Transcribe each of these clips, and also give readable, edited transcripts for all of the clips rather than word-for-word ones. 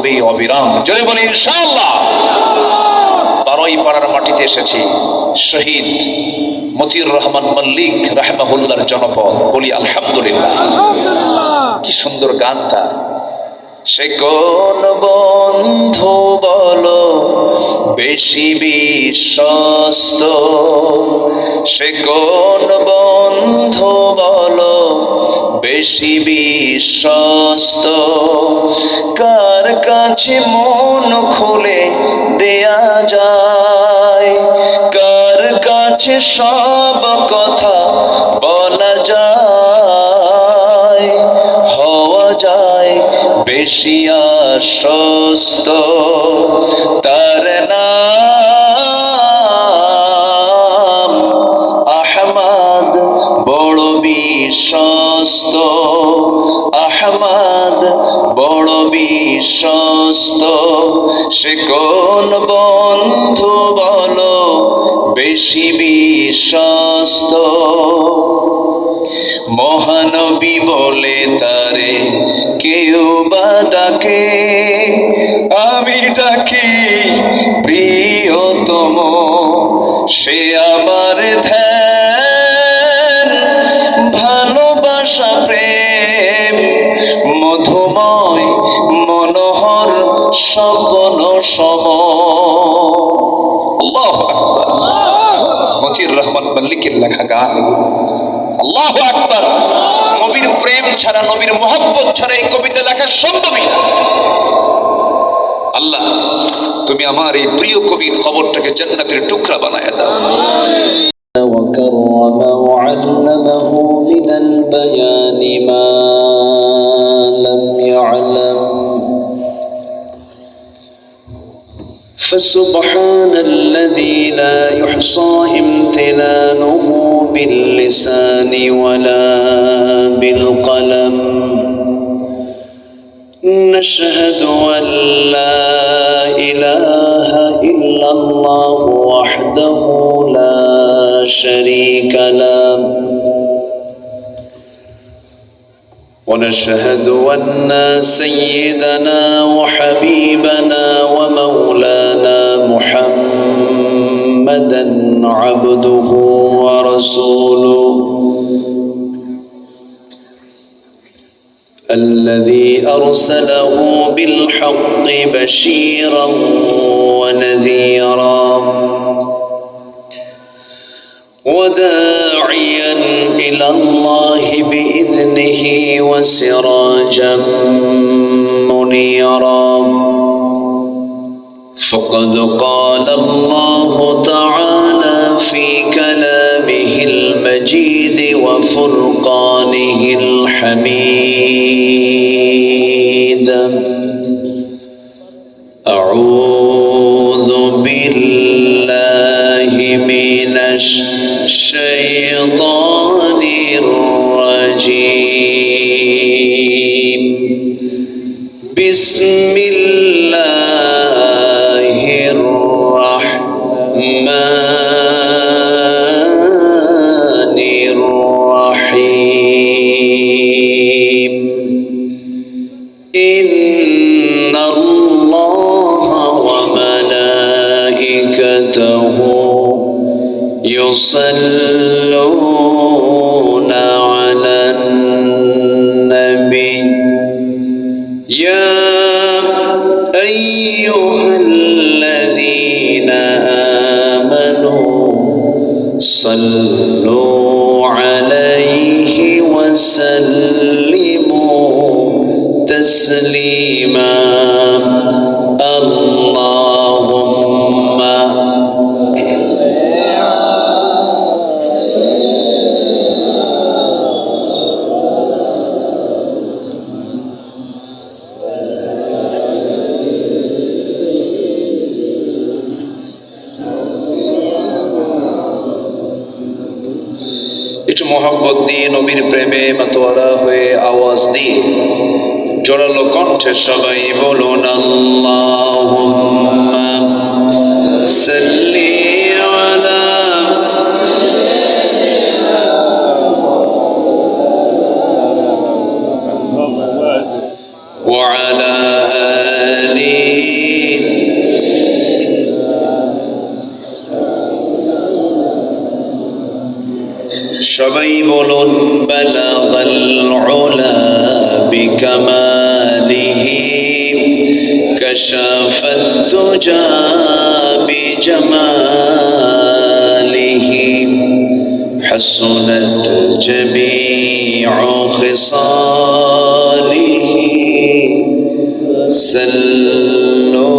হবে অবিরাম। জোরে বলি ইনশাআল্লাহ। বারোইপাড়ার মাটিতে এসেছি, শহীদ মতিউর রহমান মল্লিক রাহমাহুল্লাহর জনপদ, বলি আলহামদুলিল্লাহ। কি সুন্দর গানটা। সে কোন বন্ধু বলো বেশি বিশ্বস্ত, সে কোন বন্ধু বলো বেশি বিশ্বস্ত, কার কাছে মন খুলে দেয়া যায়, কার কাছে সব কথা বলা যায়, হওয়া যায় বেশি আশ্বস্ত, তার নাম আহমদ বড় বিশ্বস্ত, আহমদ বড় বিশ্বস্ত। সে কোন বন্ধু বলো বেশি বিশ্বস্ত, মহানবী বলে তারে কেউ বা ডাকে, আমি ডাকি প্রিয়তম, সে আমার ধ্যান ভালোবাসা প্রেম মধুময় মনোহর স্বপ্ন সম। আল্লাহু আকবার। মতিউর রহমান মল্লিকের লেখা গান। আল্লাহু আকবার। নবীর প্রেম ছাড়া, নবীর মোহাব্বত ছাড়া এই কবিতা লেখা সম্ভবই না। আল্লাহ, তুমি আমার এই প্রিয় কবির কবরটাকে জান্নাতের টুকরা বানায় দাও। وكرم وعلمه من البيان ما لم يعلم، فسبحان الذي لا يحصى امتنانه باللسان ولا بالقلم، نشهد أن لا إله إلا الله وحده لا شريك له، ونشهد أن سيدنا وحبيبنا ومولانا محمدا عبده ورسوله، الذي أرسله بالحق بشيرا ونذيرا وداعيا إلى الله بإذنه وسراجا منيرا، فقد قال الله تعالى في كلامه المجيد وفرقانه الحميد: أعوذ بالله من الشيطان الرجيم، بسم الله الرحمن الرحيم، إن الله وملائكته يصلون على النبي، يا أيها الذين آمنوا صلوا عليه وسلموا تسليما، اللهم একটু মোহাম্মত দিয়ে নবীর প্রেমে মাতোয়ারা হয়ে আওয়াজ দিয়ে জোরালো কণ্ঠে সবাই বলুন আল্লাহুম্মা সাল্লি আলা ওয়া আলা আলি সবাই বলুন বালাগাল উলা বিকামালিহি কাশাফাত তুজা বিজামালিহি হাসুনাত জামিউ খিসালিহি সাল্লু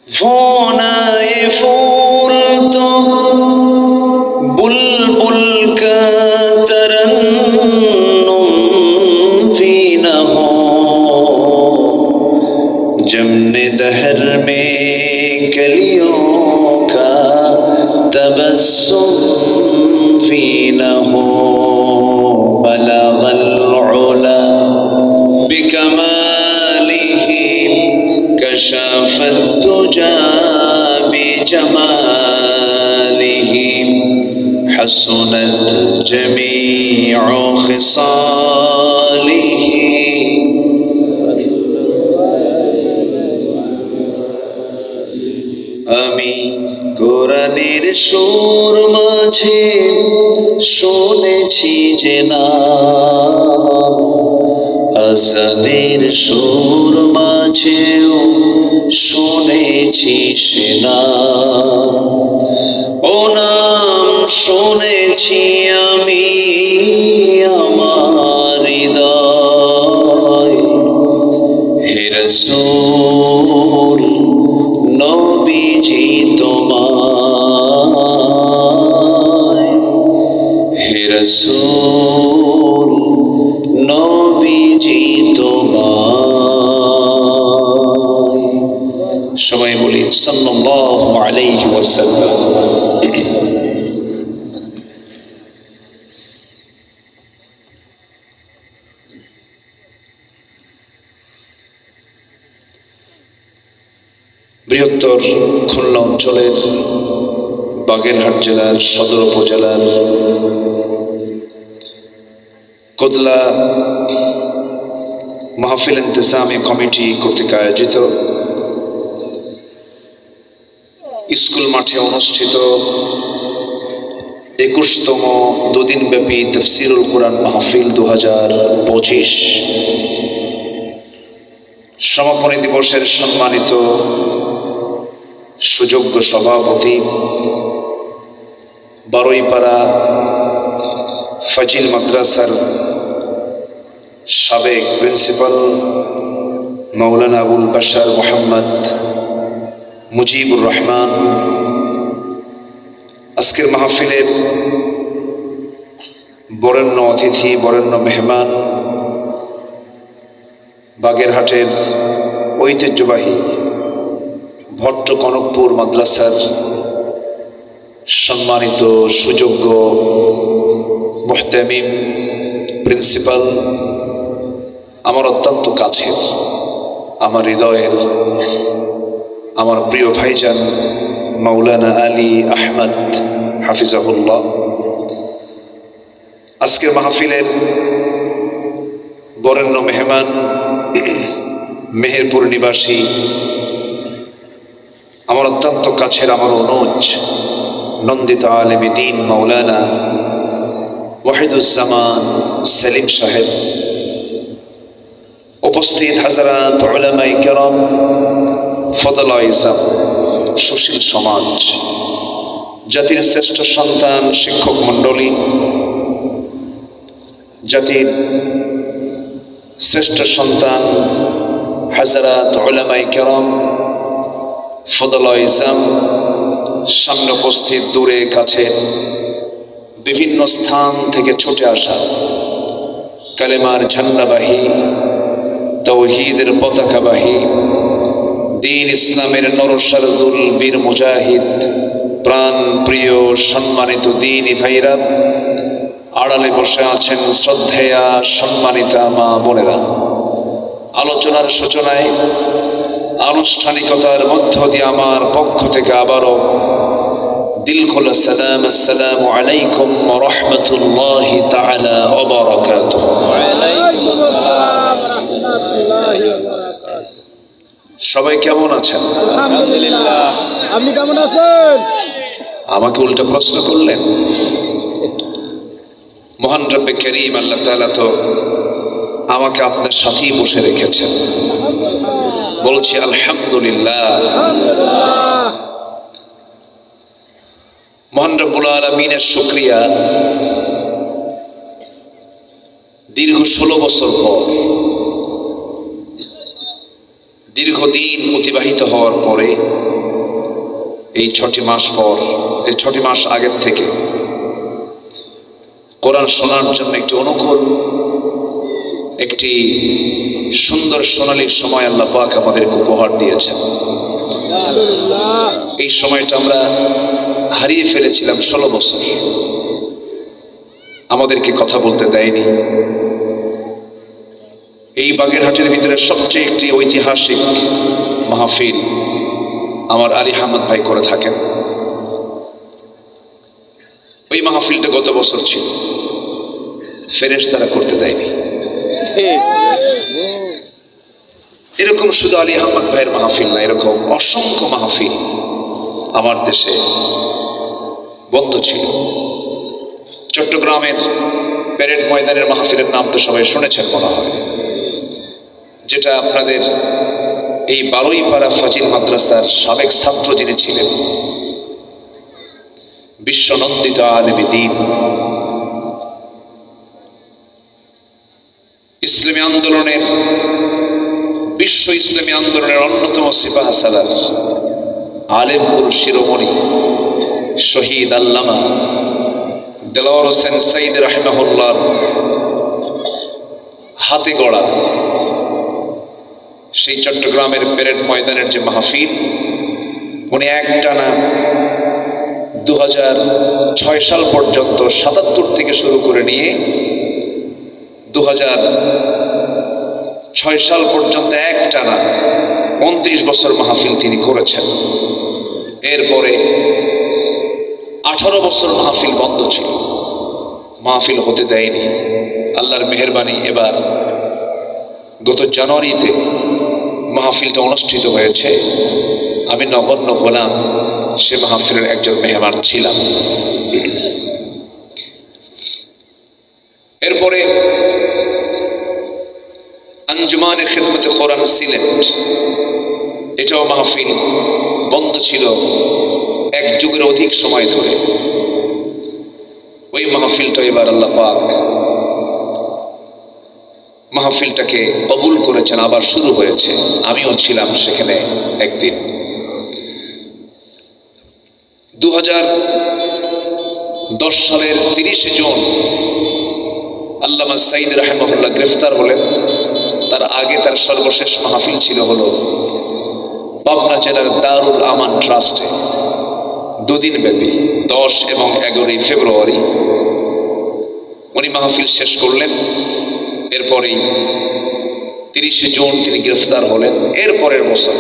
ফোনায় ফুল তো বুলবুল কা तरन्नुम फी न हो जमने दहर में कलियों का तबस्सुम फी न हो बलगल उला बिकमालिही कशफत तुजा बिजमालिही حسنت جميع خصاله আমি কোরআনের সুর মাঝে শুনেছি যে নাম আসানের সুর মাঝেও শুনেছি সে নাম ও নাম শুনেছি আমি আমার হৃদয় হে রাসূল নবীজি তোমায় হে রাসূল নবীজি তোমায় সবাই বলি সাল্লাল্লাহু আলাইহি ওয়াসাল্লাম। বৃহত্তর খুলনা অঞ্চলের বাগেরহাট জেলার সদর উপজেলার কোদলা মাহফিল ইন্তেজামি কমিটি কর্তৃক আয়োজিত স্কুল মাঠে অনুষ্ঠিত 21তম দুদিনব্যাপী তাফসীরুল কোরআন মাহফিল 2025 সমাপনী দিবসের সম্মানিত সুযোগ্য সভাপতি বারুইপাড়া ফাজিল মাদ্রাসার সাবেক প্রিন্সিপাল মাওলানা আবুল বাশার মোহাম্মদ মুজিবুর রহমান, আজকের মাহফিলের বরেণ্য অতিথি, বরেণ্য মেহমান, বাগেরহাটের ঐতিহ্যবাহী ভট্ট কনকপুর মাদ্রাসার সম্মানিত সুযোগ্য মুহতামিম প্রিন্সিপাল, আমার অত্যন্ত কাছের, আমার হৃদয়ের, আমার প্রিয় ভাইজান মাওলানা আলী আহমদ হাফিজাহুল্লাহ, আজকের মাহফিলের বরেণ্য মেহমান মেহেরপুর নিবাসী আমার অত্যন্ত কাছের, আমার অনুজ নন্দিত আলেম দ্বীন মাওলানা ওয়াহিদুজ্জামান সেলিম সাহেব, উপস্থিত হাজারাত উলামায়ে কেরাম, ফদলায়ে ইজাম, সুশীল সমাজ, জাতির শ্রেষ্ঠ সন্তান শিক্ষক মণ্ডলী, জাতির শ্রেষ্ঠ সন্তান হাজারাত উলামায়ে কেরাম, ফদলায়ে ইজাম, সামনে উপস্থিত, দূরে কাছে, বিভিন্ন স্থান থেকে ছুটে আসা কালেমার ঝান্ডাবাহী, তাওহীদের পতাকাবাহী, দ্বীন ইসলামের নরসারদুল বীর মুজাহিদ, প্রাণ প্রিয় সম্মানিত দ্বীনি ভাইরা, আড়ালে বসে আছেন শ্রদ্ধেয়া সম্মানিতা মা বোনেরা, আলোচনার সূচনায় আনুষ্ঠানিকতার মধ্য দিয়ে আমার পক্ষ থেকে আবারও দিল খোলা সালাম, আসসালামু আলাইকুম ওয়া রাহমাতুল্লাহি তাআলা ওয়া বারাকাতুহু। সবাই কেমন আছেন? আলহামদুলিল্লাহ। আপনি কেমন আছেন? আমাকে উল্টা প্রশ্ন করলেন। মহান রব্বে করিম আল্লাহ তাআলা তো আমাকে আপনার সাথেই বসে রেখেছেন। বলছি আলহামদুলিল্লাহ। আলহামদুলিল্লাহ। মহান রব্বুল আলামিনের শুকরিয়া। দীর্ঘ 16 বছর পর, দীর্ঘদিন অতিবাহিত হওয়ার পরে, এই 6টি মাস পর, এই 6টি মাস আগের থেকে কোরআন শোনার জন্য একটি অনুকূল, একটি সুন্দর সোনালী সময় আল্লাহ পাক আমাদেরকে উপহার দিয়েছেন। আলহামদুলিল্লাহ। এই সময়টা আমরা হারিয়ে ফেলেছিলাম 16 বছর। আমাদেরকে কথা বলতে দেয়নি। এই বাগেরহাটের ভিতরে সবচেয়ে একটি ঐতিহাসিক মাহফিল আমার আলী আহমদ ভাই করে থাকেন। ওই মাহফিলটা গত বছর ছিল, ফেরেশতারা করতে দেয়নি। ঠিক। এরকম শুধু আলী আহমদ ভাইয়ের মাহফিল না, এরকম অসংখ্য মাহফিল আমার দেশে বন্ধ ছিল। চট্টগ্রামের প্যারেড ময়দানের মাহফিলের নাম তো সবাই শুনেছেন মনে হয়, যেটা আপনাদের এই বারুইপাড়া ফাজিল মাদ্রাসার সাবেক ছাত্র যিনি ছিলেন, বিশ্বনন্দিত আলেমে দ্বীন, ইসলামী আন্দোলনের, বিশ্ব ইসলামী আন্দোলনের অন্যতম সিপাহ সালার, আলেমকুল শিরোমণি, শহীদ আল্লামা দেলাওয়ার হোসেন সাইদ রাহিমাহুল্লাহর হাতে গড়া সেই চট্টগ্রামের প্যারেড ময়দানের যে মাহফিল, উনি একটানা 2006 সাল পর্যন্ত 77 থেকে শুরু করে নিয়ে 2006 সাল পর্যন্ত একটানা 29 বছর মাহফিল তিনি করেছেন। এরপরে 18 বছর মাহফিল বন্ধ ছিল, মাহফিল হতে দেয়নি। আল্লাহর মেহেরবানি এবার গত জানুয়ারিতে মাহফিলটা অনুষ্ঠিত হয়েছে। আমি নগণ্য হলাম, সে মাহফিলের একজন মেহমান ছিলাম। এরপরে আঞ্জুমানে খিদমতে কোরআন সিলেট, এটাও মাহফিল বন্ধ ছিল 1 যুগের অধিক সময় ধরে। ওই মাহফিলটা এবার আল্লাহ পাক মাহফিলটাকে কবুল করেছেন, আবার শুরু হয়েছে। আমিও ছিলাম সেখানে একদিন। 2010 সালের 30 জুন আল্লামা সাইদ রাহিমাহুল্লাহ গ্রেফতার হলেন। তার আগে তার সর্বশেষ মাহফিল ছিল হলো পাবনা জেলার দারুল আমান ট্রাস্টে, 2 দিন ব্যাপী, 10 এবং 11 ফেব্রুয়ারি উনি মাহফিল শেষ করলেন। এরপরেই 30 জুন তিনি গ্রেফতার হলেন। এরপরের বছর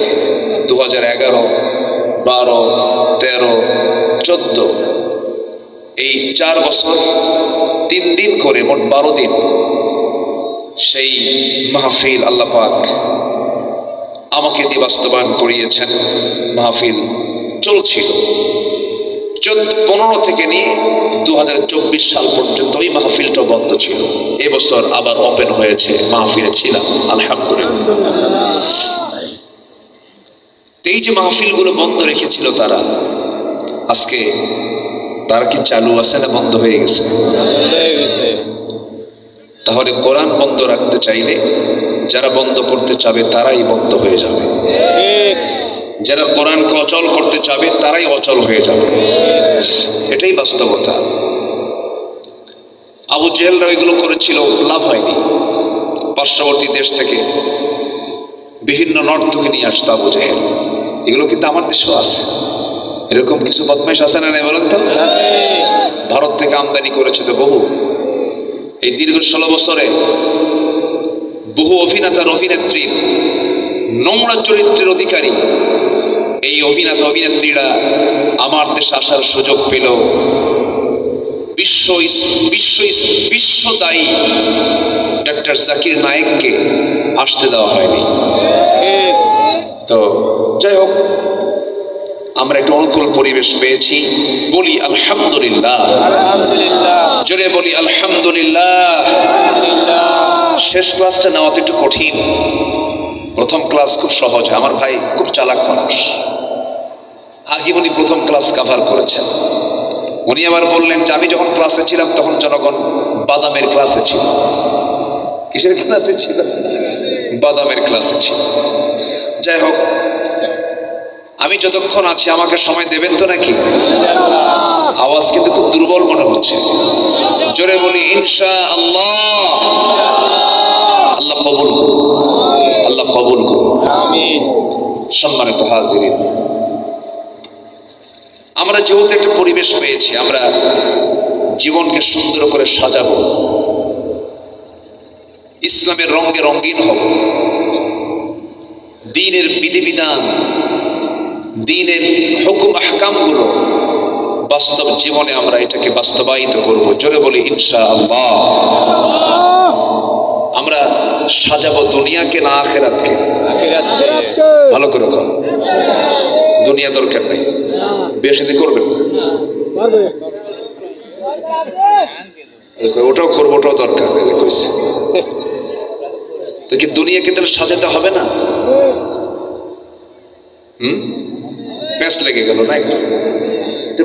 2011, 12, 13, 14, এই 4 বছর 3 দিন করে মোট 12 দিন সেই মাহফিল আল্লাহ পাক আমাকে দিয়ে বাস্তবায়ন করিয়েছেন। মাহফিল চলছিল 15 থেকে নিয়ে 2024 সাল পর্যন্ত। ওই মাহফিলটা বন্ধ ছিল। এবছর আবার ওপেন হয়েছে, মাহফিলে ছিলাম আলহামদুলিল্লাহ। এই যে মাহফিলগুলো বন্ধ রেখেছিল তারা, আজকে তারা কি চালু আছে না বন্ধ হয়ে গেছে? তাহলে কোরআন বন্ধ রাখতে চাইলে যারা বন্ধ করতে চাবে তারাই বন্ধ হয়ে যাবে, যারা কোরআনকে অচল করতে চাবে তারাই অচল হয়ে যাবে। এটাই বাস্তবতা। আবু জেহেলরা এগুলো করেছিল, লাভ হয়নি। পার্শ্ববর্তী দেশ থেকে বিভিন্ন নর্তকী নিয়ে আসতো আবু জেহেল। এগুলো কিন্তু আমার দেশেও আছে। এরকম কিছু বদমাইশ আছে না নেই বলেন তো? ভারত থেকে আমদানি করেছে তো বহু। এই দীর্ঘ 16 বছরে বহু অভিনেতার, অভিনেত্রীর নোংরা চরিত্রের অধিকারী এই অভিনেতা, অভিনেত্রীরা আমার দেশে আসার সুযোগ পেল। বিশ্বদায়ী ডক্টর জাকির নায়েককে আসতে দেওয়া হয়নি। তো যাই হোক, আমরা একটা অনুকূল পরিবেশ পেয়েছি, বলি আলহামদুলিল্লাহ। আলহামদুলিল্লাহ। জোরে বলি আলহামদুলিল্লাহ। শেষ ক্লাসটা নেওয়া তো একটু কঠিন, প্রথম ক্লাস খুব সহজ হয়। আমার ভাই খুব চালাক মানুষ, আগে উনি প্রথম ক্লাস কভার করেছেন। উনি আবার বললেন যে আমি যখন ক্লাসে ছিলাম তখন জনগণ বাদামের ক্লাসে ছিল। কিসের ক্লাসে ছিল? বাদামের ক্লাসে ছিল। যাই হোক, আমি যতক্ষণ আছি আমাকে সময় দেবেন তো নাকি? আওয়াজ কিন্তু খুব দুর্বল মনে হচ্ছে, জোরে বলি ইনশাআল্লাহ। আল্লাহ কবুল করুন, আল্লাহ কবুল করুন। আমিন। সম্মানিত হাজিরিন, আমরা যেহেতু একটা পরিবেশ পেয়েছি, আমরা জীবনকে সুন্দর করে সাজাবো, ইসলামের রঙে রঙিন হব, দ্বীনের বিধিবিধান, দ্বীনের হুকুম আহকামগুলো বাস্তব জীবনে আমরা এটাকে বাস্তবায়িত করব। জোরে বলি ইনশাআল্লাহ। আমরা সাজাবো দুনিয়াকে না আখিরাতকে? আখিরাতকে। ভালো করে কর, দুনিয়া দরকার নেই, বিয়ে শাদী করবেন না, পারবে। ওটাও করবো, ওটাও দরকার নেই কইছে। তো কি দুনিয়াকে তাহলে সাজাতে হবে না? প্যাঁচ লেগে গেল না একটু?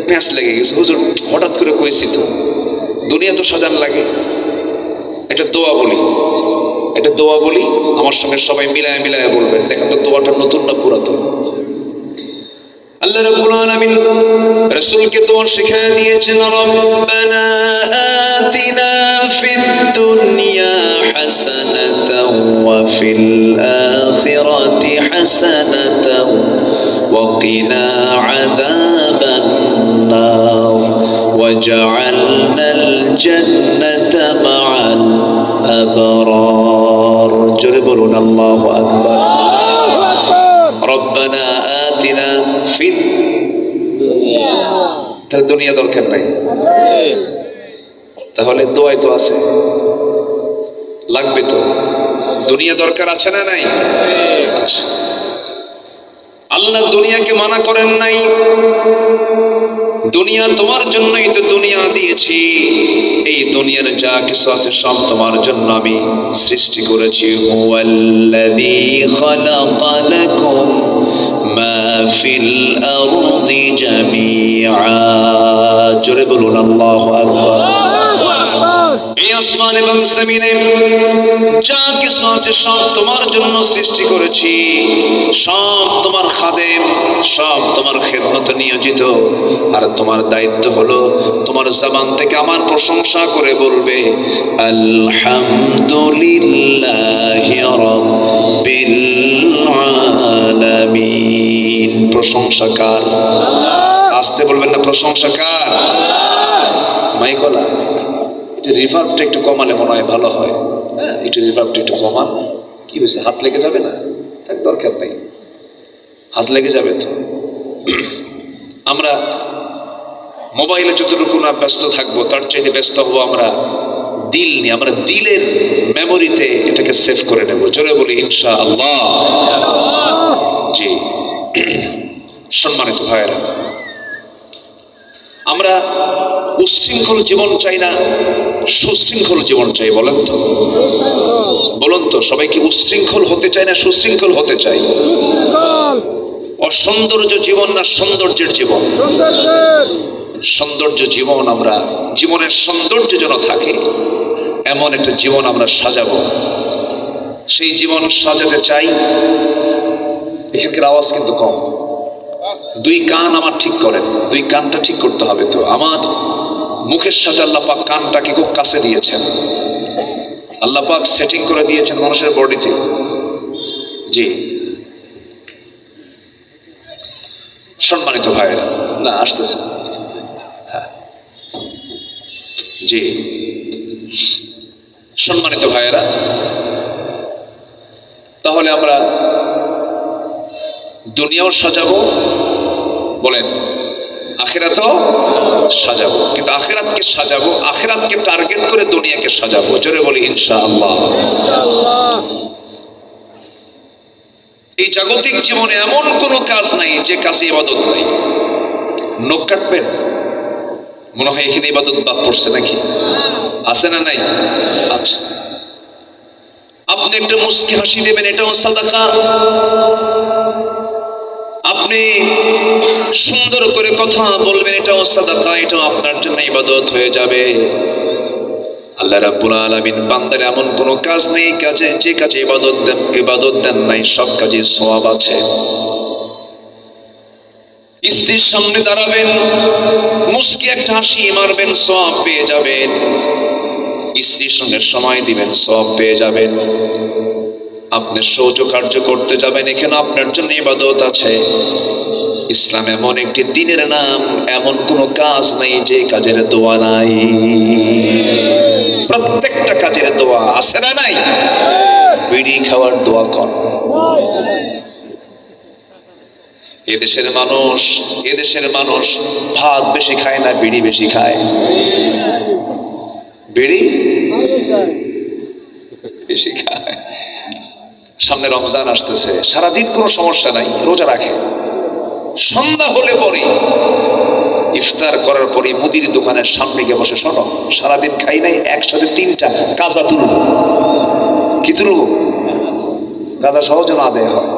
প্যাঁচ লেগে গেছে হুজুর, হঠাৎ করে কইছি তো দুনিয়া তো সাজান লাগে। এটা দোয়া বলি, এটা দোয়া বলি, আমার সঙ্গে সবাই মিলায় মিলায় বলবেন। দেখেন তো দোয়াটা নতুন না পুরাতন? আল্লাহ রাব্বুল আলামিন রাসূলকে দোয়া শিখিয়ে দিয়েছেন, রব্বানা আতিনা ফিদ দুনিয়া হাসানাতাও ওয়া ফিল আখিরাতি হাসানাতাও ওয়া কিনা আযাবান নার ওয়াজআলনাল জান্নাতা মা'আল আবরার। জোরে বলুন আল্লাহু আকবার। রব্বানা আতিনা ফিদ দুনিয়া, তাহলে দুনিয়া দরকার নাই, তাহলে দোয়াই তো আছে, লাগবে তো। দুনিয়া দরকার আছে না নাই? আচ্ছা, আল্লাহ দুনিয়াকে মানা করেন নাই। দুনিয়া তোমার জন্যই তো দুনিয়া দিয়েছি, এই দুনিয়ার যা কিছু আছে সব তোমার জন্য আমি সৃষ্টি করেছি। হুয়াল্লাযী খালাকা লাকুম মা ফিল আরদি জামিআ। জোরে বলুন আল্লাহু আকবার। এই আসমান এবং জমিনে যা কিছু আছে সব তোমার জন্য সৃষ্টি করেছি, সব তোমার খাদেম, সব তোমার খেদমতে নিয়োজিত। আর তোমার দায়িত্ব হলো তোমার জবান থেকে আমার প্রশংসা করে বলবে আলহামদুলিল্লাহি রাব্বিল আলামিন। প্রশংসা কার? আসতে বলবেন না, প্রশংসা কার? মাইকলা এটা রিভার্বটা একটু কমালে মনে হয় ভালো হয়। হ্যাঁ, একটু রিভার্বটা একটু কমান। কি হয়েছে, হাত লেগে যাবে না? তার দরকার নেই, হাত লেগে যাবে তো। আমরা মোবাইলে যতটুকু না ব্যস্ত থাকবো তার চাইতে ব্যস্ত হবো আমরা দিল নিয়ে। আমরা দিলের মেমোরিতে এটাকে সেভ করে নেব। জোরে বলি ইনশাআল্লাহ। জি, সম্মানিত ভাইয়েরা, আমরা উচ্ছৃঙ্খল জীবন চাই না, সুশৃঙ্খল জীবন চাই। বলেন তো, বলুন তো, সবাই কি উচ্ছৃঙ্খল হতে চায় না সুশৃঙ্খল হতে চাই? অসৌন্দর্য জীবন না সৌন্দর্যের জীবন? সৌন্দর্য জীবন। আমরা জীবনের সৌন্দর্য যেন থাকে এমন একটা জীবন আমরা সাজাবো। সেই জীবন সাজাতে চাই। এখানকার আওয়াজ কিন্তু কম। দুই কান আমার ঠিক করেন, দুই কানটা ঠিক করতে হবে। তো আমার মুখের সাথে আল্লাহ পাক কানটাকে খুব কাছে দিয়েছেন, আল্লাহ পাক সেটিং করে দিয়েছেন মানুষের বডিতে। জি, সম্মানিত ভাইয়েরা, না আসতেছে, হ্যাঁ জি, সম্মানিত ভাইয়েরা, তাহলে আমরা দুনিয়াও সাজাবো, বলেন আখিরাতও সাজাবো। কিন্তু আখিরাতকে সাজাবো, আখিরাতকে টার্গেট করে দুনিয়াকে সাজাবো। জোরে বলি ইনশাআল্লাহ। এই জাগতিক জীবনে এমন কোনো কাজ নাই যে কাজে ইবাদত নাই। নখ কাটবেন, মনে হয় এখানে ইবাদত বাদ পড়ছে নাকি? আছে না নাই? আচ্ছা, আপনি একটা মুস্কি হাসি দেবেন, এটাও সাদাকা। আপনি সুন্দর করে কথা বলবেন, এটাও সাদাকা, এটাও আপনার জন্য ইবাদত হয়ে যাবে। আল্লাহ রাব্বুল আলামিন বান্দার এমন কোনো কাজ নেই কাজে যে কাজে ইবাদত দেন নাই, সব কাজে সওয়াব আছে। স্ত্রীর সামনে দাঁড়াবেন, মুস্কি একটা হাসি মারবেন, সওয়াব পেয়ে যাবেন। স্ত্রীর সঙ্গে সময় দিবেন, সওয়াব পেয়ে যাবেন। আপনি শৌচ কার্য করতে যাবেন, এখানে আপনার জন্য ইবাদত আছে। ইসলাম এমন একটি দিনের নাম, এমন কোনো কাজ নাই যে কাজের দোয়া নাই। প্রত্যেকটা কাজের দোয়া আছে না নাই? বিড়ি খাওয়ার দোয়া কর। এদেশের মানুষ ভাত বেশি খায় না, বিড়ি বেশি খায়। বিড়ি বেশি খায়। সামনে রমজান আসতেছে, সারাদিন কোনো সমস্যা নাই, রোজা রাখে। সন্ধ্যা হলে পরে ইফতার করার পরে মুদির দোকানের সামনে গিয়ে বসে, শোনো সারাদিন খাই নাই, একসাথে 3টা কাজা তুলব। কি তুলব? কাজা সহজে না আদায় হয়।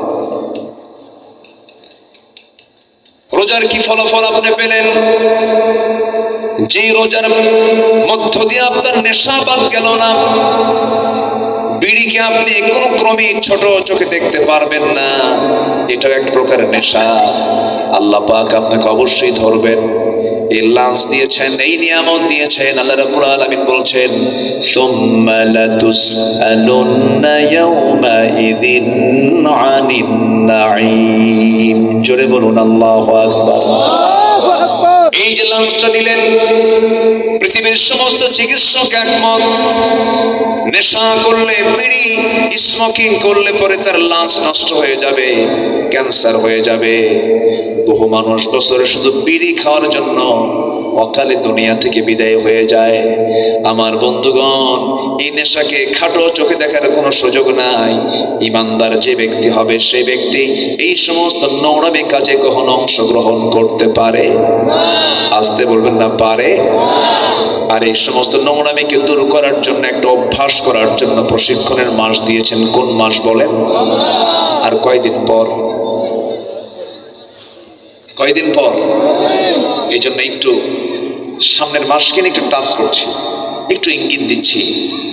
রোজার কি ফলাফল আপনি পেলেন? যে রোজার মধ্য দিয়ে আপনার নেশা বাদ গেল না, বিড়িকে আপনি কোনো ক্রমে ছোট চোখে দেখতে পারবেন না, এটাও এক প্রকারের নেশা। আল্লাহ পাক আপনাকে অবশ্যই ধরবেন। এই লাঞ্চ দিয়েছেন, এই নিয়ামত দিয়েছেন, আল্লাহ রাব্বুল আলামিন বলছেন সুম্মা লাতুসআলুন্না ইয়াওমাইযিন আনিন নাঈম। জোরে বলুন আল্লাহু আকবার। এই যে লাঞ্চটা দিলেন, পৃথিবীর সমস্ত চিকিৎসক একমত, নেশা করলে, বিড়ি স্মোকিং করলে পরে তার লাঞ্চ নষ্ট হয়ে যাবে, ক্যান্সার হয়ে যাবে। বহু মানুষ বছরে শুধু বিড়ি খাওয়ার জন্য অকালে দুনিয়া থেকে বিদায় হয়ে যায়। আমার বন্ধুগণ, এই নেশাকে খাটো চোখে দেখার কোনো সুযোগ নাই। ইমানদার যে ব্যক্তি হবে, সেই ব্যক্তি এই সমস্ত নোংরামি কাজে কখনো অংশগ্রহণ করতে পারে? আসতে বলবেন না, পারে? আর এই সমস্ত নোংরামিকে দূর করার জন্য, একটা অভ্যাস করার জন্য প্রশিক্ষণের মাস দিয়েছেন। কোন মাস বলেন? আর কয়দিন পর? কয়দিন পর? এই জন্য একটু সামনের মাসকে একটু টাচ করছি, একটু ইঙ্গিত দিচ্ছি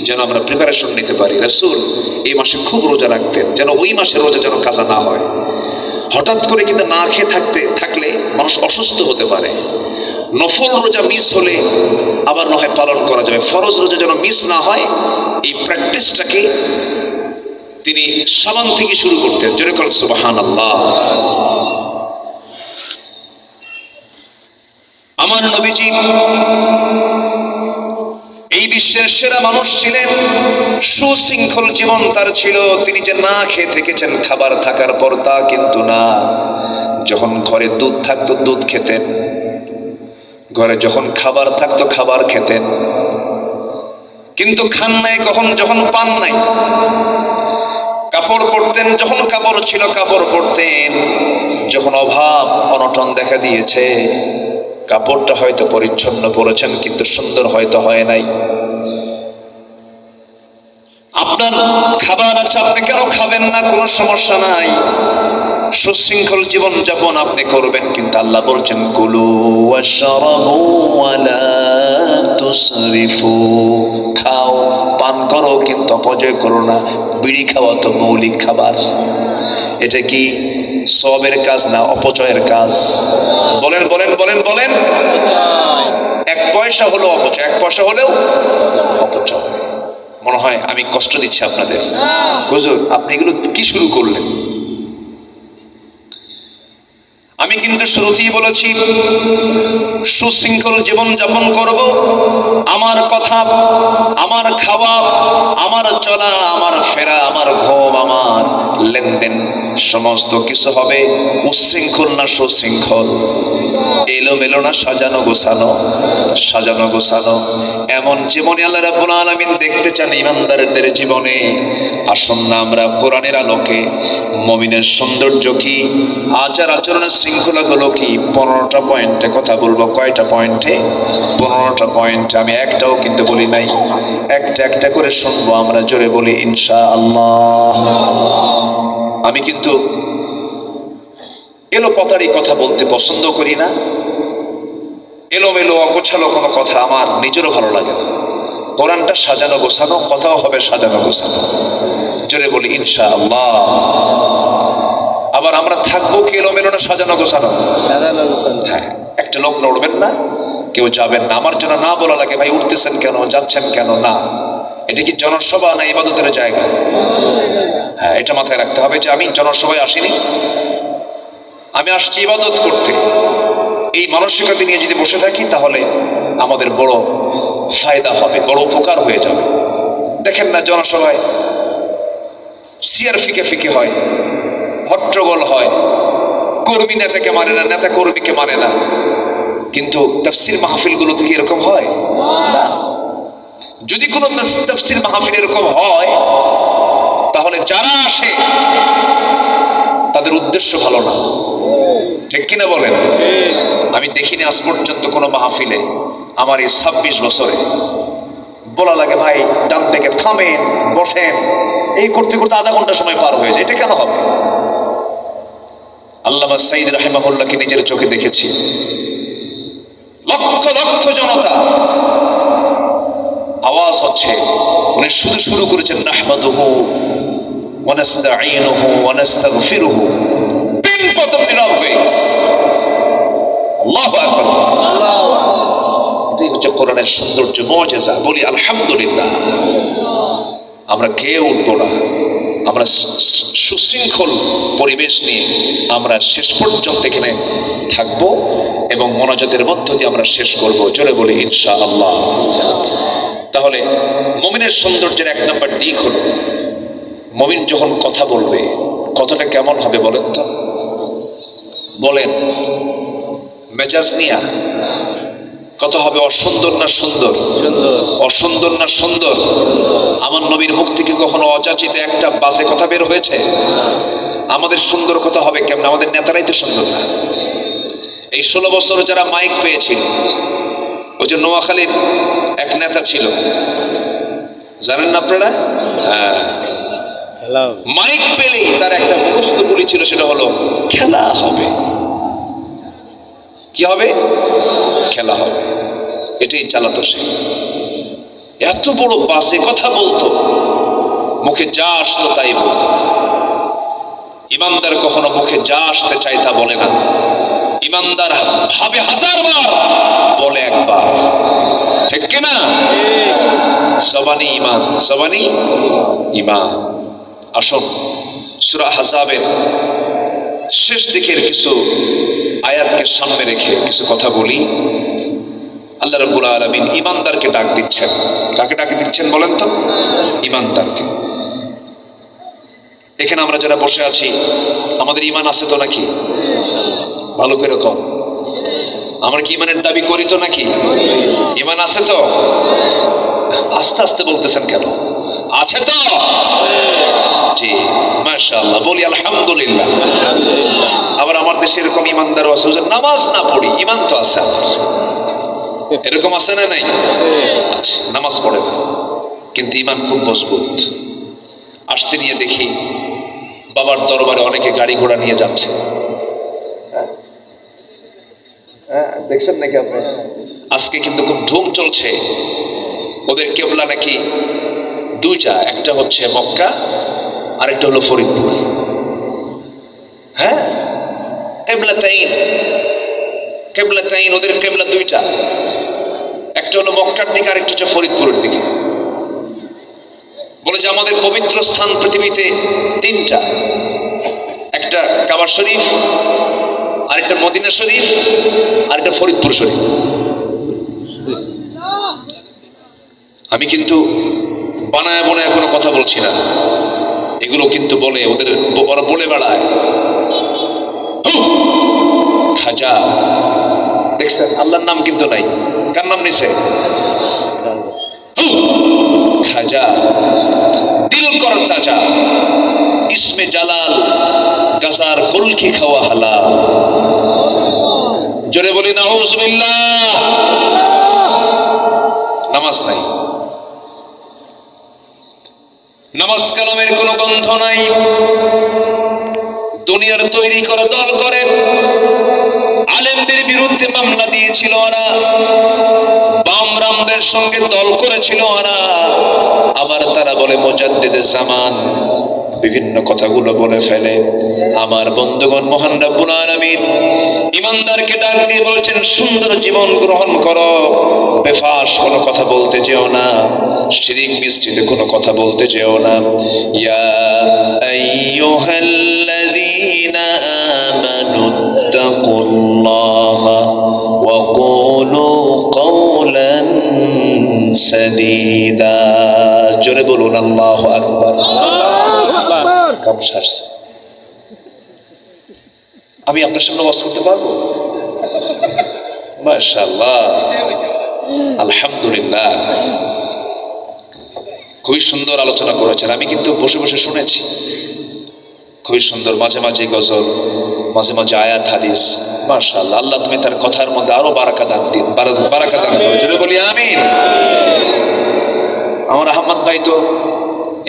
যেন আমরা প্রিপারেশন নিতে পারি। রাসূল এই মাসে খুব রোজা রাখতেন, যেন ওই মাসে রোজা যেন কাজা না হয়। হঠাৎ করে কিন্তু না খেয়ে থাকলে মানুষ অসুস্থ হতে পারে। নফল রোজা মিস হলে আবার না হয় পালন করা যাবে, ফরজ রোজা যেন মিস না হয়, এই প্র্যাকটিসটাকে তিনি সাবান থেকে শুরু করতেন। জোরে বলেন সুবহানাল্লাহ। আমার নবীজি এই বিশ্বের সেরা মানুষ ছিলেন, সুশৃঙ্খল জীবন তার ছিল। তিনি যে না খেয়ে থেকেছেন খাবার থাকার পর, তা কিন্তু না। যখন ঘরে দুধ থাকতো দুধ খেতেন, ঘরে যখন খাবার থাকতো খাবার খেতেন, কিন্তু খান নাই যখন পান নাই। কাপড় পরতেন, যখন কাপড় ছিল কাপড় পরতেন। যখন অভাব অনটন দেখা দিয়েছে, কাপড়টা হয়তো পরিচ্ছন্ন পরেছেন কিন্তু সুন্দর হয়তো হয় নাই। আপনার খাবার আছে, আপনি কেন খাবেন না? কোনো সমস্যা নাই, সুশৃঙ্খল জীবন যাপন আপনি করবেন। কিন্তু আল্লাহ বলছেন কুলু ওয়াশরাবু ওয়ালা তুসরিফু, খাও পান করো কিন্তু অপচয় করো না। বিড়ি খাওয়া তো মৌলিক খাবার, এটা কি সওয়াবের কাজ না অপচয়ের কাজ? বলেন বলেন বলেন বলেন। 1 পয়সা হলেও অপচয়, 1 পয়সা হলেও অপচয়। মনে হয় আমি কষ্ট দিচ্ছি আপনাদের। হুজুর আপনি এগুলো কি শুরু করলেন? আমি কিন্তু শুরুতেই বলেছি সুশৃঙ্খল জীবন যাপন করব। আমার কথা, আমার খাওয়া, আমার চলা, আমার ফেরা, আমার আমার ঘুম, আমার লেনদেন সমস্ত কিছু হবে উচ্ছৃঙ্খল না সুশৃঙ্খল, এলোমেলো না সাজানো গোছানো, সাজানো গোছানো। এমন জীবনে আল্লাহ রাব্বুল আলামিন দেখতে চান ইমানদারদের জীবনে। আসুন না আমরা কোরআনের আলোকে মুমিনের সৌন্দর্য কি, আচার আচরণের শৃঙ্খলাগুলো কি, 15টা পয়েন্টে কথা বলবো। কয়টা পয়েন্টে? 15টা পয়েন্ট। আমি একটাও কিন্তু বলি নাই, একটা একটা করে শুনবো আমরা। জোরে বলি ইনশাআল্লাহ। আমি কিন্তু এলোপাতাড়ি কথা বলতে পছন্দ করি না, এলোমেলো অগোছালো কোনো কথা আমার নিজেরও ভালো লাগে না। কোরআনটা সাজানো গোছানো, কথাও হবে সাজানো গোছানো। জোরে বলি ইনশাআল্লাহ। আবার আমরা থাকবো কি এলোমেলো না সাজানো গোছানো? সাজানো গোছানো। হ্যাঁ, একটা লোক নড়বেন না, কেউ যাবেন না। আমার জন্য না বলা লাগে ভাই উঠতেছেন কেন, যাচ্ছেন কেন, না। এটা কি জনসভা না ইবাদতের জায়গা? হ্যাঁ, এটা মাথায় রাখতে হবে যে আমি জনসভায় আসিনি, আমি আসছি ইবাদত করতে। এই মানসিকতা নিয়ে যদি বসে থাকি তাহলে আমাদের বড় ফায়দা হবে, বড় উপকার হয়ে যাবে। দেখেন না জনসভায় সিয়ার ফিকে ফিকে হয়, হট্টগোল হয়, কর্মী নেতাকে মানে না, নেতা কর্মীকে মানে না। কিন্তু তাফসীর মাহফিলগুলো থেকে এরকম হয় না। যদি কোনো তাফসীর মাহফিল এরকম হয় তাহলে যারা আসে তাদের উদ্দেশ্য ভালো না, ঠিক কিনা বলেন? আমি দেখিনি আজ পর্যন্ত কোনো মাহফিলে আমার এই 26 বছরে বলা লাগে ভাই ডান থেকে থামেন, বসেন, এই করতে করতে আধা ঘন্টা সময় পার হয়ে যায়। এটা কেন হবে? আল্লামা সাঈদ রাহিমাহুল্লাহকে নিজের চোখে দেখেছি, লক্ষ লক্ষ জনতা, আওয়াজ হচ্ছে, উনি শুধু শুরু করেছেন নাহমাদুহু ওয়া নাস্তাঈনুহু ওয়া নাস্তাগফিরুহু, পিন পতন নীরব হয়ে গেছে। আল্লাহু আকবার। এটাই হচ্ছে কোরআনের সৌন্দর্য, মুজিজা। বলি আলহামদুলিল্লাহ। আমরা কেউ উঠবো না, আমরা সুশৃঙ্খল পরিবেশ নিয়ে আমরা শেষ পর্যন্ত এখানে থাকবো এবং মোনাজাতের মধ্য দিয়ে আমরা শেষ করব। জোরে বলি ইনশাআল্লাহ। তাহলে মুমিনের সৌন্দর্যের 1 নম্বর দিক হলো, মুমিন যখন কথা বলবে কথাটা কেমন হবে বলেন তো? বলেন, মেজাজ নিয়া কথা হবে অসুন্দর না সুন্দর? সুন্দর। অসুন্দর না সুন্দর? আমার নবীর মুখ থেকে কখনো অযাচিত একটা বাজে কথা বের হয়েছে? আমাদের সুন্দর কথা হবে কেমন? আমাদের নেতারাই তো সুন্দর না। এই 16 বছর যারা মাইক পেয়েছিল, ওই যে নোয়াখালীর এক নেতা ছিল, জানেন না আপনারা? হ্যালো। মাইক পেলেই তার একটা মুখস্থ বলি ছিল, সেটা হলো খেলা হবে। কি হবে? খেলা হবে। এটাই চালাতো সে। এত বড় বাজে কথা বলতো, মুখে যা আসতো তাই বলতো। ইমানদার কখনো মুখে যা আসতে চায় তা বলে না। ইমানদার ভাবে 1000 বার, বলে একবার, ঠিক কিনা? জবানি ঈমান, জবানি ঈমান। আসুন সূরা আহজাবের শেষ দিকের কিছু আয়াতকে সামনে রেখে কিছু কথা বলি। আল্লাহ রাব্বুল আলামিন ঈমানদারকে ডাক দিচ্ছেন। কাকে ডাক দিচ্ছেন বলেন তো? ঈমানদারকে। এখানে আমরা যারা বসে আছি, আমাদের ঈমান আছে তো নাকি? ভালো করে কর। আমরা কি ঈমানের দাবি করি তো নাকি? ঈমান আছে তো? আস্তে আস্তে বলতেছেন কেন? আছে তো? জি, মাশাআল্লাহ। বলি আলহামদুলিল্লাহ। আবার আমার দেশে এরকম ঈমানদারও আছে যে নামাজ না পড়ি, ঈমান তো আছে। এরকম আছে না নাই? আচ্ছা, নামাজ পড়ে না কিন্তু ঈমান খুব মজবুত। আসতে নিয়ে দেখি বাবার দরবারে অনেকে গাড়ি ঘোড়া নিয়ে যাচ্ছে। দেখছেন নাকি আপনি? আজকে কিন্তু খুব ধুম চলছে। ওদের কেবলা নাকি 2টা, একটা হচ্ছে মক্কা আর একটা হলো ফরিদপুর। হ্যাঁ, কেবলাতাইন, কেবলাতাইন, ওদের কেবলা 2টা, একটা হলো মক্কার দিকে আর একটা হচ্ছে ফরিদপুরের দিকে। বলে যে আমাদের পবিত্র স্থান পৃথিবীতে 3টা, একটা কাবা শরীফ, আরেকটা মদিনা শরীফ, আরেকটা ফরিদপুর শরীফ। আমি কিন্তু বানায় বানায় কোনো কথা বলছি না, এগুলো কিন্তু বলে ওরা বলে বেড়ায় খাজা। দেখছেন আল্লাহর নাম কিন্তু নাই, কার নাম নিছে? খাজা। দিল কর তাজা, ইসমে জালাল গাজার কলকি খাওয়া হালাল। জোরে বলি নাউজুবিল্লাহ। নামাজ নাই, নামাজ কালামের কোনো গন্ধ নাই। দুনিয়ার তৈরি করা দল করে আলেমদের বিরুদ্ধে মামলা দিয়েছিল ওরা, বামরামদের সঙ্গে দল করেছিল ওরা। আবার তারা বলে মুজাদ্দিদে জামান, বিভিন্ন কথাগুলো বলে ফেলে। আমার বন্ধুগণ, মহান রব্বুল আলামিন ইমানদারকে ডাক দিয়ে বলছেন সুন্দর জীবন গ্রহণ করো, বেফাস কোনো কথা বলতে যেও না, শিরিক মিশ্রিত কোনো কথা বলতে যেও না। ইয়া আইয়ুহাল্লাযীনা আমানুত্তাকুল্লাহা ওয়া কুলু কওলান সাদীদা। জোরে বলুন আল্লাহু আকবার। কাম সারছে। আমি আপনার সামনে ওয়াজ করতে পারবো? মাশাআল্লাহ, আলহামদুলিল্লাহ। খুবই সুন্দর আলোচনা করেছেন, আমি কিন্তু বসে বসে শুনেছি। খুবই সুন্দর, মাঝে মাঝে গজল, মাঝে মাঝে আয়াত হাদিস। মাশাআল্লাহ, আল্লাহ তুমি তার কথার মধ্যে আরো বারাকা দান দিন, বারাকা দান করো। যদি বলি আমিন। আমার আহমদ ভাই তো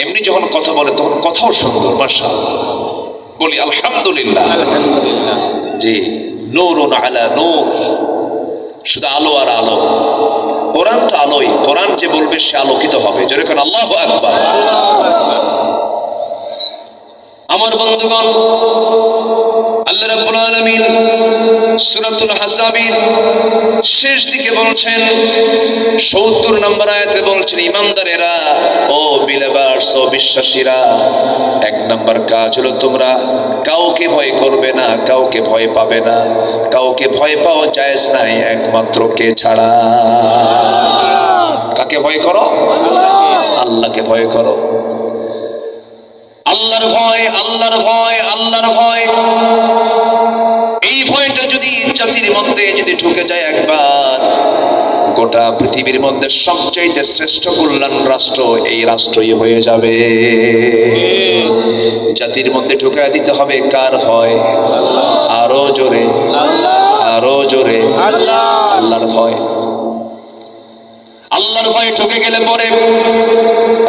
এমনি যখন কথা বলে তখন কথাও সুন্দর, মাশাআল্লাহ। বলি আলহামদুলিল্লাহ। জি, নূরুন আলা নূর, শুধু আলো আর আলো। কোরআন তো আলোই, কোরআন যে বলবে সে আলোকিত হবে। যেরকম আল্লাহু আকবার। আমার বন্ধুগণ, আল্লাহ রাব্বুল আলামিন সূরাতুল আহজাবের শেষ দিকে বলছেন, ৭০ নম্বর আয়াতে বলছেন, ইমানদারেরা ও বিলিভার্স, ও বিশ্বাসীরা, এক নম্বর কাজ হলো তোমরা কাউকে ভয় করবে না, কাউকে ভয় পাবে না। কাউকে ভয় পাওয়া জায়েজ নাই একমাত্র কে ছাড়া? কাকে ভয় করো? আল্লাহকে ভয় করো। আল্লাহর ভয়, আল্লাহর ভয়, আল্লাহর ভয়। এই ভয়টা যদি জাতির মধ্যে যদি ঢুকে যায় একবার, গোটা পৃথিবীর মধ্যে সবচাইতে শ্রেষ্ঠ কল্যাণ রাষ্ট্র এই রাষ্ট্রই হয়ে যাবে। জাতির মধ্যে ঢুকে দিতে হবে কার ভয়? আরো জোরে, আরো জোরে, আল্লাহর ভয়। আল্লাহর ভয় ঢুকে গেলে পরে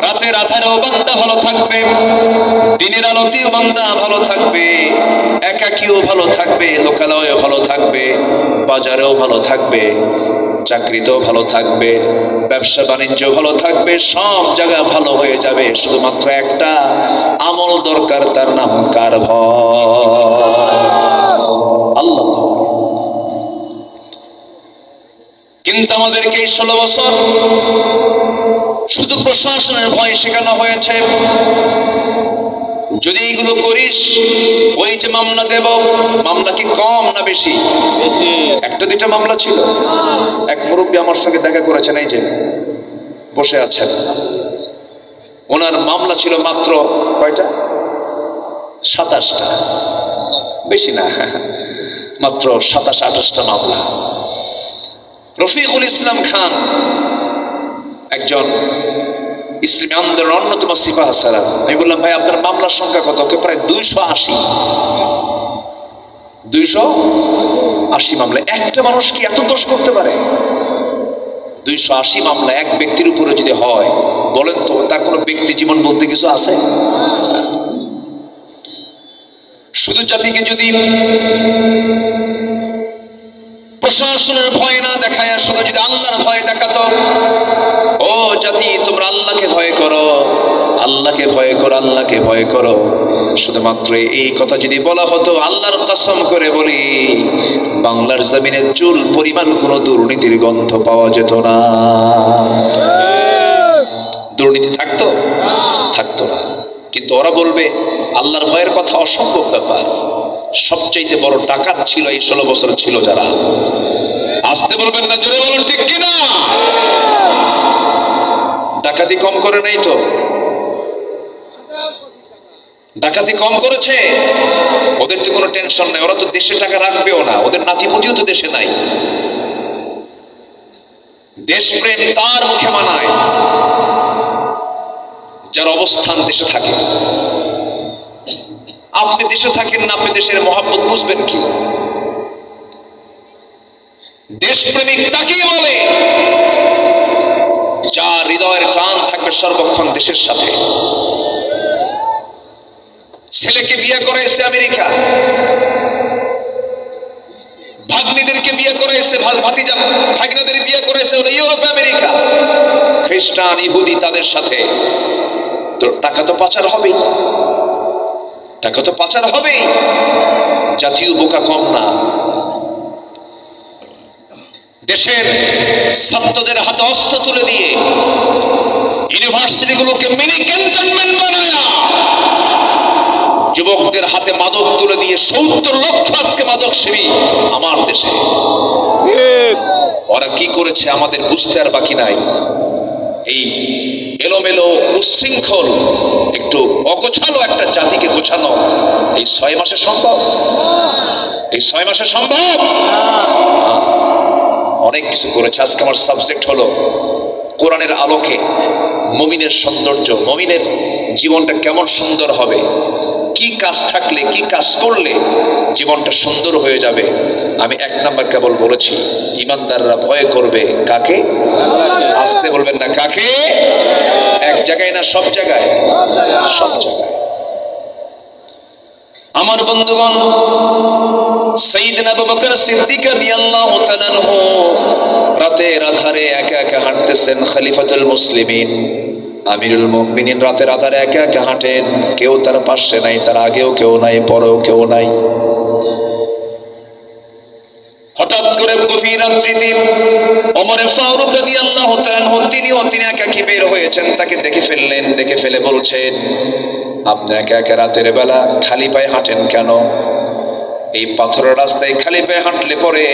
রাতের আধারেও বান্দা ভালো থাকবে, দিনের আলোতেও বান্দা ভালো থাকবে, একাকীও ভালো থাকবে, লোকালয়েও ভালো থাকবে, বাজারেও ভালো থাকবে, চাকরিতেও ভালো থাকবে, ব্যবসা বাণিজ্য ভালো থাকবে, সব জায়গা ভালো হয়ে যাবে। শুধুমাত্র একটা আমল দরকার, তার নাম কার ভয়? আল্লাহ। কিন্তু আমাদেরকে এই 16 বছর শুধু প্রশাসনের ভয় শেখানো হয়েছে। যদি এইগুলো করিস, ওই যে মামলা দেব, মামলা কি কম না বেশি? একটা দুইটা মামলা ছিল। এক মুরব্বী আমার সঙ্গে দেখা করেছেন, এই যে বসে আছেন, ওনার মামলা ছিল মাত্র কয়টা? 27টা, বেশি না, মাত্র 27-28টা মামলা। রফিকুল ইসলাম খান একজন ইসলামী আন্দোলনের অন্যতম সিপাহ সালার। আমি বললাম, ভাই আপনার মামলার সংখ্যা কত? প্রায় 280। 280 মামলা। একটা মানুষ কি এত দোষ করতে পারে? 280 মামলা এক ব্যক্তির উপরে যদি হয়, বলেন তো তার কোনো ব্যক্তি জীবন বলতে কিছু আছে? শুধু জাতিকে যদি প্রশাসনের ভয় না দেখায়, শুধু যদি আল্লাহর ভয় দেখাতো, ও জাতি তোমরা আল্লাহকে ভয় করো, আল্লাহকে ভয় করো, আল্লাহকে ভয় করো, শুধুমাত্র এই কথা যদি বলা হতো, আল্লাহর কসম করে বলি, বাংলার জমিনে চুল পরিমাণ কোনো দুর্নীতির গন্ধ পাওয়া যেত না। দুর্নীতি থাকতো? থাকতো না। কিন্তু ওরা বলবে আল্লাহর ভয়ের কথা, অসম্ভব ব্যাপার। সবচাইতে বড় ডাকাত ছিল এই 16 বছর ছিল যারা। আসতে বলবেন না, জোরে বলুন ঠিক কিনা? ডাকাতি কম করে নাই তো? ডাকাতি কম করেছে, ওদের তো কোনো টেনশন নাই, ওরা তো দেশে টাকা রাখবেও না, ওদের নাতিপুতিও তো দেশে নাই। দেশপ্রেম তার মুখে মানায় যার অবস্থান দেশে থাকে। আপনি দেশে থাকেন না, আপনি দেশের মহাব্বত বুঝবেন কি? দেশপ্রেমিক তাকেই বলে যার হৃদয়ের টান থাকবে সর্বক্ষণ দেশের সাথে। ছেলেকে বিয়ে করাইছে আমেরিকা, ভাগ্নিদেরকে বিয়ে করাইছে, ভাতিজা ভাগ্নাদের বিয়ে করাইছে হলো ইউরোপ আমেরিকা। খ্রিস্টান ইহুদি তাদের সাথে তো টাকা তো পাচার হবেই, টাকা তো পাচার হবেই। জাতীয় বোকা কম না। দেশের ছাত্রদের হাতে অস্ত্র তুলে দিয়ে ইউনিভার্সিটিগুলোকে মিনি ক্যান্টনমেন্ট বানায়া যুবকদের হাতে মাদক তুলে দিয়ে ৭০ লক্ষ আজকে মাদক সেবী আমার দেশে। ওরা কি করেছে আমাদের বুঝতে আর বাকি নাই। এই এলোমেলো উচ্ছৃঙ্খল একটু অগোছালো একটা জাতিকে গোছানো এই ৬ মাসে সম্ভব? এই ৬ মাসে সম্ভব? অনেক কিছু করেছে। আজকে আমার সাবজেক্ট হলো কোরআনের আলোকে মুমিনের সৌন্দর্য, মুমিনের জীবনটা কেমন সুন্দর হবে, কি কাজ থাকলে, কি কাজ করলে জীবনটা সুন্দর হয়ে যাবে। আমি ১ নাম্বার কেবল বলেছি, ইমানদাররা ভয় করবে কাকে? আসতে বলবেন না, কাকে? এক জায়গায় না সব জায়গায়? সব জায়গায়। আমার বন্ধুগণ, সাইয়েদনা আবু বকর সিদ্দিক রাদিয়াল্লাহু তাআলা আনহু রাতের আধারে একা একা হাঁটতেছেন। খলিফাতুল মুসলিমিন, আমিরুল মুমিনিন রাতের আধারে একা একা হাঁটেন। কেউ তার পাশে নাই, তার আগেও কেউ নাই, পরেও কেউ নাই। হঠাৎ করে গভীর রাত্রিতে ওমর ফারুক রাদিয়াল্লাহু তাআলা আনহু তিনি একাকী বের হয়েছেন। তাকে দেখে ফেললেন, দেখে ফেলে বলছেন, আপনি একা একা রাতের বেলা খালি পায়ে হাঁটেন কেন? এই পাথরের রাস্তায় খালি পায়ে হাঁটলে পরে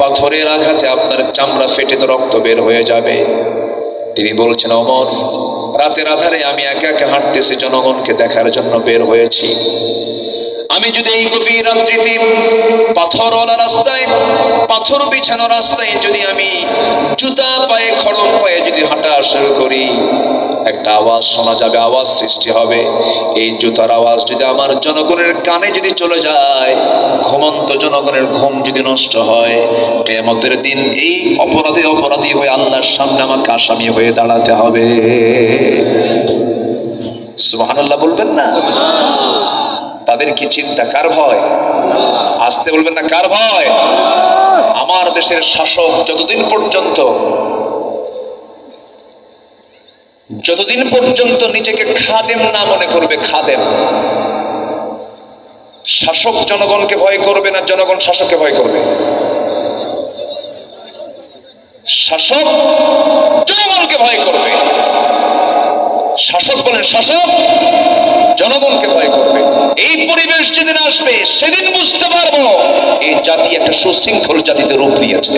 পাথরের আঘাতে আপনার চামড়া ফেটে তো রক্ত বের হয়ে যাবে। তিনি বলছেন, ওমর, রাতের আধারে আমি একা একা হাঁটতেছি, জনগণকে দেখার জন্য বের হয়েছি। আমি যদি এই গভীর রাত্রিতে পাথরওয়ালা রাস্তায়, পাথর বিছানো রাস্তায় যদি আমি জুতা পায়ে, খড়ম পায়ে যদি হাঁটা শুরু করি, একটা আওয়াজ শোনা যাবে, আওয়াজ সৃষ্টি হবে। এই জুতার আওয়াজ যদি আমার জনগণের কানে যদি চলে যায়, ঘুমন্ত জনগণের ঘুম যদি নষ্ট হয়, কিয়ামতের দিন এই অপরাধী হয়ে আল্লাহর সামনে আমাকে আসামি হয়ে দাঁড়াতে হবে। সুবহানাল্লাহ বলবেন না? তাদের কি চিন্তা? কার ভয়? আসতে বলবেন না, কার ভয়? আমার দেশের শাসক যতদিন পর্যন্ত নিজেকে খাদেম না মনে করবে, খাদেম, শাসক জনগণকে ভয় করবে না, জনগণ শাসককে ভয় করবে। শাসক জনগণকে ভয় করবে। শাসক বলেন, শাসক জনগণকে ভয় করবে। এই পরিবেশ যেদিন আসবে সেদিন বুঝতে পারবো এই জাতি একটা সুশৃঙ্খল জাতিতে রূপ নিয়েছে।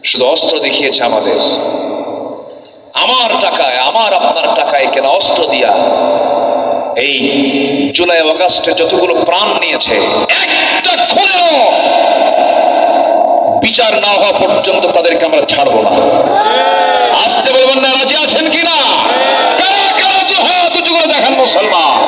শুধু অস্ত্র দেখিয়েছে আমাদের, আমার টাকায়, আমার আপনার টাকায় কেনা অস্ত্র দিয়া এই জুলাই আগস্টে যতগুলো প্রাণ নিয়েছে, একটা খুনেও বিচার না হওয়া পর্যন্ত তাদেরকে আমরা ছাড়বো না। আসতে বলবেন না, রাজি আছেন কিনা? কারা কারা দুহাত উঁচু করে দেখান মুসলমান।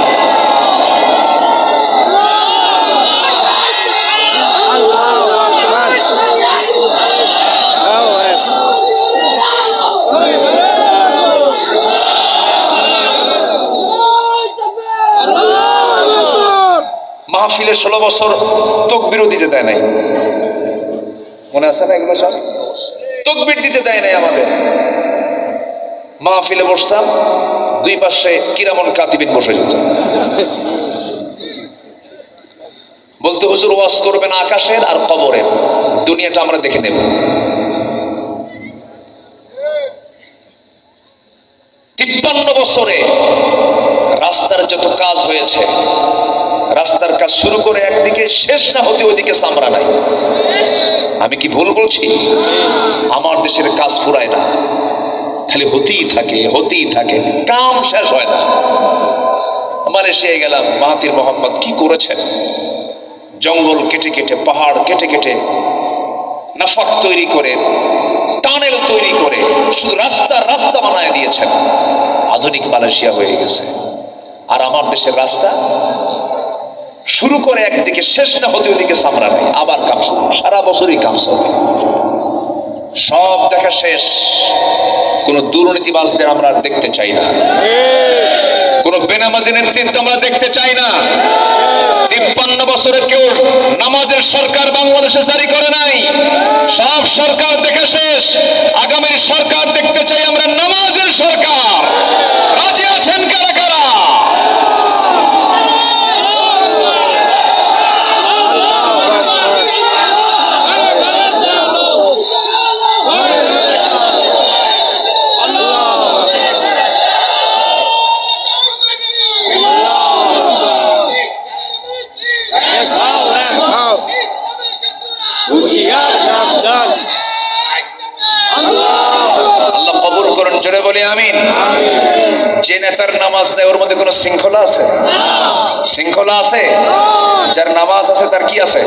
মাহফিলে 16 বছর তাকবীর দিতে দেয় নাই, মনে আছে না? এগুলো সব তাকবীর দিতে দেয় নাই আমাদের। মাহফিলে বসতাম, দুই পাশে কিরামন কাতিবিন বসে যেত, বলতে, হুজুর ওয়াজ করবেন আকাশের আর কবরের, দুনিয়াটা আমরা দেখে নেব। 53 বছরে রাস্তার যত কাজ হয়েছে, রাস্তার কাজ শুরু করে একদিকে শেষ না হতে ওইদিকে সামরা নাই। আমি কি ভুল বলছি? আমার দেশের কাজ পুরায় না, খালি হতেই থাকে, কাম শেষ হয় না। মালয়েশিয়ায় গেলাম, মাহাতির মোহাম্মদ কি করেছেন, জঙ্গল কেটে কেটে, পাহাড় কেটে কেটে, নাফাক তৈরি করে, টানেল তৈরি করে শুধু রাস্তা বানায় দিয়েছেন। আধুনিক মালয়েশিয়া হয়ে গেছে। আর আমার দেশের রাস্তা শুরু করে একদিকে, শেষ না হতে ওদিকে সামরা নেই, আবার কাম শুরু, সারা বছরই কাম চলে। সব দেখা শেষ। কোন দুর্নীতিবাজদের আমরা আর দেখতে চাই না, কোন বেনামাজি নেতৃত্ব আমরা দেখতে চাই না। 53 বছরে কেউ নামাজের সরকার বাংলাদেশে জারি করে নাই। সব সরকার দেখে শেষ। আগামীর সরকার দেখতে চাই আমরা, নামাজের সরকার। রাজি আছেন কারা কারা? আল্লাহ কবুল করেন, জোরে বলি আমিন। যে নেতার নামাজ নেই ওর মধ্যে কোনো শৃঙ্খলা আছে? শৃঙ্খলা আছে? যার নামাজ আছে তার কি আছে?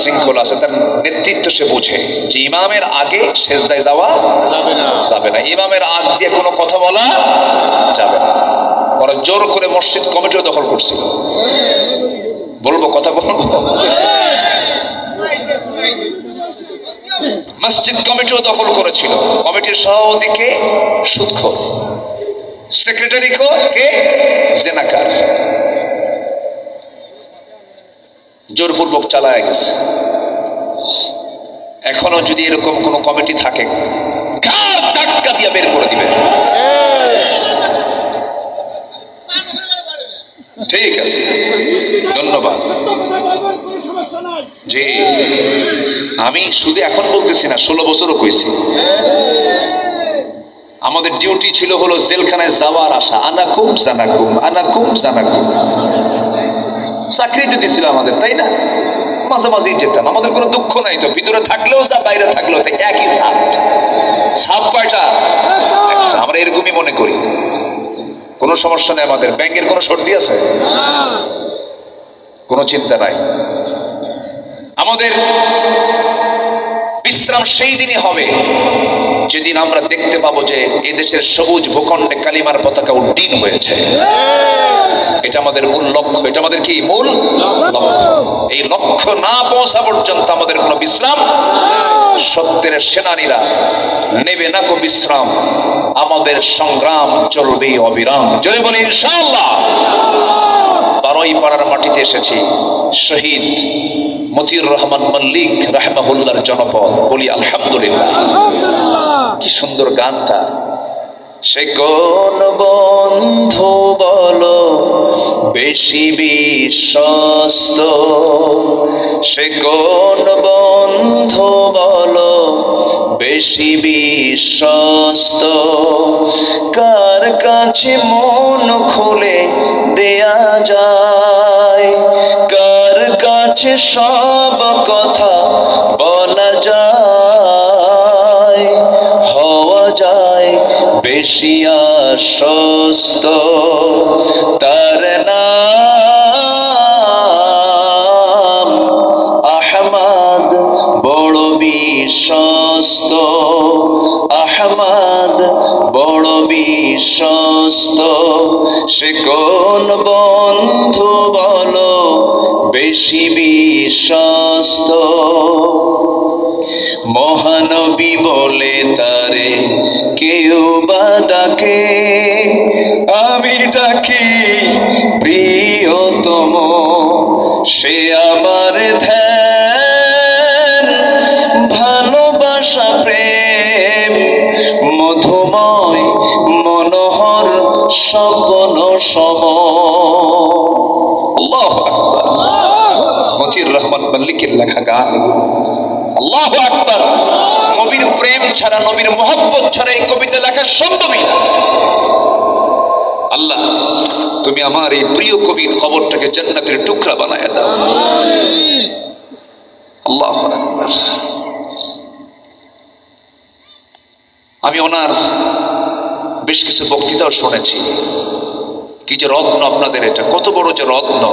শৃঙ্খলা আছে। তার নেতৃত্ব সে বুঝে যে ইমামের আগে সেজদায় যাওয়া যাবে না, ইমামের আগ দিয়ে কোনো কথা বলা যাবে না। ওরা জোর করে মসজিদ কমিটিও দখল করছিল। বলবো, কথা বলবো। মসজিদ কমিটিও দখল করেছিল। কমিটির সভাপতিকে সুদখোর, সেক্রেটারি কে জেনাকার। জোরপূর্বক চালায় গেছে। এখনো যদি এরকম কোন কমিটি থাকে, ঘাড় ধাক্কা দিয়ে বের করে দিবে। ঠিক আছে, ধন্যবাদ। জি, আমি শুধু এখন বলতেছি না, 16 বছরও কইছি। আমাদের ডিউটি ছিল হলো জেলখানায় যাওয়ার আশা, আনাকুম জানাকুম, আনাকুম জানাকুম। চাকরিতে দিছিল আমাদের, তাই না? মাঝে মাঝেই যেতাম, আমাদের কোনো দুঃখ নাই তো। ভিতরে থাকলেও যা, বাইরে থাকলেও তাই, একই সাপ। সাপ কয়টা? একটা। আমরা এরকমই মনে করি, কোনো সমস্যা নেই আমাদের। ব্যাংকের কোনো সর্দি আছে? কোনো চিন্তা নাই। আমাদের বিশ্রাম সেই দিনই হবে যেদিন আমরা দেখতে পাবো যে এদেশের সবুজ ভূখণ্ডে কালিমার পতাকা উড্ডীন হয়েছে। এটা আমাদের মূল লক্ষ্য। এটা আমাদের কি মূল লক্ষ্য? এই লক্ষ্য না পৌঁছা পর্যন্ত আমাদের কোনো বিশ্রাম। সত্যের সেনানীরা নেবে না কো বিশ্রাম, আমাদের সংগ্রাম চলবে অবিরাম। জয় বলি ইনশাআল্লাহ। বারোইপাড়ার মাটিতে এসেছি, শহীদ মতিউর রহমান মল্লিক রাহমাহুল্লাহর জনপদ। বলি আলহামদুলিল্লাহ। কি সুন্দর গানটা। সে কোন বন্ধু বলো বেশি বিশ্বস্ত, সে কোন বন্ধু বলো বেশি বিশ্বস্ত, কার কাছে মন খুলে দেয়া যায়, কার কাছে সব কথা বলা যায়, হওয়া যায় বেশি আশ্বস্ত, তার নাম আহমদ বড় বিশ্বস্ত, আহমদ বড় বিশ্বস্ত। সে কোন বন্ধু বলো বেশি বিশ্বস্ত, মহানবী বলে তারে কেউ বা ডাকে, আমি ডাকি প্রিয়তম, সে আমার ধ্যান ভালোবাসা প্রেম মধুময় মনোহর স্বপ্ন সম। আল্লাহু আকবার। মতিউর রহমান মল্লিকের লেখা গান। আল্লাহু আকবার। নবীর প্রেম ছাড়া, নবীর মোহাব্বত ছাড়া এই কবিতা লেখা সম্ভবই না। আল্লাহ, তুমি আমার এই প্রিয় কবির কবরটাকে জান্নাতের টুকরা বানায় দাও। আল্লাহু আকবার। আমি ওনার বেশ কিছু বক্তৃতাও শুনেছি। কি যে রত্ন আপনাদের, এটা কত বড় যে রত্ন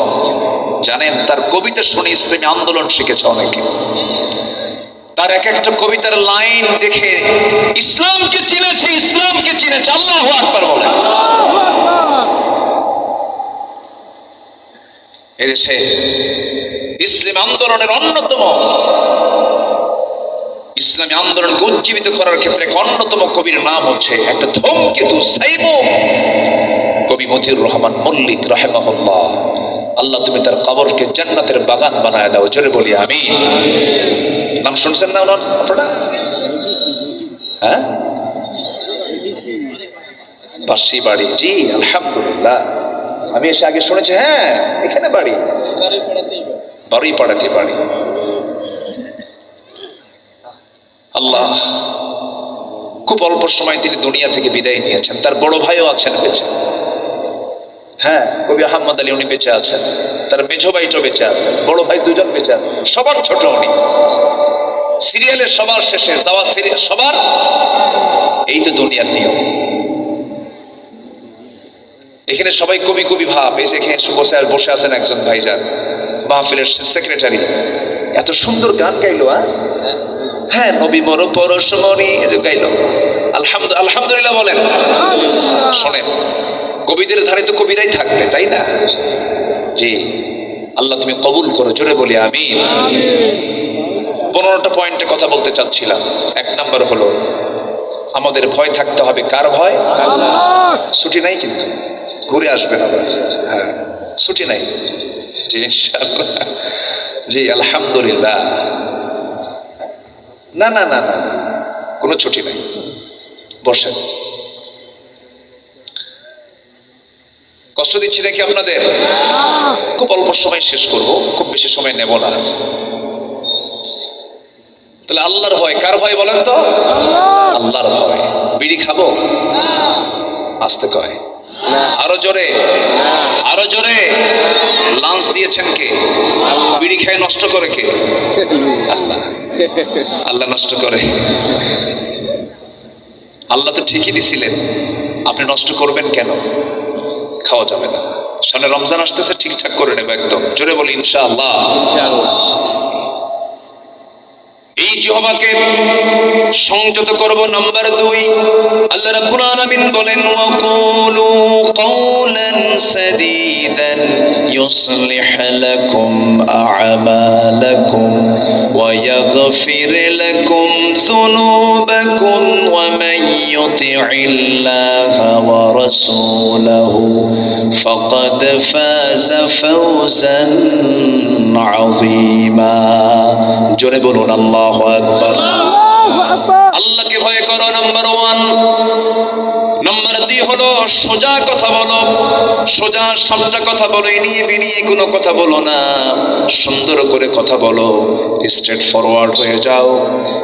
জানেন। তার কবিতা শুনে ইসলামী আন্দোলন শিখেছে অনেকে। তার এক একটা কবিতার লাইন দেখে ইসলামকে চিনেছে, ইসলামকে চিনেছে। আল্লাহু আকবার বলেন। এদেশে ইসলামী আন্দোলনের অন্যতম, ইসলামী আন্দোলনকে উজ্জীবিত করার ক্ষেত্রে এক অন্যতম কবির নাম হচ্ছে একটা ধূমকেতু সাইমুম, কবি মতিউর রহমান মল্লিক রাহিমাহুল্লাহ। আল্লাহ তুমি তার কবরকে জান্নাতের বাগান বানায় দাও, জোরে বলি আমিন। নাম শুনছেন না ওনার আপনারা? হ্যাঁ, পাশেই বাড়ি। জি আলহামদুলিল্লাহ, আমি এসে আগে শুনেছি। হ্যাঁ, এখানে বাড়ি, বাড়ি পাড়াতে বাড়ি। আল্লাহ, খুব অল্প সময় তিনি দুনিয়া থেকে বিদায় নিয়েছেন। তার বড় ভাইও আছেন বেঁচে। হ্যাঁ, কবি আহমদ আলী উনি বেঁচে আছেন, তার মেঝো ভাইটাও বেঁচে আছেন, বড় ভাই দুজন বেঁচে আছেন। সবার ছোট উনি, সিরিয়ালের সবার শেষে যাওয়া, সিরিয়াল সবার। এই তো দুনিয়ার নিয়ম। এখানে সবাই কবি কবি ভাব। এই যে এখানে বসে আছেন একজন ভাইজান, মাহফিলের সেক্রেটারি, এত সুন্দর গান গাইলো। হ্যাঁ, নবী মর পরশমণি গাইলো। আলহামদুলিল্লাহ বলেন। শোনেন, কবিদের ধারে তো কবিরাই থাকবে, তাই না? জি, আল্লাহ তুমি কবুল করো, জোরে বলি আমিন। 15টা পয়েন্টে কথা বলতে চাচ্ছিলাম। 1 নাম্বার হলো আমাদের ভয় থাকতে হবে। কার ভয়? ছুটি নাই কিন্তু, ঘুরে আসবেন আবার। হ্যাঁ, ছুটি নাই। জি ইনশাআল্লাহ। জি আলহামদুলিল্লাহ। না না না না, কোনো ছুটি নাই। বসেন। কষ্ট দিচ্ছি নাকি আপনাদের? খুব অল্প সময় শেষ করব, খুব বেশি সময় নেব না। তাহলে আল্লাহর ভয়, কার ভয় বলেন তো? আল্লাহর ভয়। বিড়ি খাবো? আসতে কয়, আরো জোরে, আরো জোরে। লাঞ্চ দিয়েছেন কে? বিড়ি খেয়ে নষ্ট করে কে? আল্লাহ। আল্লাহ নষ্ট করে? আল্লাহ তো ঠিকই দিছিলেন, আপনি নষ্ট করবেন কেন? খাওয়া যাবে না। সামনে রমজান আসতেছে, ঠিকঠাক করে নেবে একদম, জোরে বলি ইনশাআল্লাহ। এই জিহ্বাকে সংযত করব। নাম্বার 2, আল্লাহ রাব্বুল আলামিন বলেন ওয়াকুলু কওলান সাদীদান ইউসলিহ লাকুম আ'মালাকুম ওয়া ইয়াগফির লাকুম যুনুবাকুম ওয়া মান ইউতি'ইল্লাহা ওয়া রাসূলাহু ফাকাদ ফাযা ফাওজান আযীমা। জোরে বলুন আল্লাহু আকবার। আল্লাহকে ভয় করো, নাম্বার 1। নাম্বার 2 হলো সোজা কথা বলো, সোজা সাপটা কথা বলো, এনিয়ে বেরিয়ে কোনো কথা বলো না, সুন্দর করে কথা বলো, স্ট্রেট ফরওয়ার্ড হয়ে যাও।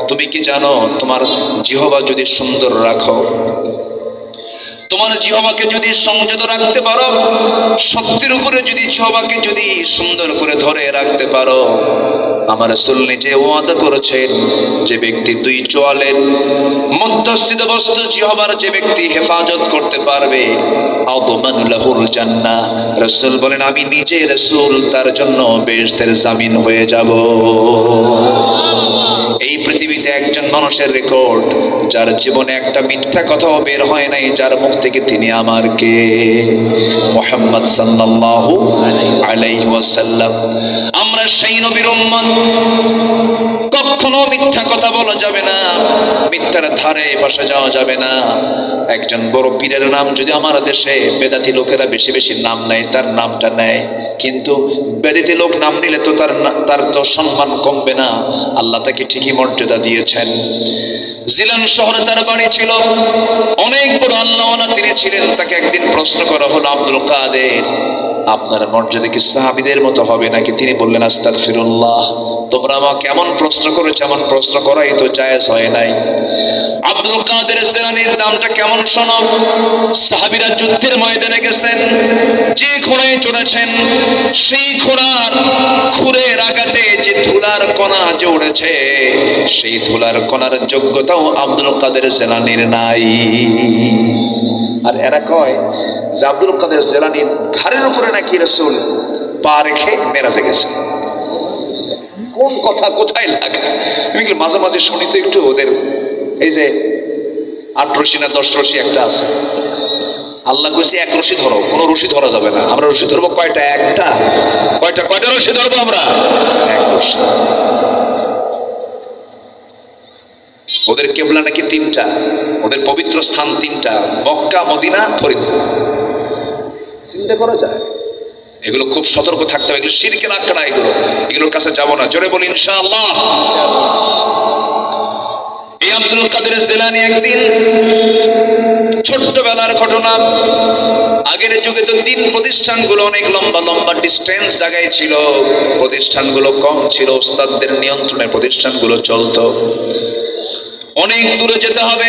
তুমি কি জানো, তোমার জিহ্বা যদি সুন্দর রাখো, তোমার জিহ্বাকে যদি সংযত রাখতে পারো, সত্যের উপরে যদি জিহ্বাকে যদি সুন্দর করে ধরে রাখতে পারো, আমার রাসূল নিজে ওয়াদা করেছেন যে ব্যক্তি 2 চোয়ালের মধ্যস্থিত বস্তু জিহ্বার যে ব্যক্তি হেফাজত করতে পারবে, আযমানু লাহুল জান্নাহ। রাসূল বলেন আমি নিজে রাসূল তার জন্য বেহেশতের জামিন হয়ে যাব। এই পৃথিবীতে একজন মানুষের রেকর্ড, যার জীবনে একটা মিথ্যা কথাও বের হয় নাই যার মুখ থেকে, তিনি আমার কে? মুহাম্মদ সাল্লাল্লাহু আলাইহি ওয়াসাল্লাম। আমরা সেই নবীর উম্মত, কখনো মিথ্যা কথা বলা যাবে না, মিথ্যার ধারে পাশে যাওয়া যাবে না। একজন বড় পীরের নাম যদি আমার দেশে বেদাতি লোকেরা বেশি বেশি নাম নেয়, তার নামটা নেয়, কিন্তু বেদাতি লোক নাম নিলে তো তার তো সম্মান কমবে না। আল্লাহ তাকে ঠিকই মর্যাদা দিয়েছেন। জিলান শহরে তার বাড়ি ছিল, অনেক বড় আল্লাহওয়ালা তিনি ছিলেন। তাকে একদিন প্রশ্ন করা হলো, আব্দুল কাদের, আপনার মর্যাদা কি সাহাবীদের মতো হবে নাকি? তিনি বললেন আস্তাগফিরুল্লাহ, তোমরা আমাকে এমন প্রশ্ন করেছো, এমন প্রশ্ন করাই তো জায়েজ হয় নাই। আব্দুল কাদের জিলানীর নামটা কেমন শোনো। সাহাবীরা যুদ্ধের ময়দানে গেছেন, যে ঘোড়ায় চড়েছেন সেই ঘোড়ার খুরের আঘাতে যে ধুলার কণা যে উড়েছে, সেই ধুলার কণার যোগ্যতাও আব্দুল কাদের জিলানীর নাই। আর এরা কয় যে আব্দুল কাদের জিলানীর ঘাড়ের উপরে নাকি রাসূল পা রেখে মেরাজে গেছে। কোন কথা কোথায় লাগা? আমি মাঝে মাঝে শুনি তো একটু ওদের, এই যে 8 রশি না 10 রশি একটা আছে, আল্লাহ কইছে 1 রশি ধরো, কোনো রশি ধরা যাবে না। আমরা রশি ধরবো কয়টা? একটা। কয়টা রশি ধরবো আমরা? 1 রশি। ওদের কেবলা নাকি 3টা, ওদের পবিত্র স্থান 3টা, মক্কা, মদিনা, ফরিদপুর। চিন্তা করা যায়? এগুলো খুব সতর্ক থাকতে হবে, এগুলো শিরকের আখড়া, এগুলোর কাছে যাব না। জোরে বলি ইনশাআল্লাহ। এই আব্দুল কাদের জিলানী একদিন, ছোট্টবেলার ঘটনা, আগের যুগে তো দিন প্রতিষ্ঠানগুলো অনেক লম্বা লম্বা ডিস্টেন্স জায়গায় ছিল, প্রতিষ্ঠানগুলো কম ছিল, ওস্তাদদের নিয়ন্ত্রণে প্রতিষ্ঠানগুলো চলতো, অনেক দূরে যেতে হবে।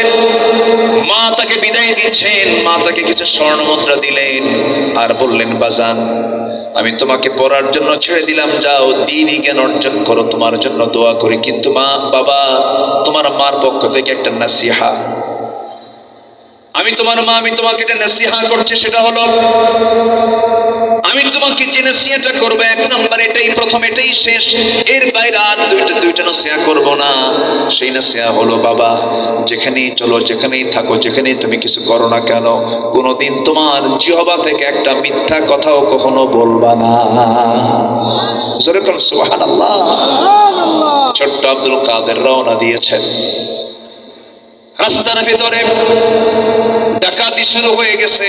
মা তাকে বিদায় দিচ্ছেন, মা তাকে কিছু স্বর্ণ মুদ্রা দিলেন আর বললেন, বাজান আমি তোমাকে পড়ার জন্য ছেড়ে দিলাম, যাও দ্বীনি জ্ঞান অর্জন করো, তোমার জন্য দোয়া করি। কিন্তু মা, বাবা, তোমার মার পক্ষ থেকে একটা নাসিহা, আমি তোমার মা, আমি তোমাকে একটা নাসিহা করছি, সেটা হলো আমি তোমাকে যে নসিহতটা করব, 1 নম্বর এটাই প্রথম, এটাই শেষ, এর বাইরে আর দুইটা নসিহত করব না। সেই নসিহত হলো, বাবা যেখানেই চলো, যেখানেই থাকো, যেখানেই তুমি কিছু করো না কেন, কোনোদিন তোমার জিহ্বা থেকে একটা মিথ্যা কথাও কখনো বলবা না। জোরে বলুন সুবহানাল্লাহ। ছোট্ট আব্দুল কাদের রওনা দিয়েছেন। রাস্তার ভিতরে ডাকাতি শুরু হয়ে গেছে,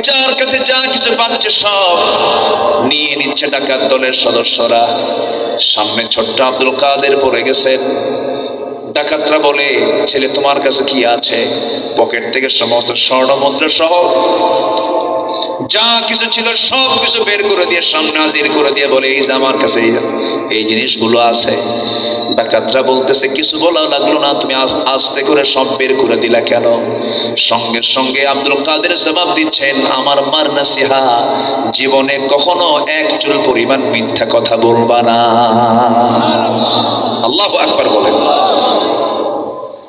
যার কাছে যা কিছু পাচ্ছে সব নিয়ে নিচ্ছে ডাকাত দলের সদস্যরা। সামনে ছোট্ট আব্দুল কাদের পড়ে গেছেন। ডাকাতরা বলে, ছেলে তোমার কাছে কি আছে? পকেট থেকে সমস্ত স্বর্ণ মুদ্রা সহ যা কিছু ছিল সব কিছু বের করে দিয়ে সামনে হাজির করে দিয়ে বলে, এই যে আমার কাছে এই জিনিসগুলো আছে। ডাকাতরা বলতেছে, কিছু বলা লাগলো না, তুমি আস্তে করে সব বের করে দিলা কেন? সঙ্গে সঙ্গে আব্দুল কাদের জবাব দিচ্ছেন, আমার মার নাসিহা, জীবনে কখনো 1 চুল পরিমাণ মিথ্যা কথা বলবা না। আল্লাহু আকবার বলেন।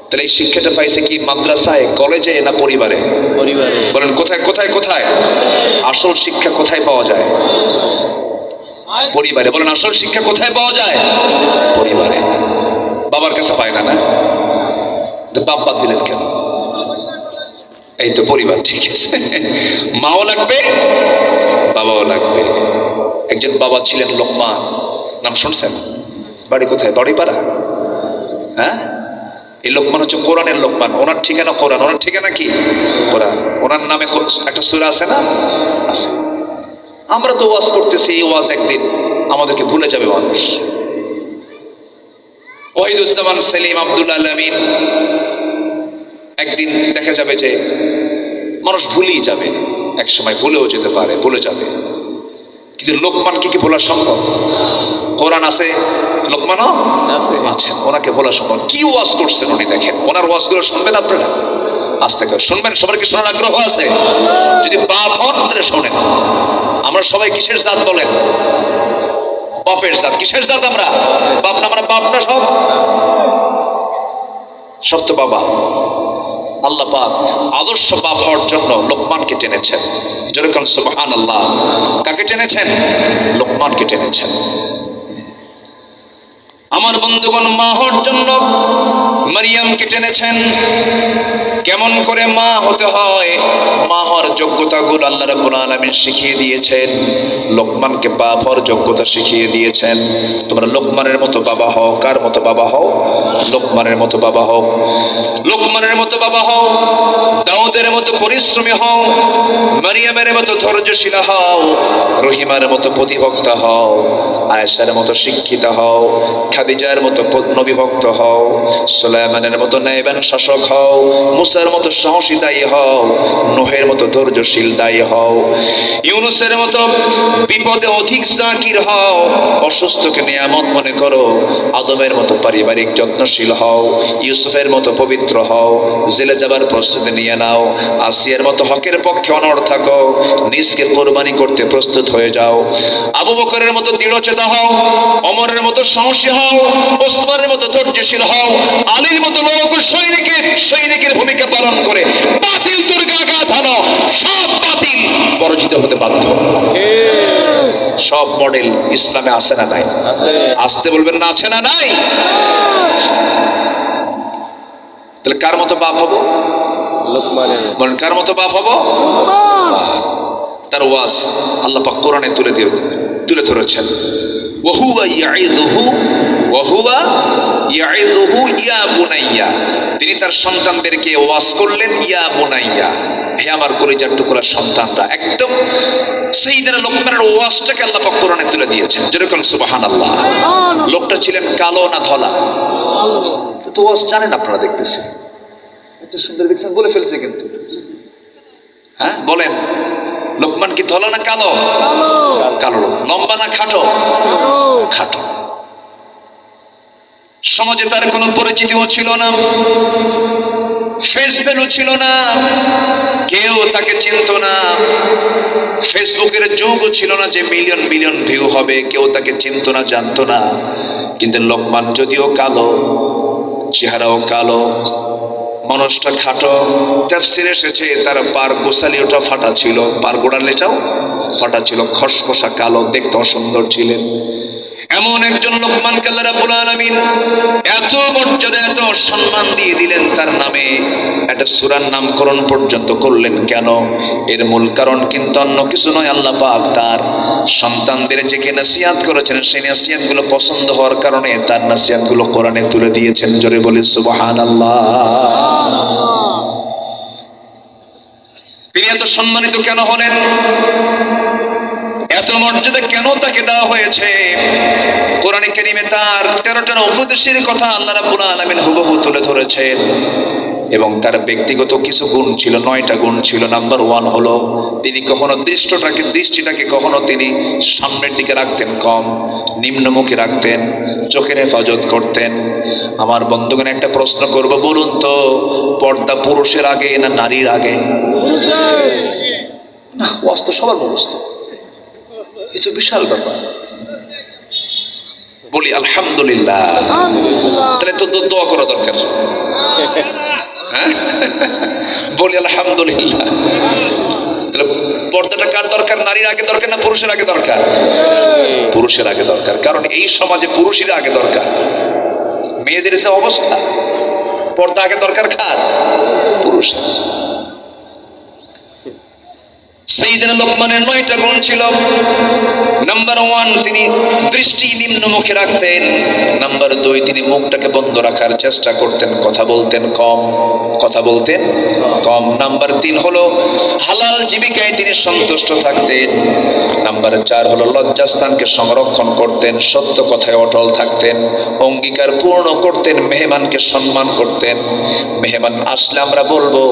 তাহলে এই শিক্ষাটা পাইছে কি মাদ্রাসায়, কলেজে, না পরিবারে? পরিবারে। বলেন কোথায় কোথায় কোথায়? আসল শিক্ষা কোথায় পাওয়া যায়? পরিবারে। বলেন আসল শিক্ষা কোথায় পাওয়া যায়? পরিবারে। বাবার কাছে পায় না, না? বাপ বাদ দিলেন কেন? এই তো পরিবার, ঠিক আছে। মাও লাগবে, বাবাও লাগবে। একজন বাবা ছিলেন লোকমান, নাম শুনছেন? বাড়ি কোথায়? বাড়িপাড়া। হ্যাঁ, এই লোকমান হচ্ছে কোরআনের লোকমান। ওনার ঠিকানা কোরআন। ওনার ঠিকানা কি? কোরআন। ওনার নামে একটা সূরা আছে না? আছে। আমরা তো ওয়াজ করতেছি, এই ওয়াজ একদিন আমাদেরকে ভুলে যাবে মানুষ। ওয়াহিদুজ্জামান সেলিম, আব্দুল আলামিন, একদিন দেখা যাবে যে মানুষ ভুলেই যাবে, এক সময় ভুলেও যেতে পারে, ভুলে যাবে। কিন্তু লোকমানকে কি ভোলা সম্ভব? কোরআন আছে, লোকমানও আছে, ওনাকে ভোলা সম্ভব। কি ওয়াজ করছেন উনি, দেখেন ওনার ওয়াজগুলো শুনবেন আপনারা, আস্তে করে শুনবেন। সবার কি শোনার আগ্রহ আছে? যদি বাপ হন তাহলে শোনেন। আমরা সবাই কিসের জাত বলেন? বাপের জাত। কিসের জাত আমরা? বাপ না? আমরা বাপ না? সব তো বাবা। আল্লাহ পাক আদর্শ বাপ হওয়ার জন্য লোকমানকে টেনেছেন। যেরকম সুবহানাল্লাহ। কাকে টেনেছেন? লোকমানকে টেনেছেন। আমার বন্ধুগণ, মা হওয়ার জন্য মারিয়ামকে টেনেছেন। কেমন করে মা হতে হয়, মা হওয়ার যোগ্যতাগুলো আল্লাহ রাব্বুল আলামিন শিখিয়ে দিয়েছেন। লোকমানকে বাপ হওয়ার যোগ্যতা শিখিয়ে দিয়েছেন। তোমরা লোকমানের মতো বাবা হও। কার মতো বাবা হও? লোকমানের মতো বাবা হও। লোকমানের মতো বাবা হও। দাউদের মতো পরিশ্রমী হও। মারিয়ামের মতো ধৈর্যশীল হও। রহিমার মতো প্রতিভক্তা হও। আয়েশার মতো শিক্ষিত হও। খাদিজার মতো নবীভক্ত হও। সুলাইমানের মতো ন্যায়বান শাসক হও। মুসার মতো সাহসী দায়ী হও। নূহের মতো ধৈর্যশীল দায়ী হও। ইউনুসের মতো বিপদে অধিক জাকির হও। অসুস্থকে নিয়ামত মনে করো। আদমের মতো পারিবারিক যত্নশীল হও। ইউসুফের মতো পবিত্র হও। জেলে যাবার প্রস্তুতি নিয়ে নাও। আসিয়ার মতো হকের পক্ষে অনড় থাকো। নিজকে কোরবানি করতে প্রস্তুত হয়ে যাও। আবু বকরের মতো দৃঢ়চেতা হও। ওমরের মতো সাহসী হও। ওসমানের মতো ধৈর্যশীল হও। আলীর মতো লড়াকু সৈনিকের ভূমিকা পালন করে বাতিল দুর্গে আঘাত সাজানো সব বাতিল পরাজিত হতে বাধ্য। সব মডেল ইসলামে আছে না নাই? আছে। আসতে বলবেন না, আছে না নাই? তাহলে কার মতো বাপ হবো? লোকমানের বলেন কার মতো বাপ হবো? তার ওয়াজ আল্লাহ পাক কোরআনে তুলে ধরেছেন। ওয়াহুয়া ইয়াইদুহু ইয়া বুনাইয়া, তিনি তার সন্তানদেরকে ওয়াজ করলেন ইয়া বুনাইয়া, হে আমার কলিজার টুকরা সন্তানরা। একদম সাইয়েদনা লোকমানের ওয়াজটাকে আল্লাহ পাক কোরআনে তুলে দিয়েছেন। যেরকম সুবহানাল্লাহ। লোকটা ছিলেন কালো না ধলা? তো ওয়াজ জানেন আপনারা, দেখতেছেন এত সুন্দর দেখছেন, বলে ফেলছে কিন্তু। হ্যাঁ বলেন, লোকমান কি ধলা না কালো? কালো। লম্বা না খাটো? খাটো। সমাজে তার কোনো পরিচিতিও ছিল না, ফেস ভ্যালু ছিল না, কেউ তাকে চিনত না। ফেসবুকের যুগও ছিল না যে মিলিয়ন মিলিয়ন ভিউ হবে, কেউ তাকে চিনত না, জানতো না। কিন্তু লোকমান যদিও কালো, চেহারাও কালো, মানুষটা খাটো। তাফসীরে এসেছে তার পার গোসালিওটা ফাটা ছিল, পার গোড়ালিটাও ফাটা ছিল, খসখসা কালো, দেখতে অসুন্দর ছিলেন। এমন একজন লোকমানকে আল্লাহ রাব্বুল আলামিন এত মর্যাদা, এত সম্মান দিয়ে দিলেন, তার নামে একটা সূরার নামকরণ পর্যন্ত করলেন। কেন? এর মূল কারণ কিন্তু অন্য কিছু নয়, আল্লাহ পাক তার সন্তানদের যে নসিহত করেছেন, সেই নসিহতগুলো পছন্দ হওয়ার কারণে তার নসিহতগুলো কোরআনে তুলে দিয়েছেন। জোরে বলি সুবহানাল্লাহ। তিনি এত সম্মানিত কেন হলেন? এত মর্যাদা কেন তাকে দেওয়া হয়েছে? কোরআনে কারীমে তার 13টা উপদেশের কথা আল্লাহ রাব্বুল আলামিন হুবহু তুলে ধরেছেন। এবং তার ব্যক্তিগত কিছু গুণ ছিল, 9টা গুণ ছিল। নাম্বার 1 হলো তিনি কখনো দৃষ্টিটাকে কখনো তিনি সামনের দিকে রাখতেন কম, নিম্নমুখী রাখতেন, চোখের হেফাজত করতেন। আমার বন্ধুগণ, একটা প্রশ্ন করব, বলুন তো পর্দা পুরুষের আগে না নারীর আগে? না, ওয়াস্ত সবার মুখস্থ, কিছু বিশাল ব্যাপার। বলি আলহামদুলিল্লাহ। তাহলে তো দোয়া করা দরকার। হ্যাঁ বলি আলহামদুলিল্লাহ। তাহলে পর্দাটা কার দরকার? নারীর আগে দরকার না পুরুষের আগে দরকার? পুরুষের আগে দরকার। কারণ এই সমাজে পুরুষের আগে দরকার। মেয়েদের যে অবস্থা, পর্দা আগে দরকার কার? পুরুষের। সাইয়েদনা লোকমানের 9টা গুণ ছিল। নাম্বার 1, তিনি দৃষ্টি নিম্নমুখী রাখতেন। নাম্বার 2, তিনি মুখটাকে বন্ধ রাখার চেষ্টা করতেন, কথা বলতেন কম। নাম্বার 3 হলো হালাল জীবিকায় তিনি সন্তুষ্ট থাকতেন। নাম্বার 4 হলো লজ্জাস্থানকে সংরক্ষণ করতেন, সত্য কথায় অটল থাকতেন, অঙ্গীকার পূর্ণ করতেন, মেহমানকে সম্মান করতেন। মেহমান আসলে আমরা বলবো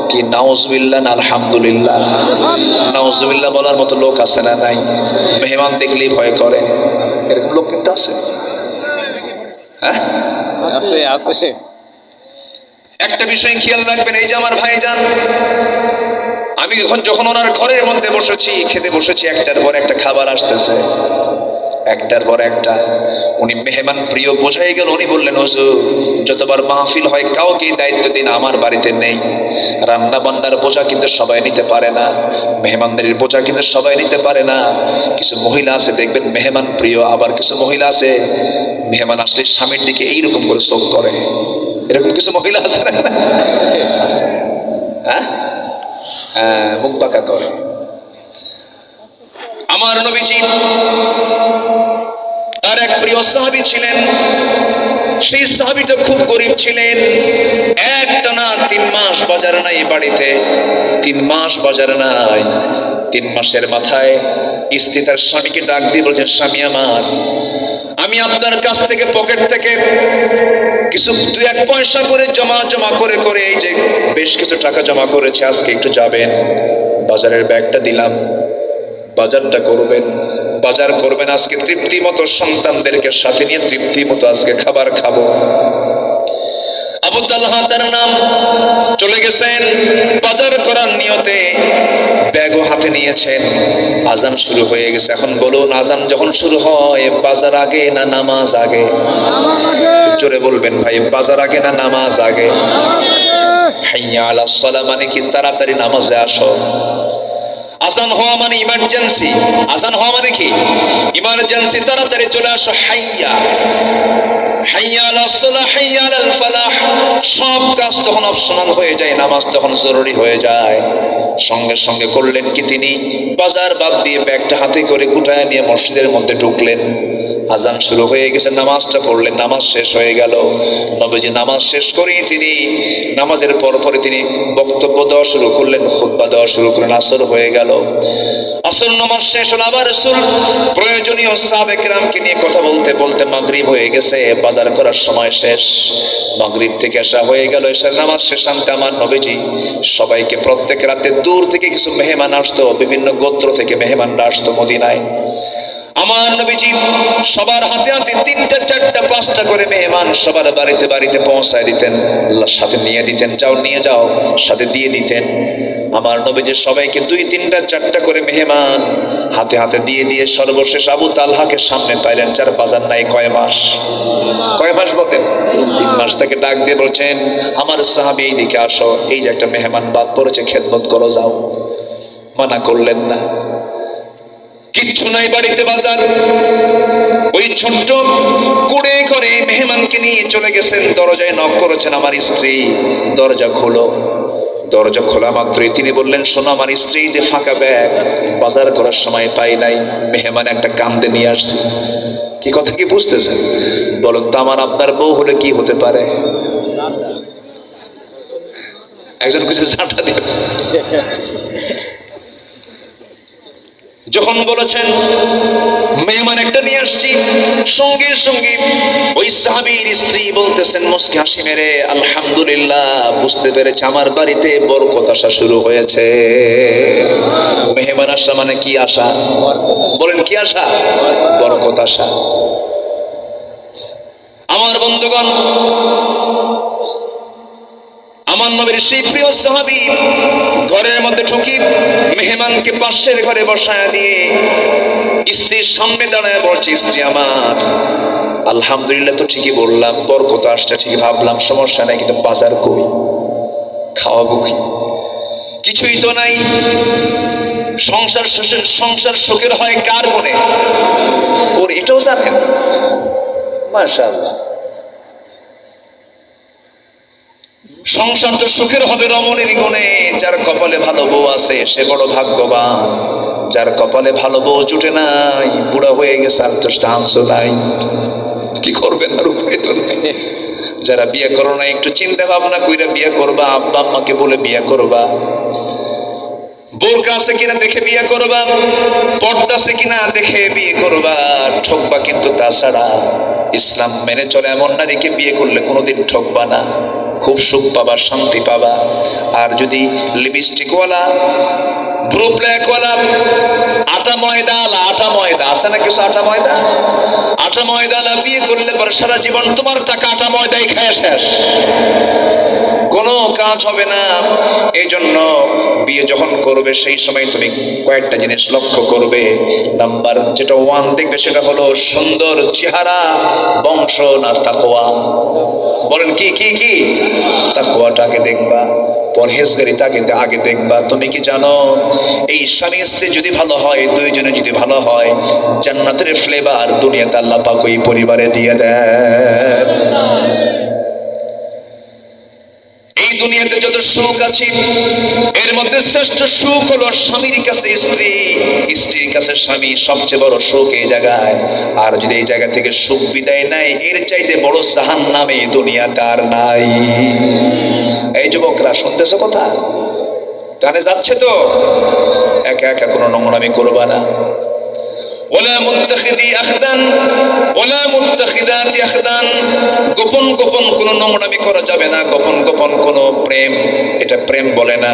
কি নাউজুবিল্লাহ না আলহামদুলিল্লাহ? নাউজুবিল্লাহ বলার মতো লোক আছে না নাই? মেহমান দেখলেই ভয় করে, এরকম লোক কিন্তু আছে। হ্যাঁ আছে আছে। একটা বিষয় খেয়াল রাখবেন, এই যে আমার ভাইজান, আমি যখন ওনার ঘরের মধ্যে বসেছি, খেতে বসেছি, একটার পর একটা খাবার আসতেছে, একটার পর একটা। উনি মেহমান প্রিয় বোঝাই গেল। উনি বললেন, হুজুর যতবার মাহফিল হয় কাউকে দায়িত্ব দিন, আমার বাড়িতে নেই। রান্না বান্নার বোঝা কিন্তু সবাই নিতে পারে না, মেহমানদের বোঝা কিন্তু সবাই নিতে পারে না। কিছু মহিলা আছে দেখবেন মেহমান প্রিয়, আবার কিছু মহিলা আছে মেহমান আসলে স্বামীর দিকে এইরকম করে চোখ করে। এরকম কিছু মহিলা আছে না? হ্যাঁ মুখ বাঁকা করে। আমার নবীজি তার এক প্রিয় সাহাবী ছিলেন, সেই সাহাবীটা খুব গরিব ছিলেন। একটানা 3 মাস বাজার নাই বাড়িতে, 3 মাস বাজার নাই। 3 মাসের মাথায় স্ত্রী তার স্বামীকে ডাক দিয়ে বলছেন, স্বামী আমার, আমি আপনার কাছ থেকে পকেট থেকে কিছু 2-1 পয়সা করে জমা করে এই যে বেশ কিছু টাকা জমা করেছে, আজকে একটু যাবেন, বাজারের ব্যাগটা দিলাম, বাজারটা করবেন, বাজার করবেন, আজকে তৃপ্তি মতো সন্তানদেরকে সাথে নিয়ে তৃপ্তি মতো আজকে খাবার খাবো। আবু তালহা তার নাম, চলে গেছেন বাজার করার নিয়তে, ব্যাগও হাতে নিয়েছেন। আজান শুরু হয়ে গেছে। এখন বলুন, আজান যখন শুরু হয় বাজার আগে না নামাজ আগে? জোরে বলবেন ভাই, বাজার আগে না নামাজ আগে? হাইয়া আলাস সালাহ মানে কি তাড়াতাড়ি নামাজে আসো। আজান হওয়া মানে ইমার্জেন্সি, আজান হওয়া মানে কি ইমার্জেন্সি, তাড়াতাড়ি চলে আসো। হাইয়া হাইয়া আলাস সালাহ হাইয়া আলাল ফালাহ, সব কাজ তখন অপশনাল হয়ে যায়, নামাজ তখন জরুরি হয়ে যায়। সঙ্গে সঙ্গে করলেন কি, তিনি বাজার বাদ দিয়ে ব্যাগটা হাতে করে গুটায় নিয়ে মসজিদের মধ্যে ঢুকলেন। আজান শুরু হয়ে গেছে, নামাজটা পড়লেন, নামাজ শেষ হয়ে গেল। নবীজি নামাজ শেষ করেই তিনি নামাজের পরে তিনি বক্তব্য দেওয়া শুরু করলেন, খুতবা দেওয়া শুরু করলেন। আসর হয়ে গেল, আসর নামাজ শেষ হলো, আবার রাসূল প্রয়োজনীয় সাহাবে কেরামকে নিয়ে কথা বলতে বলতে মাগরিব হয়ে গেছে, বাজার করার সময় শেষ। মাগরিব থেকে এশা হয়ে গেল, এশার নামাজ শেষ আনতে আমার নবীজি সবাইকে, প্রত্যেক রাতে দূর থেকে কিছু মেহমান আসতো, বিভিন্ন গোত্র থেকে মেহমানরা আসতো মদিনায়। আমার নবীজি সবার হাতে হাতে 3টা 4টা 5টা করে মেহমান সবার বাড়িতে বাড়িতে পৌঁছায় দিতেন, সাথে নিয়ে দিতেন, যাও নিয়ে যাও, সাথে দিয়ে দিতেন। আমার নবীজি সবাইকে 2, 3টা 4টা করে মেহমান হাতে হাতে দিয়ে দিয়ে সর্বশেষ আবু তালহাকে সামনে পাইলেন, যার বাজার নাই কয় মাস, কয় মাস বলেন? 3 মাস। তাকে ডাক দিয়ে বলছেন, আমার সাহাবী এইদিকে আসো, এই যে একটা মেহমান বাদ পড়েছে, খেদমত করো, যাও। মানা করলেন না, কিচ্ছু নাই বাড়িতে বাজার। ওই ছোট্ট কুড়ে করে মেহমানকে নিয়ে চলে গেছেন, দরজায় নক করেছেন, আমার স্ত্রী দরজা খোলো। দরজা খোলা মাত্রই তিনি বললেন, শোনো আমার স্ত্রী যে ফাঁকা ব্যাগ বাজার করার সময় পাই নাই, মেহমান একটা কান্দে নিয়ে আসছে। কি কথা কি বুঝতেছেন? বলুন তো, আমার আপনার বউ হলে কি হতে পারে? একজন কিছু ঝাঁটা দিয়ে যখন বলেছেন মেহমান একটা নিয়ে আসছি, সঙ্গে সঙ্গে ওই সাহাবীর স্ত্রী বলতেছেন মুস্কি হাসি মেরে, আলহামদুলিল্লাহ, বুঝতে পেরেছে আমার বাড়িতে বরকত আসা শুরু হয়েছে। মেহমান আসা মানে কি আসা? বলেন কি আসা? বরকত আসা। আমার বন্ধুগণ, আমার নবীর সেই প্রিয় সাহাবী ঘরের মধ্যে ঢুকি মেহমানকে পাশের ঘরে বসায় দিয়ে স্ত্রীর সামনে দাঁড়ায় বলছে, স্ত্রী আমার, আলহামদুলিল্লাহ তো ঠিকই বললাম, বরকত আসছে ঠিকই ভাবলাম, সমস্যা নাই, কিন্তু বাজার কই, খাওয়াবো কি? কিছুই তো নাই। সংসার সুখের হয় কার গুণে? ওর এটাও জানেন? মাশাআল্লাহ। সংসার তো সুখের হবে রমণীর গুণে। যার কপালে ভালো বউ আছে সে বড় ভাগ্যবান, যার কপালে ভালো বউ জুটে নাই, বুড়া হয়ে গেছে, আর তো চান্সও নাই, কি করবেন, আর উপায় তো নাই। যারা বিয়ে করো না, একটু চিন্তা ভাবনা কইরা বিয়ে করবা, আব্বা আম্মাকে বলে বিয়ে করবা, বোরকা আছে কিনা দেখে বিয়ে করবা, পর্দা আছে কিনা দেখে বিয়ে করবা, ঠকবা কিন্তু। তাছাড়া ইসলাম মেনে চলে এমন নারীকে বিয়ে করলে কোনোদিন ঠকবা না, খুব সুখ পাবা, শান্তি পাবা। আর যদি লিপস্টিকওয়ালা, ব্রু ব্ল্যাকওয়ালা, আটা ময়দা আছে না কিছু, আটা ময়দা না বিয়ে করলে পরে সারা জীবন তোমার টাকা আটা ময়দাই খায় শেষ, কোনো কাজ হবে না। এই জন্য বিয়ে যখন করবে সেই সময় তুমি কয়েকটা জিনিস লক্ষ্য করবে। নাম্বার যেটা 1 দেখবে সেটা হলো সুন্দর চেহারা, বংশ না তাকওয়া। বলেন কি কি কি? তাকওয়াটাকে দেখবা, পরহেজগারিতাকে আগে দেখবা। তুমি কি জানো, এই স্বামী স্ত্রী যদি ভালো হয়, দুইজনে যদি ভালো হয়, জান্নাতের ফ্লেভার দুনিয়াতে আল্লাহ পাক ওই পরিবারে দিয়ে দেন। এই দুনিয়াতে যত সুখ আছে এর মধ্যে শ্রেষ্ঠ সুখ হলো স্বামীর কাছে স্ত্রী, স্ত্রীর কাছে স্বামী, সবচেয়ে বড় সুখ এই জায়গায়। আর যদি এই জায়গা থেকে সুখ বিদায় নেয়, এর চাইতে বড় জাহান্নামে দুনিয়াতে আর নাই। এই যুবকরা শুনতেছো কথা? কানে যাচ্ছে তো? একা একা কোনো নোংরামি করবা না। ওয়ালা মুত্তাখিদি আখদান ওয়ালা মুত্তাখিদাতি আখদান, গোপন গোপন কোনো নোংরামি করা যাবে না, গোপন গোপন কোনো প্রেম, এটা প্রেম বলে না।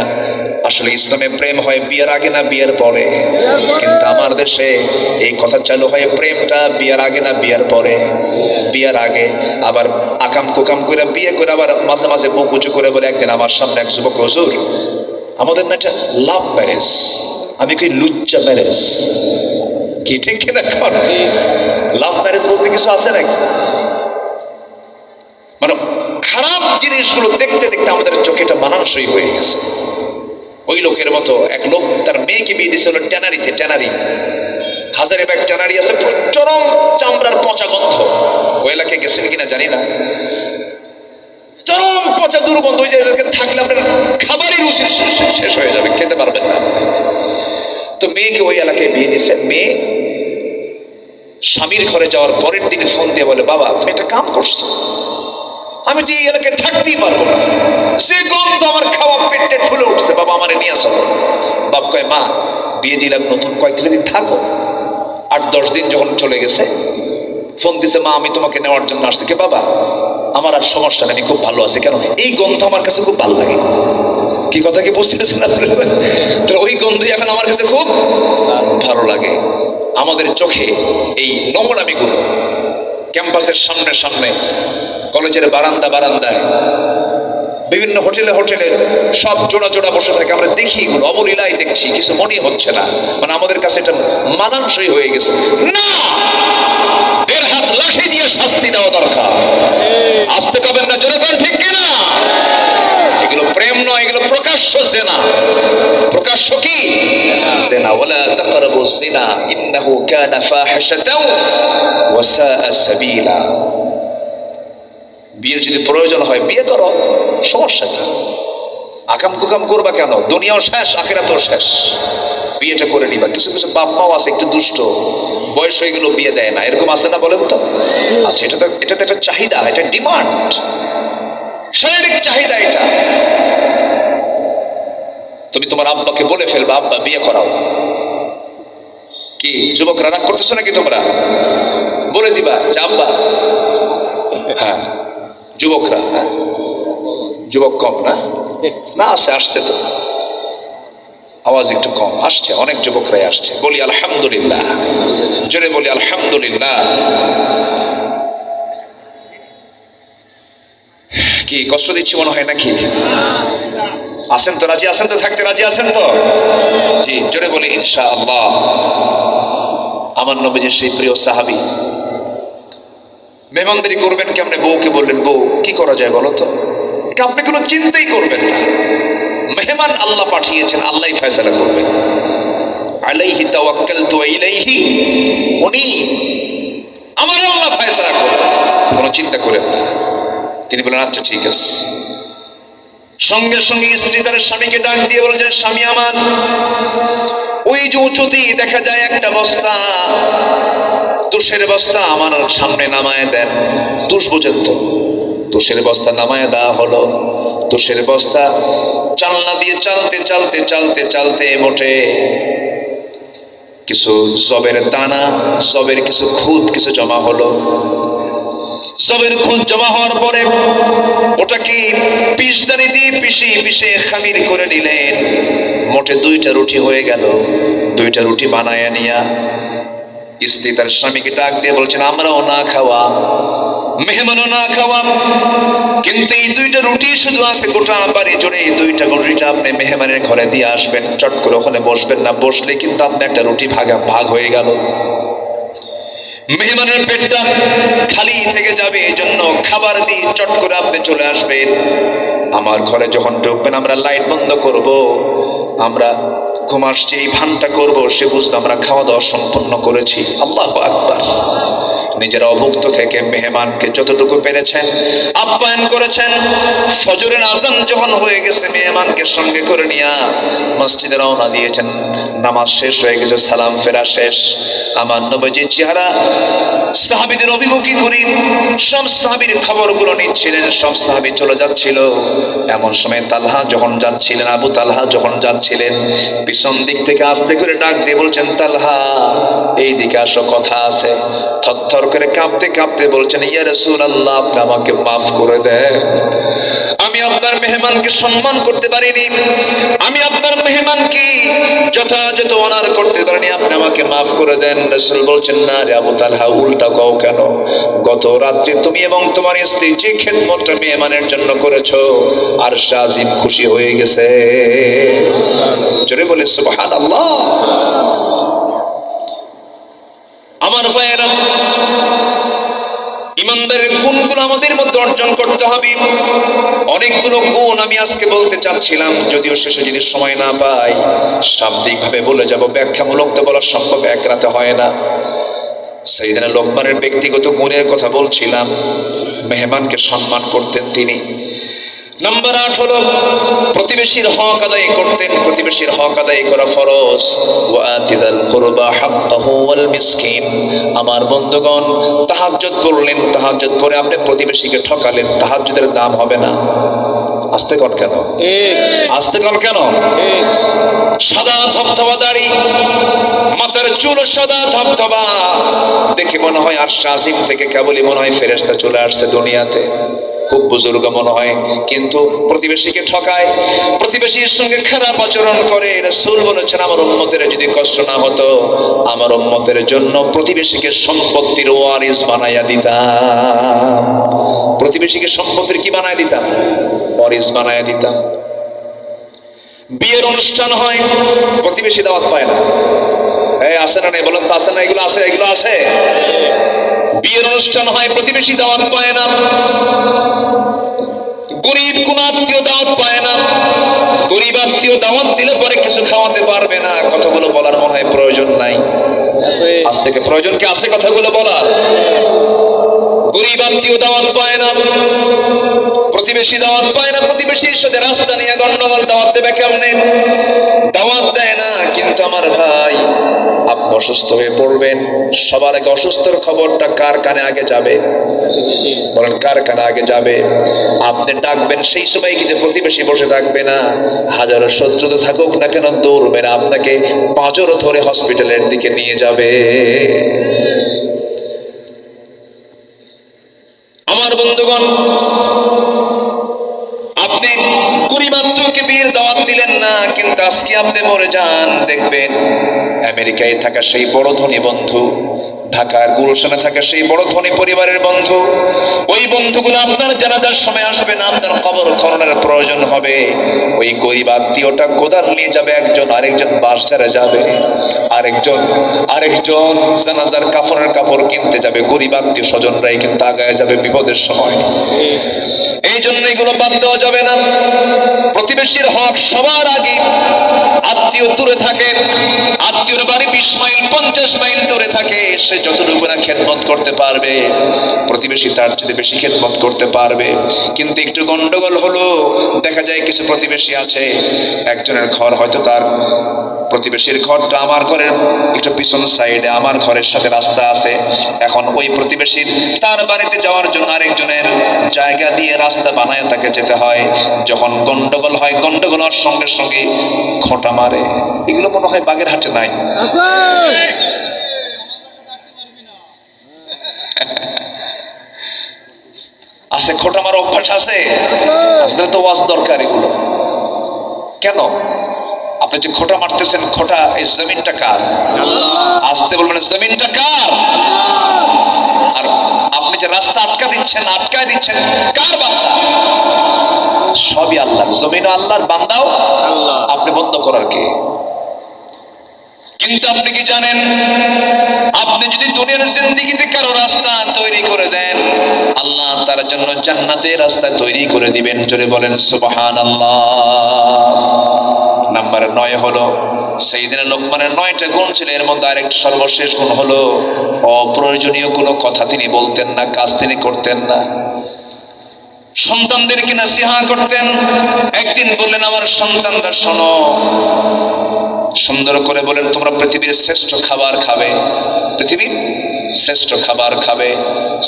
আসলে ইসলামে প্রেম হয় বিয়ের আগে না বিয়ের পরে, কিন্তু আমার দেশে এই কথা চালু হয় প্রেমটা বিয়ের আগে না বিয়ের পরে। বিয়ের আগে আবার আকাম কুকাম করে বিয়ে করে আবার মাঝে মাঝে বুক উঁচু করে বলে, একদিন আমার সামনে এক যুবক, হুজুর আমাদের না এটা লাভ ম্যারেজ, আমি কি লুচ্চা ম্যারেজ, কি ঠিক কিনা? লাভ ম্যারেজ বলতে কিছু আছে নাকি? মানে খারাপ জিনিসগুলো দেখতে দেখতে আমাদের চোখে এটা মানানসই হয়ে গেছে। ওই লোকের মতো এক লোক তার মেয়েকে বিয়ে দিয়েছে হলো ট্যানারিতে, ট্যানারি হাজারিবাগ ট্যানারি আছে, চরম চামড়ার পচা গন্ধ। ওই এলাকায় গেছেন কিনা জানি না, চরম পচা দুর্গন্ধ। ওই জায়গায় থাকলে আপনার খাবারই রুচি শেষ হয়ে যাবে, খেতে পারবেন না। তো মেয়েকে ওই এলাকায় বিয়ে দিচ্ছে। মেয়ে স্বামীর ঘরে যাওয়ার পরের দিনে ফোন দিয়ে বলে, বাবা তুমি একটা কাম করছো, আমি তো এই এলাকায় থাকতেই পারবো না, সে গন্ধ আমার খাওয়া পেট ফুলে উঠছে, বাবা আমারে নিয়ে চলো। বাপ কয়, মা বিয়ে দিলাম নতুন, কয়েকদিন থাকো। 8-10 দিন যখন চলে গেছে, ফোন দিছে, মা আমি তোমাকে নেওয়ার জন্য আসতে। কে বাবা, আমার আর সমস্যা নেই, আমি খুব ভালো আছি, কেন এই গন্ধ আমার কাছে খুব ভালো লাগে। কি কথা কি বুঝতেছেন আপনারা? ওই গন্ধই এখন আমার কাছে খুব ভালো লাগে। আমাদের চোখে এই নোংরামিগুলো ক্যাম্পাসের সামনে সামনে, কলেজের বারান্দায়, বিভিন্ন হোটেলে সব জোড়া জোড়া বসে থাকে, আমরা দেখি এগুলো, অবলীলায় দেখছি, কিছু মনে হচ্ছে না, মানে আমাদের কাছে এটা মানানসই হয়ে গেছে। না, এর হাত লাঠি দিয়ে শাস্তি দেওয়া দরকার। আসতে পারবেন না, জোরে বলেন ঠিক কিনা? এগুলো প্রেম নয়, এগুলো প্রকাশ্য জেনা। প্রকাশ্য কি জেনা? ওয়ালা তাকরাবুজ জিনা ইন্নাহু কানা ফাহিশাতাও ওয়া সাআ সাবিলা। বিয়ের যদি প্রয়োজন হয় বিয়ে করো, সমস্যা কি? আকাম কুকাম করবা কেন? দুনিয়াও শেষ, আখিরাতও শেষ, বিয়েটা করে নিবা। কিছু কিছু বাপ মাও আছে একটু দুষ্ট, বয়স হয়ে গেল বিয়ে দেয় না, এরকম আছে না বলেন তো? আচ্ছা, এটা তো একটা চাহিদা, এটা ডিমান্ড, শারীরিক চাহিদা এটা। তুমি তোমার আব্বাকে বলে ফেলবা, আব্বা বিয়ে করাও। কি যুবকরা রাগ করতেছো নাকি? তোমরা বলে দিবা যে আব্বা, হ্যাঁ যুবকরা, হ্যাঁ যুবক কম না? না আসছে তো, আওয়াজ একটু কম আসছে, অনেক যুবকরাই আসছে। বলি আলহামদুলিল্লাহ, জোরে বলি আলহামদুলিল্লাহ। কি কষ্ট দিচ্ছি মনে হয় নাকি? আছেন তো, রাজি আছেন তো, থাকতে রাজি আছেন তো? জি, জোরে বলি ইনশাআল্লাহ। আমার নবীজির সেই প্রিয় সাহাবী মেহমানদারি করবেন কেমনে? বউকে বললেন, বউ কি করা যায় বলো তো? আপনি কোনো চিন্তাই করবেন না, মেহমান আল্লাহ পাঠিয়েছেন, আল্লাহই ফয়সালা করবেন। আলাইহি তাওয়াক্কালতু ওয়া ইলাইহি উনীব, আমার আল্লাহ ফয়সালা করবেন, কোনো চিন্তা করেন না। তিনি বলেন, আচ্ছা ঠিক আছে। সঙ্গে সঙ্গে স্ত্রী তার স্বামীকে ডাক দিয়ে বলেছেন, স্বামী আমার, ওই যে উঁচুতেই দেখা যায় একটা বস্তা, তুষের বস্তা আমার সামনে নামায় দেন। তুষ বোঝেন তো? তুষের বস্তা নামায় দেওয়া হলো। তুষের বস্তা চালনা দিয়ে চালতে মোটে কিছু জবের দানা, জবের কিছু খুদ কিছু জমা হলো। জবের খুদ জমা হওয়ার পরে ওটাকে পিষদানি দিয়ে পিষে খামির করে নিলেন। মোটে 2টা রুটি হয়ে গেল। 2টা রুটি বানায় নিয়া স্ত্রী তার স্বামীকে ডাক দিয়ে বলছেন, আমরাও না খাওয়া, মেহমানও না খাওয়া, কিন্তু এই 2টা রুটি শুধু আছে গোটা বাড়ি জুড়ে। এই 2টা রুটিটা আপনি মেহমানের ঘরে দিয়ে আসবেন, চট করে ওখানে বসবেন না, বসলে কিন্তু আপনি একটা রুটি ভাগ হয়ে গেল। মেহমানের পেটটা খালি থেকে যাবে, এই জন্য খাবার দিয়ে চট করে আপনি চলে আসবেন। আমার ঘরে যখন ঢুকবেন, আমরা লাইট বন্ধ করব, আমরা ঘুম আসছে এই ভানটা করবো, সে বুঝবে আমরা খাওয়া দাওয়া সম্পন্ন করেছি। আল্লাহু আকবার। নিজেরা অভুক্ত থেকে মেহমানকে যতটুকু পেরেছেন আপ্যায়ন করেছেন। ফজরের আজান যখন হয়ে গেছে, মেহমানকে সঙ্গে করে নিয়ে মসজিদে রওনা দিয়েছেন। নামাজ শেষ হয়ে গেছে, সালাম ফেরা শেষ। আমার নবীজির চেহারা সাহাবীদের অভিমুখী করি, সব সাহাবীর খবরগুলো নিচ্ছিলেন, সব সাহাবী চলে যাচ্ছিল। এমন সময় তালহা যখন যাচ্ছিলেন, আবু তালহা যখন যাচ্ছিলেন, পিছন দিক থেকে আস্তে করে ডাক দিয়ে বলছেন, তালহা এই দিকে আসো, কথা আছে। থরথর করে কাঁপতে বলছেন, ইয়া রাসূলুল্লাহ, আপনি আমাকে মাফ করে দেন, আমি আপনার মেহমানকে সম্মান করতে পারিনি, আমি আপনার মেহমানকে যথাযথ অনার করতে পারিনি, আপনি আমাকে মাফ করে দেন। রাসূল বলছেন, না রে আবু তালহা, উল্টা কও কেন? গত রাত্রে তুমি এবং তোমার স্ত্রী যে খেদমতটা মেহমানের জন্য করেছো, আরশ আজিম খুশি হয়ে গেছে। জোরে বলে সুবহানাল্লাহ। আমার ভাইয়েরা, ইমাম ইমানদারের গুণগুলো আমাদের মধ্যে অর্জন করতে হবে। অনেকগুলো গুণ আমি আজকে বলতে চাচ্ছিলাম, যদিও শেষে যদি সময় না পাই শাব্দিকভাবে বলে যাব, ব্যাখ্যামূলক তো বলা সম্ভব, এক রাতে হয় না। সাইয়েদনা লোকমানের ব্যক্তিগত গুণের কথা বলছিলাম। মেহমানকে সম্মান করতেন তিনি। নাম্বার 8 হলো প্রতিবেশীর হক আদায় করতেন। প্রতিবেশীর হক আদায় করা ফরজ। ওয়াতিদাল কুরবা হাক্কাহু ওয়াল মিসকিন। আমার বন্ধুগণ, তাহাজ্জুদ পড়লেন, তাহাজ্জুদ পড়ে আপনি প্রতিবেশীকে ঠকালেন, তাহাজ্জুদের দাম হবে না। আস্তে কর কেন? আস্তে কর কেন? সাদা ধবধবা দাড়ি, মাথার চুল সাদা ধবধবা, দেখে মনে হয় আর শাজিম থেকে কেবলই মনে হয় ফেরেশতা চলে আসছে দুনিয়াতে। খুব বুজুর্গ মনে হয়, কিন্তু প্রতিবেশীকে ঠকায়, প্রতিবেশীর সঙ্গে খারাপ আচরণ করে। রাসূল বলেছেন, আমার উম্মতের যদি কষ্ট না হতো, আমার উম্মতের জন্য প্রতিবেশীকে সম্পত্তির ওয়ারিস বানাইয়া দিতাম। প্রতিবেশীকে সম্পত্তির কি বানায় দিতাম? ওয়ারিস বানাইয়া দিতাম। বিয়ের অনুষ্ঠান হয়, প্রতিবেশী দাওয়াত পায় না। এই আছে না? নেই বলেন তো, আছে না? এগুলো আছে, এগুলো আছে। বিয়ের অনুষ্ঠান হয়, প্রতিবেশী দাওয়াত পায় না। গরিব কোন আত্মীয় দাওয়াত পায় না। গরিব আত্মীয় দাওয়াত দিলে পরে কিছু খাওয়াতে পারবে না। কথাগুলো বলার মনে হয় প্রয়োজন নাই। আজ থেকে প্রয়োজন কি আছে কথাগুলো বলার? গরিব আত্মীয় দাওয়াত পায় না, প্রতিবেশী দাওয়াত পায় না। প্রতিবেশীর সাথে রাস্তা নিয়ে গন্ডগোল, দাওয়াত দেবে কেমনে? দাওয়াত দেয় না। কিন্তু আমার ভাই, আপনি অসুস্থ হয়ে পড়বেন, সবার আগে অসুস্থর খবরটা কার কানে আগে যাবে? বলেন, কার কানে আগে যাবে? আপনি ডাকবেন, সেই সময় কিন্তু প্রতিবেশী বসে থাকবে না। হাজারো শত্রুতা থাকুক না কেন, দৌড়বে না, আপনাকে পাঁজর ধরে হসপিটালের দিকে নিয়ে যাবে। আমার বন্ধুগণ, আপনি কুড়িমাত্রকে বিয়ের দাওয়াত দিলেন না, কিন্তু আজকে আপনি মরে যান, দেখবেন আমেরিকায় থাকা সেই বড় ধনী বন্ধু, ঢাকার গুলশানে থাকা সেই বড় ধনী পরিবারের বন্ধু, ওই বন্ধুগুলো আপনার জানাজার সময় আসবে না, আপনার কবর খননের প্রয়োজন হবে। ওই গরিব আত্মীয়টা কোদাল নিয়ে যাবে একজন, আরেকজন বাঁশ ঝাড়ে যাবে, আরেকজন জানাজার কাফনের কাপড় কিনতে যাবে। গরিব আত্মীয় স্বজনরাই কিন্তু আগায় যাবে বিপদের সময়। এই জন্য এগুলো বাদ দেওয়া যাবে না। প্রতিবেশীর হক সবার আগে। আত্মীয় দূরে থাকে, আত্মীয়র বাড়ি 20 মাইল 50 মাইল দূরে থাকে, সে যতটুকু না খেদমত করতে পারবে, প্রতিবেশী তার চেয়ে বেশি খেদমত করতে পারবে। কিন্তু একটু গন্ডগোল হলো, দেখা যায় কিছু প্রতিবেশী আছে, একজনের ঘর হয়তো তার প্রতিবেশীর ঘরটা আমার ঘরের একটু পিছন সাইডে, আমার ঘরের সাথে রাস্তা আছে। এখন ওই প্রতিবেশীর তার বাড়িতে যাওয়ার জন্য আরেকজনের জায়গা দিয়ে রাস্তা বানায় তাকে যেতে হয়। যখন গন্ডগোল হয়, গন্ডগোল হওয়ার সঙ্গে সঙ্গে খোঁটা মারে। এগুলো মনে হয় বাগেরহাটে নাই। আছে, খোঁটা মারা অভ্যাস আছে। আসলে তো ওয়াজ দরকার এগুলো। কেন আপনি যে খোঁটা মারতেছেন, খোঁটা এই জমিনটা কার? আসতে বলবেন, জমিনটা কার? আর আপনি যে রাস্তা আটকায় দিচ্ছেন কার বান্দা? সবই আল্লাহর। জমিনও আল্লাহর, বান্দাও আল্লাহ। আপনি বন্ধ করার কে? কিন্তু আপনি কি জানেন, আপনি যদি দুনিয়ার জিন্দেগিতে কারো রাস্তা তৈরি করে দেন, আল্লাহ তার জন্য জান্নাতের রাস্তা তৈরি করে দিবেন। জোরে বলেন সুবহানাল্লাহ। নাম্বার 9 হলো, সাইয়েদনা লোকমানের 9টা গুণ ছিল, এর মধ্যে আরেকটা সর্বশেষ গুণ হলো অপ্রয়োজনীয় কোনো কথা তিনি বলতেন না, কাজ তিনি করতেন না। সন্তানদেরকে নসিহত করতেন। একদিন বললেন, আমার সন্তানরা শোনো, সুন্দর করে বলেন, তোমরা পৃথিবীর শ্রেষ্ঠ খাবার খাবে, পৃথিবীর শ্রেষ্ঠ খাবার খাবে,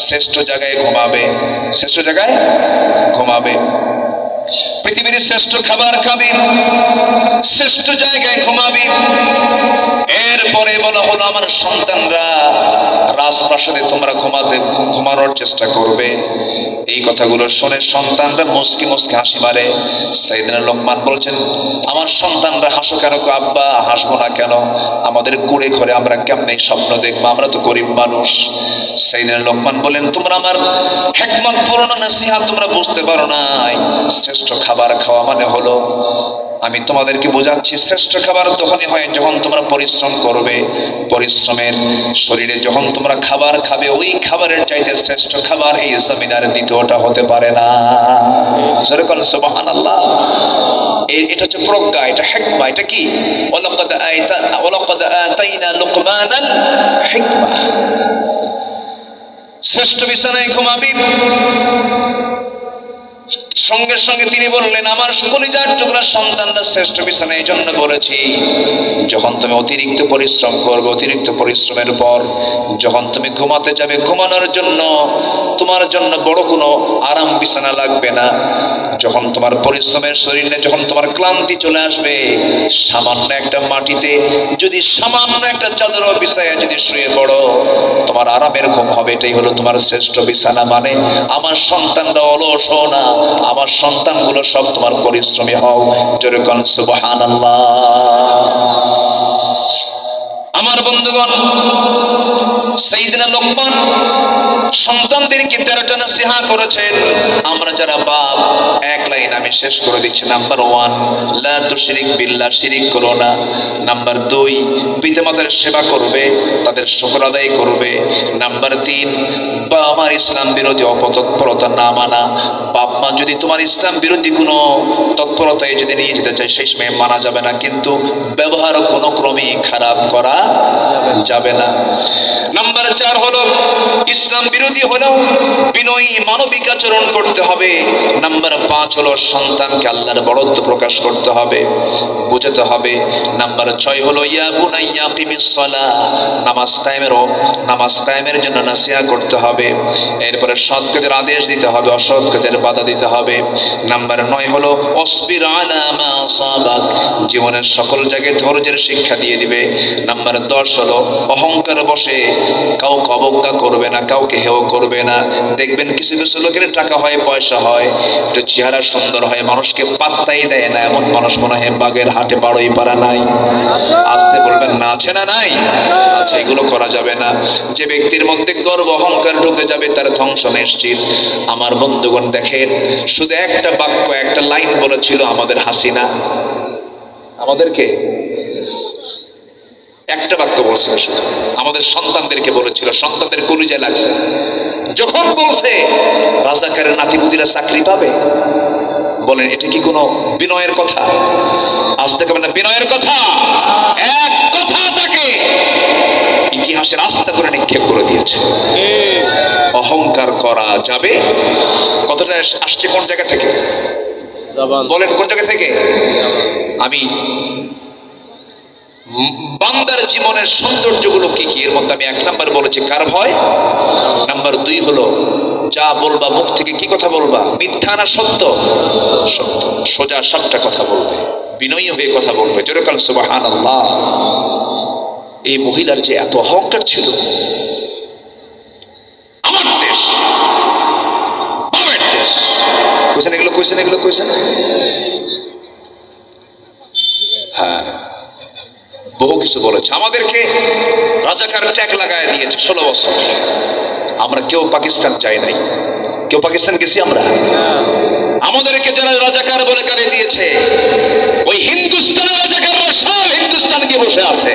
শ্রেষ্ঠ জায়গায় ঘুমাবে, শ্রেষ্ঠ জায়গায় ঘুমাবে, পৃথিবীর শ্রেষ্ঠ খাবার খাবে, শ্রেষ্ঠ জায়গায় ঘুমাবে। এরপরে বলা হলো, আমার সন্তানরা রাজপ্রাসাদে তোমরা ঘুমানোর চেষ্টা করবে। এই কথাগুলো শুনে সন্তানরা মুচকি মুচকি হাসি মারে। সাইয়েদনা লোকমান বলছেন, আমার সন্তানরা হাসো কেন? আব্বা হাসবো না কেন? আমাদের কুড়ে ঘরে আমরা কেমনে স্বপ্ন দেখবো, আমরা তো গরিব মানুষ। সাইয়েদনা লোকমান বলেন, তোমরা আমার হিকমত পূর্ণ নসিহত তোমরা বুঝতে পারো নাই। শ্রেষ্ঠ খাবার খাওয়া মানে হলো আমি তোমাদেরকে বোঝাচ্ছি, শ্রেষ্ঠ খাবার তখনই হয় যখন তোমরা পরিশ্রম করবে। পরিশ্রমের শরীরে যখন তোমরা খাবার খাবে, ওই খাবারের চাইতে শ্রেষ্ঠ খাবার এই জমিনের দ্বিতীয়টা হতে পারে না। যেরকম সুবহানাল্লাহ। এটা হচ্ছে প্রজ্ঞা, এটা হিকমা। এটা কি? ওয়ালাকাদ আতাইনা লুকমানাল হিকমা। শ্রেষ্ঠ বিছানায় ঘুমাবি। সঙ্গে সঙ্গে তিনি বললেন, আমার কলিজার টুকরা সন্তানরা শ্রেষ্ঠ বিছানায় এই জন্য বলেছি, যখন তুমি অতিরিক্ত পরিশ্রম করবে, অতিরিক্ত পরিশ্রমের পর যখন তুমি ঘুমাতে যাবে, ঘুমানোর জন্য তোমার জন্য বড় কোনো আরাম বিছানা লাগবে না। যখন তোমার পরিশ্রমের শরীরে যখন তোমার ক্লান্তি চলে আসবে, সামান্য একটা মাটিতে যদি সামান্য একটা চাদরও বিছায় যদি শুয়ে পড়ো, তোমার আরামের ঘুম হবে। এটাই হলো তোমার শ্রেষ্ঠ বিছানা। মানে আমার সন্তানরা অলস হও না, আমার সন্তানগুলো সব তোমার পরিশ্রমী হও। জোরে কোন সুবহানাল্লাহ। আমার বন্ধুগণ, সাইয়েদনা লোকমান সন্তানদেরকে 13টা নসিহত করেছেন। আমরা যারা বাপ, এক লাইন আমি শেষ করে দিচ্ছি। নাম্বার 1, লা তুশরিক বিল্লাহ, শিরিক করো না। নাম্বার 2, পিতামাতার সেবা করবে, তাদের শুকর আদায় করবে। নাম্বার 3, বা আমার ইসলাম বিরোধী অপতৎপরতা না মানা। বাপ মা যদি তোমার ইসলাম বিরোধী কোনো তৎপরতায় যদি নিয়ে যেতে চায়, সেই সময় মানা যাবে না, কিন্তু ব্যবহার কোনো ক্রমেই খারাপ করা যাবে না। নাম্বার 4 হলো ইসলাম বিরোধী হলেও বিনয়ী মানবিক আচরণ করতে হবে। নাম্বার 5 হলো সন্তানকে আল্লাহর বড়ত্ব প্রকাশ করতে হবে, বোঝাতে হবে। নাম্বার 6 হলো ইয়া বুনাইয়া কিমিস সালাহ, নামাজ কায়েমের জন্য নসিহত করতে হবে। এরপরে সৎ কাজের আদেশ দিতে হবে, অসৎ কাজের বাধা দিতে হবে। নাম্বার 9 হলো অসবির আলা মা আসাবাক, জীবনের সকল জায়গায় ধৈর্যের শিক্ষা দিয়ে দিবে। নাম্বার 10 হলো অহংকার বসে কাউকে অবজ্ঞা করবে না, কাউকে হেয় করবে না। দেখবেন কিছু কিছু লোকের টাকা হয়, পয়সা হয়, একটু চেহারা সুন্দর হয়, মানুষকে পাত্তাই দেয় না, এমন মানুষ মনে হয় বাগের হাটে বাড়ই পারা নাই। আসতে বলবেন না, আছে না নাই? আচ্ছা, এগুলো করা যাবে না। যে ব্যক্তির মধ্যে গর্ব অহংকার ঢুকে যাবে, তার ধ্বংস নিশ্চিত। আমার বন্ধুগণ দেখেন, শুধু একটা বাক্য, একটা লাইন বলেছিল আমাদের হাসিনা, আমাদেরকে একটা বাক্য বলছিল, শুধু আমাদের সন্তানদেরকে বলেছিল, সন্তানদের কলিজায় লাগছে যখন বলছে রাজাকারের নাতিপুতিরা চাকরি পাবে। বলেন, এটা কি কোনো বিনয়ের কথা? আজ থেকে মানে বিনয়ের কথা? এক কথা তাকে ইতিহাসে রাস্তা করে নিক্ষেপ করে দিয়েছে। অহংকার করা যাবে। কথাটা আসছে কোন জায়গা থেকে? বলেন, কোন জায়গা থেকে? আমি বান্দার জীবনের সৌন্দর্যগুলো কি কি, এর মধ্যে আমি 1 নাম্বার বলেছি কার ভয়। নাম্বার 2 হলো যা বলবা মুখ থেকে কি কথা বলবা, মিথ্যা না সত্য? সত্য। সোজা সাপটা কথা বলবে, বিনয়ী হয়ে কথা বলবে। জোরে বলেন সুবহানাল্লাহ। এই মহিলার যে এত অহংকার ছিল, আমার দেশ, বাবার দেশ, এগুলো কইছেন। হ্যাঁ, বহু কিছু বলেছে। আমাদেরকে রাজাকার ট্যাগ লাগায় দিয়েছে 16 বছর। আমরা কেউ পাকিস্তান যাই নাই, কেউ পাকিস্তান গেছি আমরা? আমাদেরকে যারা রাজাকার বলে গালি দিয়েছে, ওই হিন্দুস্তানের রাজাকাররা সব হিন্দুস্তানকে বসে আছে।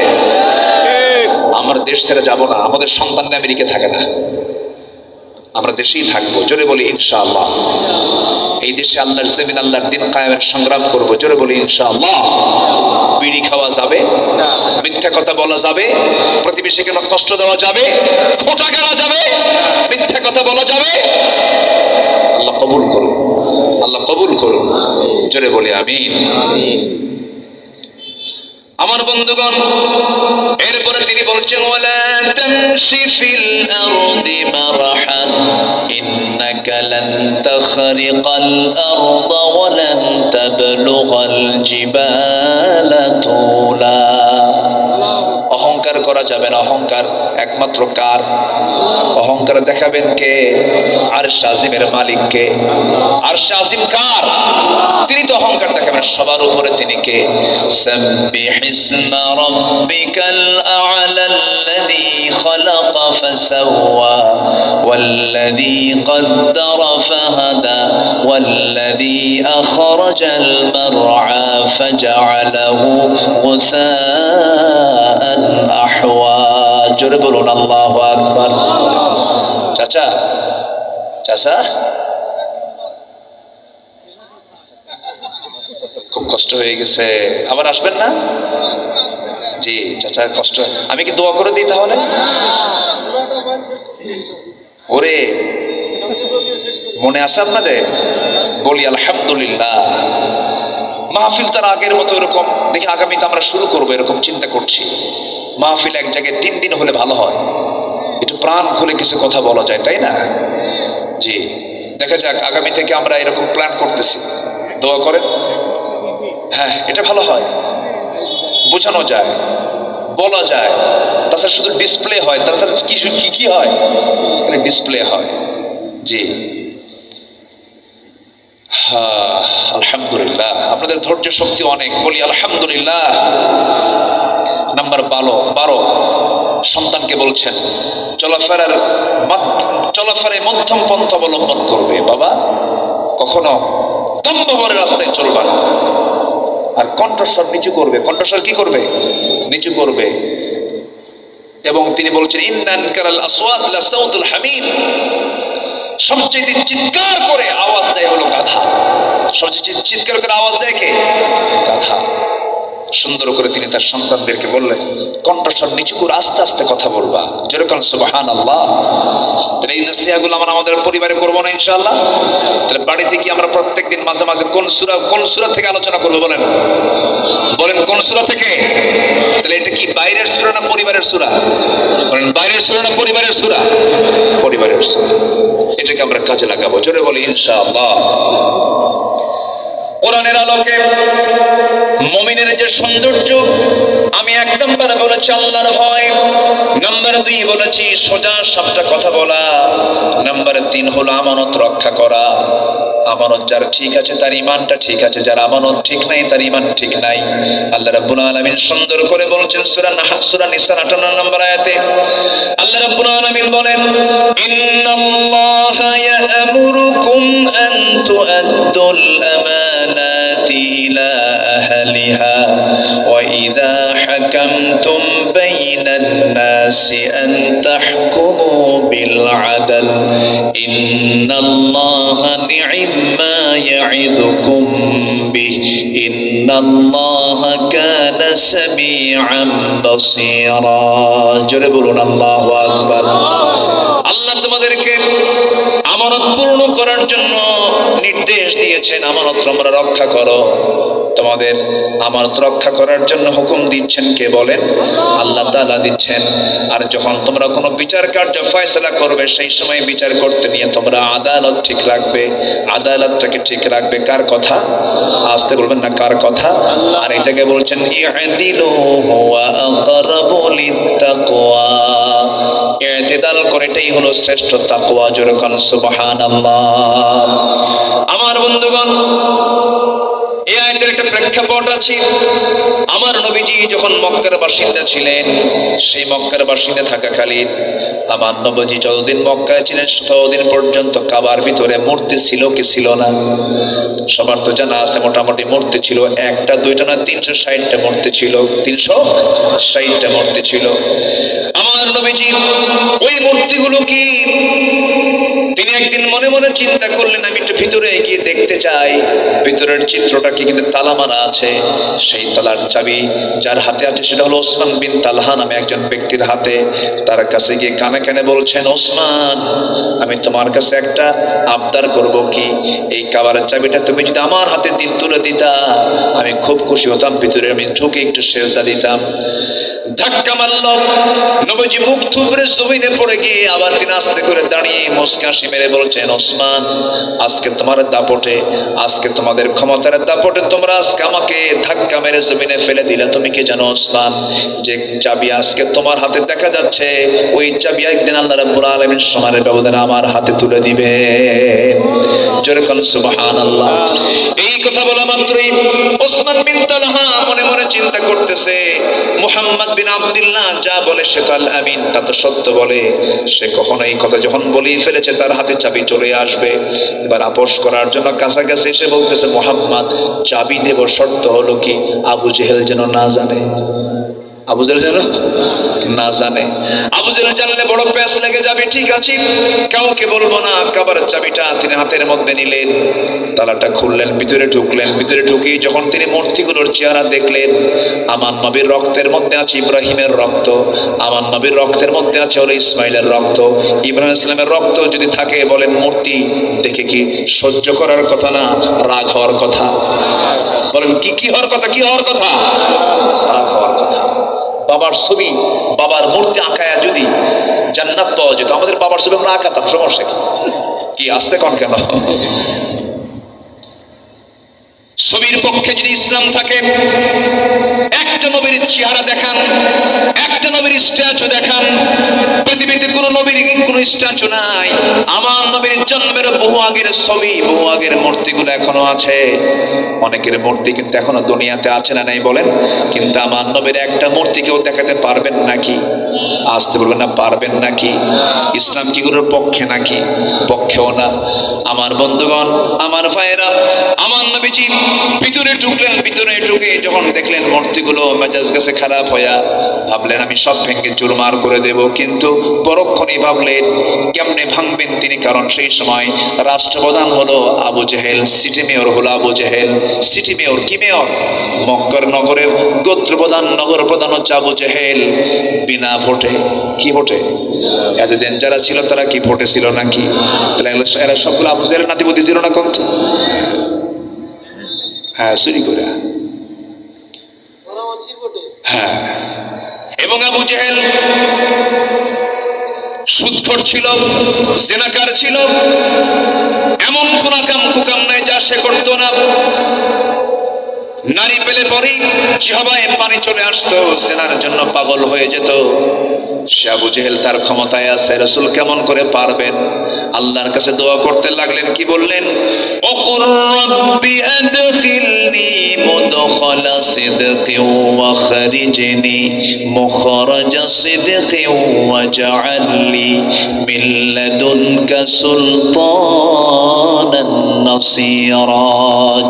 আমরা দেশ ছেড়ে যাব না, আমাদের সন্তান আমেরিকা থাকে না, আমরা দেশেই থাকবো। জোরে বলি ইনশাআল্লাহ। এই দেশে আল্লাহর জমিন, আল্লাহর দিন কায়েমের সংগ্রাম করবো। জোরে বলি ইনশাআল্লাহ। বিড়ি খাওয়া যাবে, মিথ্যা কথা বলা যাবে, প্রতিবেশীকে কষ্ট দেওয়া যাবে, খোঁটা গাড়া যাবে, মিথ্যা কথা বলা যাবে। আল্লাহ কবুল করুন, আল্লাহ কবুল করুন। জোরে বলি আমিন। আমার বন্ধুগণ, এরপরে তিনি বলছেন ওয়ালা তামশি ফিল আরদি মারহান ইন্নাকা লান তাখরিকাল আরদা ওয়া লান তাবলুগাল জিবালা তুলা। অহংকার করা যাবে না। অহংকার একমাত্র কার? অহংকার দেখাবেন কে? আরশ আজিমের মালিক কে? আরশ আজিম কার? তিনি তো অহংকার দেখাবেন সবার উপরে। তিনি কে? সাব্বিহ ইসমা রাব্বিকাল আ'লা আল্লাযী خلق فسوى والذي قدر فهدى والذي أخرج المرعى فجعله غثاء أحوى জোরে বলুন আল্লাহু আকবার। চাচা চাচা খুব কষ্ট হয়ে গেছে, আবার আসবেন না? জি চাচা কষ্ট, আমি কি দোয়া করে দিই তাহলে? ওরে মনে আছে আপনাদের? বলি আলহামদুলিল্লাহ। মাহফিল তার আগের মতো এরকম দেখি আগামীতে আমরা শুরু করবো এরকম চিন্তা করছি। মাহফিল এক জায়গায় 3 দিন হলে ভালো হয়, একটু প্রাণ খুলে কিছু কথা বলা যায়, তাই না? জি দেখা যাক আগামী থেকে আমরা এরকম প্ল্যান করতেছি, দোয়া করেন। হ্যাঁ এটা ভালো হয়, বোঝানো যায়, বলা যায়, তাছাড়া শুধু ডিসপ্লে হয়, তাছাড়া কি কি হয়, ডিসপ্লে হয়। জি হ্যাঁ আলহামদুলিল্লাহ, আপনাদের ধৈর্য শক্তি অনেক, বলি আলহামদুলিল্লাহ। নাম্বার 12 সন্তানকে বলছেন চলাফেরায় মধ্যম পন্থা অবলম্বন করবে বাবা, কখনো দম্ভবরের রাস্তায় চলবে না, আর কণ্ঠস্বর নিচু করবে। কণ্ঠস্বর কি করবে? নিচু করবে। এবং তিনি বলছেন ইন্নানকারাল আসওয়াত লাসাউতুল হামিদ, সবচেয়ে চিৎকার করে আওয়াজ দেয় হলো গাধা। সবচেয়ে চিৎকার করে আওয়াজ দেয় কে? গাধা। সুন্দর করে তিনি তার সন্তানদেরকে বললেন কণ্ঠস্বর নিচু করে আস্তে আস্তে কথা বলবা, যেরকম সুবহানাল্লাহ। এই নসিহতগুলো আমরা আমাদের পরিবারে করবো না ইনশাআল্লাহ? তাহলে বাড়িতে কি আমরা প্রত্যেকদিন মাঝে মাঝে কোন সূরা থেকে আলোচনা করবো? বলেন কোন সূরা থেকে? তাহলে এটা কি বাইরের সূরা না পরিবারের সূরা? বলেন বাইরের সূরা না পরিবারের সূরা? পরিবারের সূরা। এটাকে আমরা কাজে লাগাবো, জোরে বলি ইনশাআল্লাহ। কোরআনের আলোকে মুমিনের যে সৌন্দর্য, আমি 1 নম্বরে বলেছি আল্লাহর ভয়, নাম্বার 2 বলেছি সোজা সাপটা কথা বলা, নাম্বার 3 হলো আমানত রক্ষা করা। আমানত যার ঠিক আছে তার ঈমানটা ঠিক আছে, যার আমানত ঠিক নাই তার ঈমান ঠিক নাই। আল্লাহ রাব্বুল আলামিন সুন্দর করে বলেছেন সূরা নিসা 58 নম্বর আয়াতে, আল্লাহ রাব্বুল আলামিন বলেন ইন্নাল্লাহা ইয়া'মুরুকুম আন তু'আদ্দুল আমানাতি ইলা আহলিহা ওয়া ইযা হাকামতুম বাইনান নাসি আন তাহকুমু বিল আদল ইন্নাল্লাহা নি'মা ইয়া'iদুকুম বিহি ইন্নাল্লাহা কানা সামিআন বাসীরা। জোরে বলুন আল্লাহু আকবার। আল্লাহ তোমাদেরকে আমানত পূর্ণ করার জন্য নির্দেশ দিয়েছেন, আমানত তোমরা রক্ষা করো। তোমাদের আমানত রক্ষা করার জন্য হুকুম দিচ্ছেন কে? বলেন আল্লাহ তাআলা দিচ্ছেন। আর যখন তোমরা কোনো বিচার কার্য ফয়সালা করবে, সেই সময় বিচার করতে নিয়ে তোমরা আদালত ঠিক রাখবে। আদালতটাকে ঠিক রাখবে কার কথা? আসতে বলবেন না, কার কথা? আর এটাকে বলছেন ই'দিলু হুয়া আকরাবু লিত্তাকওয়া, ই'তিদাল করে, এটাই হলো শ্রেষ্ঠ তাকওয়া। জোরে বলুন সুবহানাল্লাহ। আমার বন্ধুগণ, এই আয়াতের একটা প্রেক্ষাপট আছে। আমার নবীজি যখন মক্কার বাসিন্দা ছিলেন, সেই মক্কার বাসিন্দা থাকাকালীন আমার নবীজি যতদিন মক্কায় ছিলেন ততদিন পর্যন্ত কাবার ভিতরে মূর্তি ছিল কি ছিল না? সবার তো জানা আছে মোটামুটি মূর্তি ছিল, 1টা 2টা না 360টা মূর্তি ছিল, 360টা মূর্তি ছিল। আমার নবীজি ওই মূর্তিগুলো কি তিনি একদিন মনে মনে চিন্তা করলেন আমি একটু ভিতরে গিয়ে দেখতে চাই ভিতরের চিত্রটা কি, কিন্তু তালা মারা আছে। সেই তালার চাবি যার হাতে আছে সেটা হলো ওসমান বিন তালহা নামে একজন ব্যক্তির হাতে। তার কাছে গিয়ে কানে কানে বলছেন, ওসমান আমি তোমার কাছে একটা আবদার করব, কি এই কাবারের চাবিটা তুমি যদি আমার হাতে তুলে দিতা আমি খুব খুশি হতাম, ভিতরে আমি ঢুকে একটু সেজদা দিতাম। ধাক্কা মারল, নবীজি মুখ থুবড়ে জমিনে পড়ে গিয়ে আবার তিনি আস্তে করে দাঁড়িয়ে মুস্কি হাসি মেরে বলছেন, ওসমান আজকে তোমার দাপটে, আজকে তোমাদের ক্ষমতার দাপটে তোমরা আজকে আমাকে ধাক্কা মেরে জমিনে ফেলে দিলে। তুমি কি জানো ওসমান, যে চাবি আজকে তোমার হাতে দেখা যাচ্ছে, ওই চাবি একদিন আল্লাহ রাব্বুল আলামিন সময়ের ব্যবধানে আমার হাতে তুলে দিবে। জোরে বলেন সুবহানাল্লাহ। এই কথা বলা মাত্রই ওসমান বিন তালহা মনে মনে চিন্তা করতেছে, মুহাম্মদ বিন আব্দুল্লাহ যা বলে সে তো আল আমিন, তা তো সত্য বলে। সে কখনো এই কথা যখন বলেই ফেলেছে তার হাতে চাবি চলে আসবে। এবার আপোষ করার জন্য কাছাকাছি এসে বলতেছে, মুহাম্মদ চাবি দেব, শর্ত হলো কি আবু জেহেল যেন না জানে। আবু জেহেল যেন না জানে। আবু জেহেল জানলে বড় প্যাঁচ লেগে যাবে। ঠিক আছে, কাউকে বলবো না। কাবার চাবিটা তিনি হাতের মধ্যে নিলেন, তালাটা খুললেন, ভিতরে ঢুকলেন। ভিতরে ঢুকেই যখন তিনি মূর্তিগুলোর চেহারা দেখলেন, আমার নবীর রক্তের মধ্যে আছে ইব্রাহিমের রক্ত, আমার নবীর রক্তের মধ্যে আছে হলো ইসমাইলের রক্ত। ইব্রাহিম ইসলামের রক্ত যদি থাকে, বলেন মূর্তি দেখে কি সহ্য করার কথা না রাগ হওয়ার কথা? বলেন কি হওয়ার কথা? কি হওয়ার কথা? রাগ হওয়ার কথা। বাবার ছবি, বাবার মূর্তি আঁকায়া যদি জান্নাত পাওয়া যেত, আমাদের বাবার ছবি আমরা আঁকাতাম, সমস্যা কি? কি আসতে কন কেন? ছবির পক্ষে যদি ইসলাম থাকে, একটা নবীর চেহারা দেখান, একটা নবীর স্ট্যাচু দেখান। পৃথিবীতে কোন নবীর কোন স্ট্যাচু নাই। আমার নবীর জন্মের বহু আগের ছবি, বহু আগের মূর্তিগুলো এখনো আছে। অনেকের মূর্তি কিন্তু এখনো দুনিয়াতে আছে না নাই বলেন? কিন্তু আমার নবীর একটা মূর্তি কেউ দেখাতে পারবেন নাকি? আসতে বলবেন না, পারবেন নাকি? ইসলাম কি গুলোর পক্ষে নাকি? পক্ষেও না। আমার বন্ধুগণ, আমার ভাইয়েরা, আমার নবীজি ভিতরে ঢুকলেন। ভিতরে ঢুকে যখন দেখলেন মূর্তিগুলো, মেজাজ গেছে খারাপ হইয়া, ভাবলেন আমি সব ভেঙে চুরমার করে দেব। কিন্তু পরক্ষণেই ভাবলেন কেমনে ভাঙবেন তিনি, কারণ সেই সময় রাষ্ট্রপ্রধান হলো আবু জেহেল, সিটি মেয়র হলো আবু জেহেল। সিটি মেয়র কি মেয়র? মক্কার নগরের গোত্র প্রধান, নগর প্রধান হচ্ছে আবু জেহেল। বিনা ভোটে, কি ভোটে? এতদিন যারা ছিল তারা কি ভোটে ছিল নাকি? তাহলে এরা সবগুলো আবু জেহেলের নাতিপতি ছিল না কত? হ্যাঁ, চুরি করে। হ্যাঁ, এবং আবু জেহেল সুদখোর ছিল, জেনাকার ছিল। এমন কোন কাম কুকাম নাই যা সে করত না। নারী পেলে পরেই জিহ্বায় পানি চলে আসতো, জেনার জন্য পাগল হয়ে যেত। সে আবু জেহেল তার ক্ষমতায় আছে, রাসূল কেমন করে পারবেন? আল্লাহর কাছে দোয়া করতে লাগলেন, কি বললেন? ওকুর রাব্বি আদখিলনি মুদখালা সিদকিন ওয়া খারিজনি মুখরাজা সিদকিন ওয়াজআলনি মিন লাদুনকা সুলতানান নাসীরা।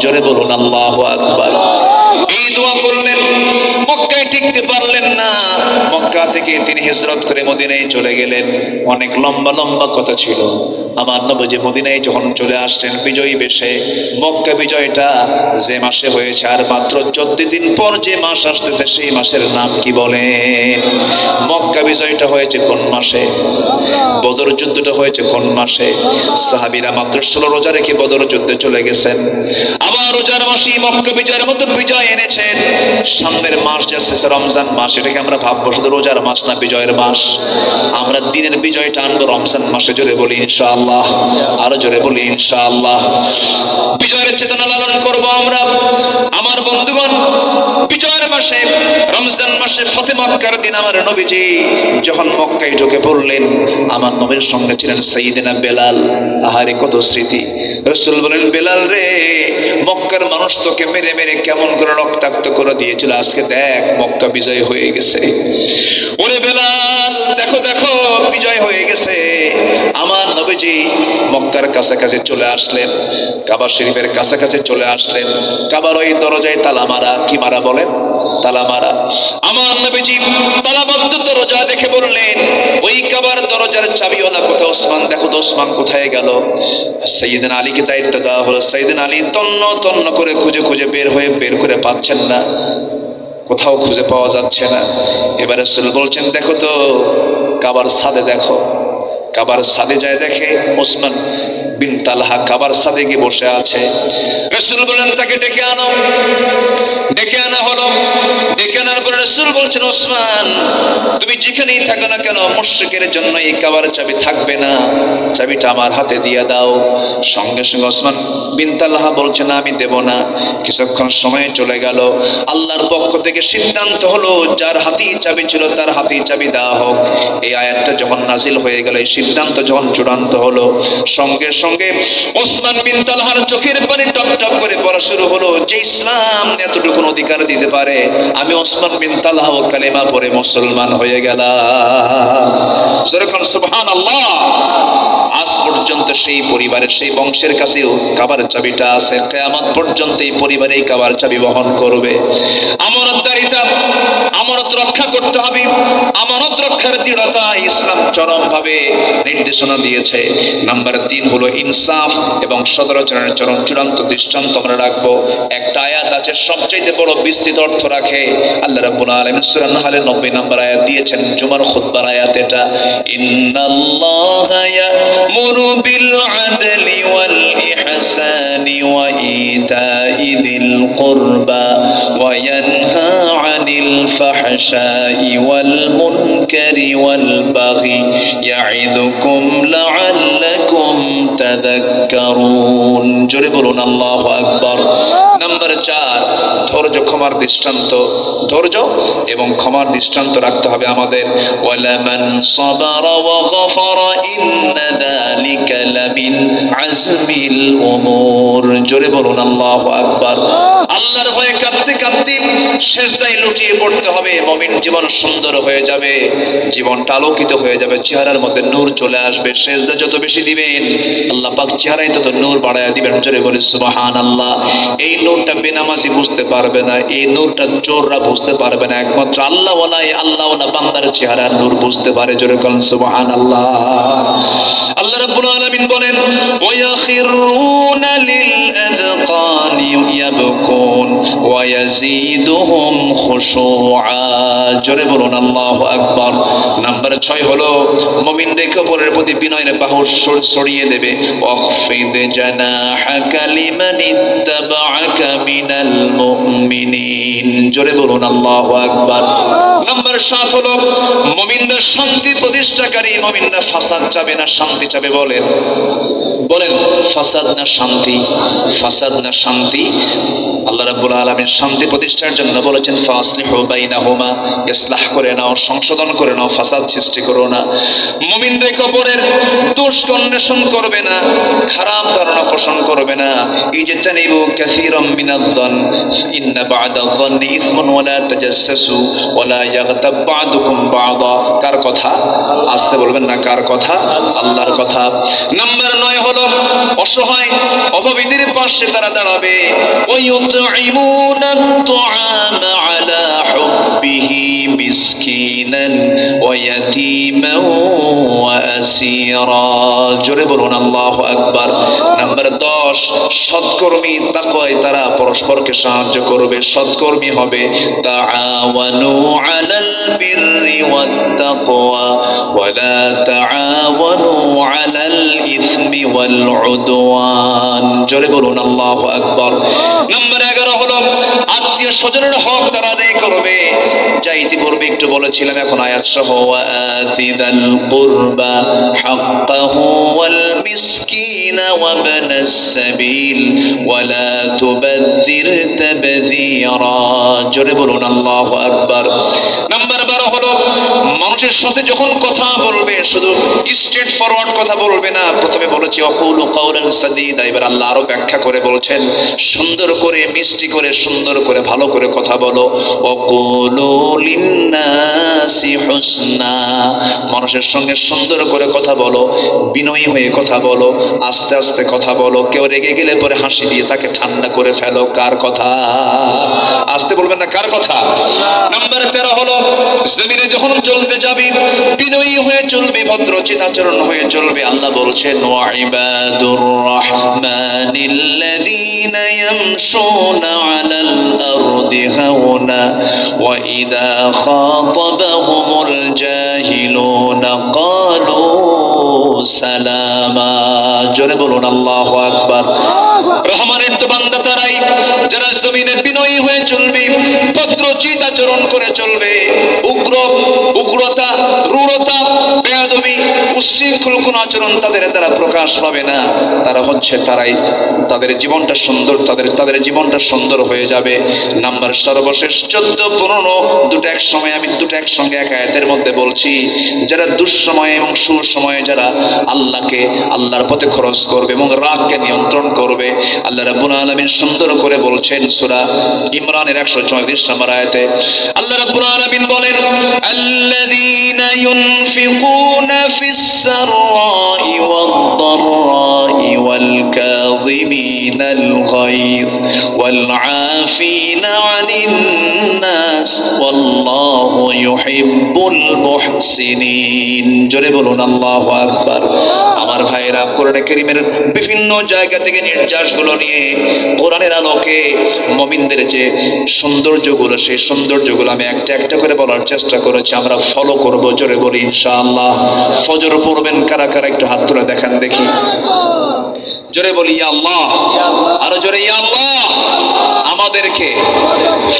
জোরে বলুন আল্লাহু আকবার। এই দোয়া করলেন, মক্কায় টিকতে পারলেন না। মক্কা থেকে তিনি হিজরত করে মদিনায় চলে গেলেন। অনেক লম্বা লম্বা কথা ছিল। আমার নবী মদিনায় যখন চলে আসলেন বিজয়ী বেশে, মক্কা বিজয়টা যে মাসে হয়েছে, আর মাত্র 14 দিন পর যে মাস আসতেছে সেই মাসের নাম কি বলেন? মক্কা বিজয়টা হয়েছে কোন মাসে? বদর যুদ্ধটা হয়েছে কোন মাসে? সাহাবীরা মাত্র 16 রোজা রেখে বদর যুদ্ধে চলে গেছেন। আবার রোজার মাসে মক্কা বিজয়ের মতো বিজয় এনেছেন। সামনের মাস যাচ্ছে রমজান মাস, এটাকে আমরা ভাববো শুধু রোজার মাস না, বিজয়ের মাস। আমরা দিনের বিজয়টা আনবো রমজান মাসে। জোরে বলি ইনশাআল্লাহ, আরো জোরে বলি ইনশাআল্লাহ। বিজয়ের চেতনা লালন করব আমরা। আমার বন্ধুগণ, বিজয়ের মাসে, রমজান মাসে ফতে মক্কার দিন আমার নবীজি যখন মক্কায় ঢুকে পড়লেন, আমার নবীর সঙ্গে ছিলেন সাইয়েদনা বেলাল। আহারে কত স্মৃতি। রাসূল বলেন, বেলাল রে, মক্কার মানুষ তোকে মেরে মেরে কেমন করে রক্তাক্ত করে দিয়েছিল, আজকে দেখ মক্কা বিজয় হয়ে গেছে। ওরে বেলাল, দেখো দেখো বিজয় হয়ে গেছে। আমার নবীজি মক্কার কাছাকাছি চলে আসলেন, কাবা শরীফের কাছাকাছি চলে আসলেন। কাবার ওই দরজায় তালা মারা। কি মারা বলেন? তালা মারা। আমার নবীজি তালাবদ্ধ দরজা দেখে বললেন, ওই কাবার দরজার চাবিওয়ালা কোথায়? ওসমান, দেখো তো ওসমান কোথায় গেল? সাইয়েদনা আলীকে দায়িত্ব দেওয়া হলো। সাইয়েদনা আলী তন্ন তন্ন করে খুঁজে খুঁজে বের করে পাচ্ছেন না, কোথাও খুঁজে পাওয়া যাচ্ছে না। এবারে রাসূল বলছেন, দেখো তো কাবার ছাদে দেখো। কাবার ছাদে যায় দেখে ওসমান বিন তালহা কাবার সাথে গিয়ে বসে আছে। রাসূল বলেন তাকে ডেকে আনো। ডেকে আনা হলো। ডেকে আনার পরে রাসূল বলছেন, ওসমান তুমি যেখানেই থাকো না কেন মুশরিকের জন্য এই কাবার চাবি থাকবে না, চাবিটা আমার হাতে দিয়ে দাও। সঙ্গে সঙ্গে ওসমান বিন তালহা বলছে, না আমি দেব না। কিছুক্ষণ সময় চলে গেল। আল্লাহর পক্ষ থেকে সিদ্ধান্ত হলো যার হাতেই চাবি ছিল তার হাতেই চাবি দেওয়া হোক। এই আয়াতটা যখন নাজিল হয়ে গেল, এই সিদ্ধান্ত যখন চূড়ান্ত হলো, সঙ্গে সঙ্গে ওসমান বিন তালহার চোখের পানি টপ টপ করে পড়া শুরু হলো যে ইসলাম এতটুকু অধিকার দিতে পারে। আমি ওসমান বিন তালহা ও কালেমা পড়ে মুসলমান হয়ে গেলাম। যেরকম সুবহানাল্লাহ। আজ পর্যন্ত সেই পরিবারের সেই বংশের কাছেও কাবার চাবিটা আছে। কিয়ামত পর্যন্ত এই পরিবারে এই কাবার চাবি বহন করবে। আমানতদারিতা, আমানত রক্ষা করতে হবে। আমানত রক্ষার দৃঢ়তা ইসলাম চরমভাবে নির্দেশনা দিয়েছে। নাম্বার 3 হলো ইনসাফ এবং সদাচরণের চূড়ান্ত দৃষ্টান্ত আমরা রাখবো। একটা আয়াত আছে সবচেয়ে বড় বিস্তৃত অর্থ রাখে। আল্লাহ রাব্বুল আলামিন সূরা নাহলের 90 নম্বর আয়াত দিয়েছেন, জুমার খুতবার আয়াত এটা। ইন্নাল্লাহা ইয়া'মুরু বিল আদলি ওয়াল ইহসানি ওয়া ইতাই যিল কুরবা ওয়া ইয়ানহা আনিল ফাহশাই ওয়াল মুনকারি ওয়াল বাগি ইয়া'iদুকুম লা'আল্লাকুম তাযাক্কারুন। জোরে বলুন আল্লাহু আকবার। নাম্বার 4, ধৈর্য ক্ষমার দৃষ্টান্ত। ধৈর্য এবং ক্ষমার দৃষ্টান্ত রাখতে হবে আমাদের। ওয়ালামান সাবারা ওয়া গফারা ইন্না যালিকা লামিন আজমিল উমুর। জোরে বলুন আল্লাহু আকবার। আল্লাহর ভয়ে কাঁদতে কাঁদতে সিজদায় লুটিয়ে পড়তে হবে। মুমিন জীবন সুন্দর হয়ে যাবে, জীবনটা আলোকিত হয়ে যাবে, চেহারার মধ্যে নূর চলে আসবে। সিজদা যত বেশি দিবেন আল্লাহ পাক চেহারায় তত নূর বাড়ায়া দিবেন। জোরে বলি সুবহানাল্লাহ। এই নূরটা বেনামাজি বুঝতে পারবে না, এই নূরটা চোররা বুঝতে পারবে না, একমাত্র আল্লাহওয়ালা বান্দার চেহারার নূর বুঝতে পারে। জোরে বলেন সুবহানাল্লাহ। আল্লাহ রাব্বুল আলামিন বলেন, ওয়া ইয়াখিরুনা লিল আযকানি ইয়াবকুন ওয়া ইয়াজিদুহুম খুশুআ। জোরে বলুন আল্লাহু আকবার। নাম্বার 6 হলো মুমিনদের কবরের প্রতি বিনয়ের বাহু ছড়িয়ে দেবে। ওয়াখফিদ জানাহাকা লিমান ইত্তাবাআকা মিনাল মুমিনিন। জোরে বলুন আল্লাহু আকবার। নাম্বার 7 হলো মুমিনরা শান্তি প্রতিষ্ঠাকারী। মুমিনরা ফাসাদ চাবে না, শান্তি চাবে। বলেন বলেন ফাসাদ না শান্তি? ফাসাদ না শান্তি? আল্লাহ রাব্বুল আলামিন শান্তি প্রতিষ্ঠার জন্য বলেছেন, ফাসলিহু বাইনাহুমা, ইসলাহ করে নাও, সংশোধন করে নাও, ফাসাদ সৃষ্টি করো না। মুমিনদের কবরের দোষ অন্বেষণ করবে না, খারাপ ধারণা পোষণ করবে না। ইজতানিবু কাসীরাম মিনায-যন ইন্না বা'দায-যন্নি ইসমুন ওয়া লা তাজাসসু ওয়া লা ইয়াগতাব বা'দুকুম বা'দা। কার কথা? আসতে বলবেন না, কার কথা? আল্লাহর কথা। নাম্বার 9 হলো অসহায় অভাবীদের পাশে তারা দাঁড়াবে। ويطعمون الطعام على حبه مسكينا ويتيما وأسيرا। জোরে বলুন আল্লাহু আকবার। নাম্বার 10, সৎকর্মী তাকওয়ায় তারা পরস্পরকে সাহায্য করবে, সৎকর্মী হবে। তাআওয়ানু আলাল বিররি ওয়াত তাকওয়া ওয়া লা তাআওয়ানু আলাল ইসমি ওয়াল উদওয়ান। জোরে বলুন আল্লাহু আকবার। নাম্বার 11 হলো আত্মীয় স্বজনের হক তারা আদায় করবে। যা ইতিপূর্বে একটু বলেছিলাম, এখন আয়াত সহ। ওয়াআতিদাল কুরবা হাক্কাহু ওয়াল মিসকিনা ওয়া ইবনাস সাবিল ওয়া লা তুবাযযির তাবযীরা। জোরে বলুন আল্লাহু আকবার। নাম্বার 12 হলো মানুষের সাথে যখন কথা বলবে শুধু স্ট্রেট ফরওয়ার্ড কথা বলবে না। প্রথমে বলেছি ওয়াকুলু কাওলান সাদীদা, এবার আল্লাহ আরো ব্যাখ্যা করে বলছেন সুন্দর করে, মিষ্টি করে, সুন্দর করে, ভালো করে কথা বলো। ওয়াকুলু লিন্নাসি হুসনা, মানুষের সঙ্গে সুন্দর করে কথা বলো, বিনয়ী হয়ে কথা বলো, আস্তে আস্তে কথা বলো। কেউ রেগে গেলে পরে হাসি দিয়ে তাকে ঠান্ডা করে ফেলো। কার কথা? আসতে বলবেন না, কার কথা? নাম্বার 13 হলো জমিনে যখন চলতে যাবি বিনয়ী হয়ে চলবে, ভদ্রচিত আচরণ হয়ে চলবে। আল্লাহ বলছেন, ওয়া ইবাদুর রাহমানিল্লাযীনা ইয়ামশুনা আলাল আরদি হাওনা ওয়া ইযা খাতাবাহুমুল জাহিলুনা ক্বালু সালামা। জোরে বলুন আল্লাহু আকবার। রহমানের তো বান্দা তারাই যারা জমিনে বিনয়ী হয়ে চলবে, ভদ্রচিত আচরণ করে চলবে। উগ্রতা, রূঢ়তা, বেয়াদবি, উচ্ছৃঙ্খল কোন আচরণ তাদের দ্বারা প্রকাশ পাবে না। তারা হচ্ছে তারাই তাদের জীবনটা সুন্দর, তাদের জীবনটা সুন্দর হয়ে যাবে। নাম্বার সর্বশেষ 14-15 দুটো এক সময়, আমি দুটো একসঙ্গে এক আয়াতের মধ্যে বলছি। যারা দুঃসময়ে এবং সুসময়ে যারা আল্লাহর পথে খরচ করবে এবং রাগকে নিয়ন্ত্রণ করবে, আল্লাহ রাব্বুল আলামিন সুন্দর করে বলছেন সূরা ইমরানের 134 নম্বর আয়াতে আল্লাহ রাব্বুল আলামিন বলেন, আল্লাযীনা ইউনফিকুনা ফিস সাররাই ওয়াদ-দাররাই ওয়াল কাযিমিনাল গায়য ওয়াল আফিনা আনিন নাস ওয়াল্লাহু ইউহিব্বুল মুহসিনিন। জোরে বলুন আল্লাহু আকবার। আমার ভাইরা, কোরআনে কারীমের বিভিন্ন জায়গা থেকে নির্যাসগুলো নিয়ে কোরআনের আলোকে মুমিনদের যে সৌন্দর্যগুলো, সেই সৌন্দর্যগুলো আমি একটা একটা করে বলার চেষ্টা করেছি, আমরা ফলো করব। জোরে বলি ইনশাআল্লাহ। ফজর পড়বেন কারা কারা, একটু হাত তুলে দেখান দেখি। জোরে বলি ইয়া আল্লাহ, আরো জোরে ইয়া আল্লাহ। আমাদেরকে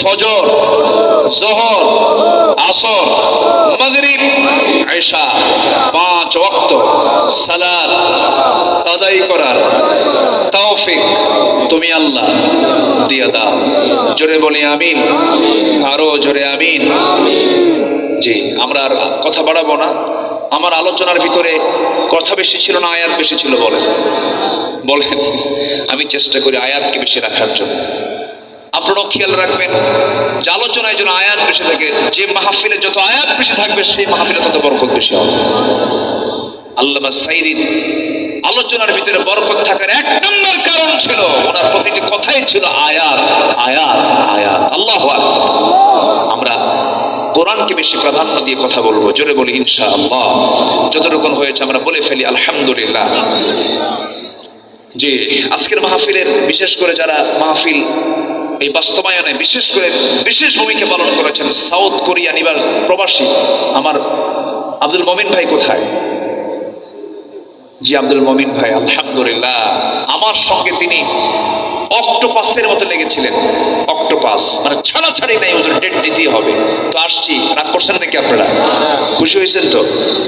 ফজর, যোহর, আসর, মাগরিব, ইশা 5 ওয়াক্ত সালাত আদায় করার তৌফিক তুমি আল্লাহ দিয়ে দাও। জোরে বলি আমিন, আরো জোরে আমিন। জি, আমরা আর কথা বাড়াবো না। আমার আলোচনার ভিতরে কথা বেশি ছিল না আয়াত বেশি ছিল? বলেন আমি চেষ্টা করি আয়াতকে বেশি রাখার জন্য। আপনারাও খেয়াল রাখবেন যে আলোচনায় যেন আয়াত বেশি থাকে। যে মাহফিলে যত আয়াত বেশি থাকবে সেই মাহফিলে তত বরকত বেশি হবে। আল্লামা সাঈদীর আলোচনার ভিতরে বরকত থাকার এক নম্বর কারণ ছিল ওনার প্রতিটি কথাই ছিল আয়াত, আয়াত, আয়াত। আল্লাহু আকবার। আমরা কোরআনকে বেশি প্রাধান্য দিয়ে কথা বলবো। জোরে বলি ইনশাআল্লাহ। যতটুকু হয়েছে আমরা বলে ফেলি আলহামদুলিল্লাহ। জি, আজকের মাহফিলের বিশেষ করে যারা মাহফিল এই বাস্তবায়নে বিশেষ করে বিশেষ ভূমিকা পালন করেছেন, সাউথ কোরিয়া নিবার প্রবাসী আমার আব্দুল মমিন ভাই কোথায়? জি, আব্দুল মমিন ভাই আলহামদুলিল্লাহ। আমার সঙ্গে তিনি অক্টোপাসের মতো লেগেছিলেন। অক্টোপাস মানে ছাড়াছাড়ি নাই, ওদের ডেট দিতেই হবে। তো আসছি, রাগ করছেন নাকি আপনারা? খুশি হয়েছেন তো?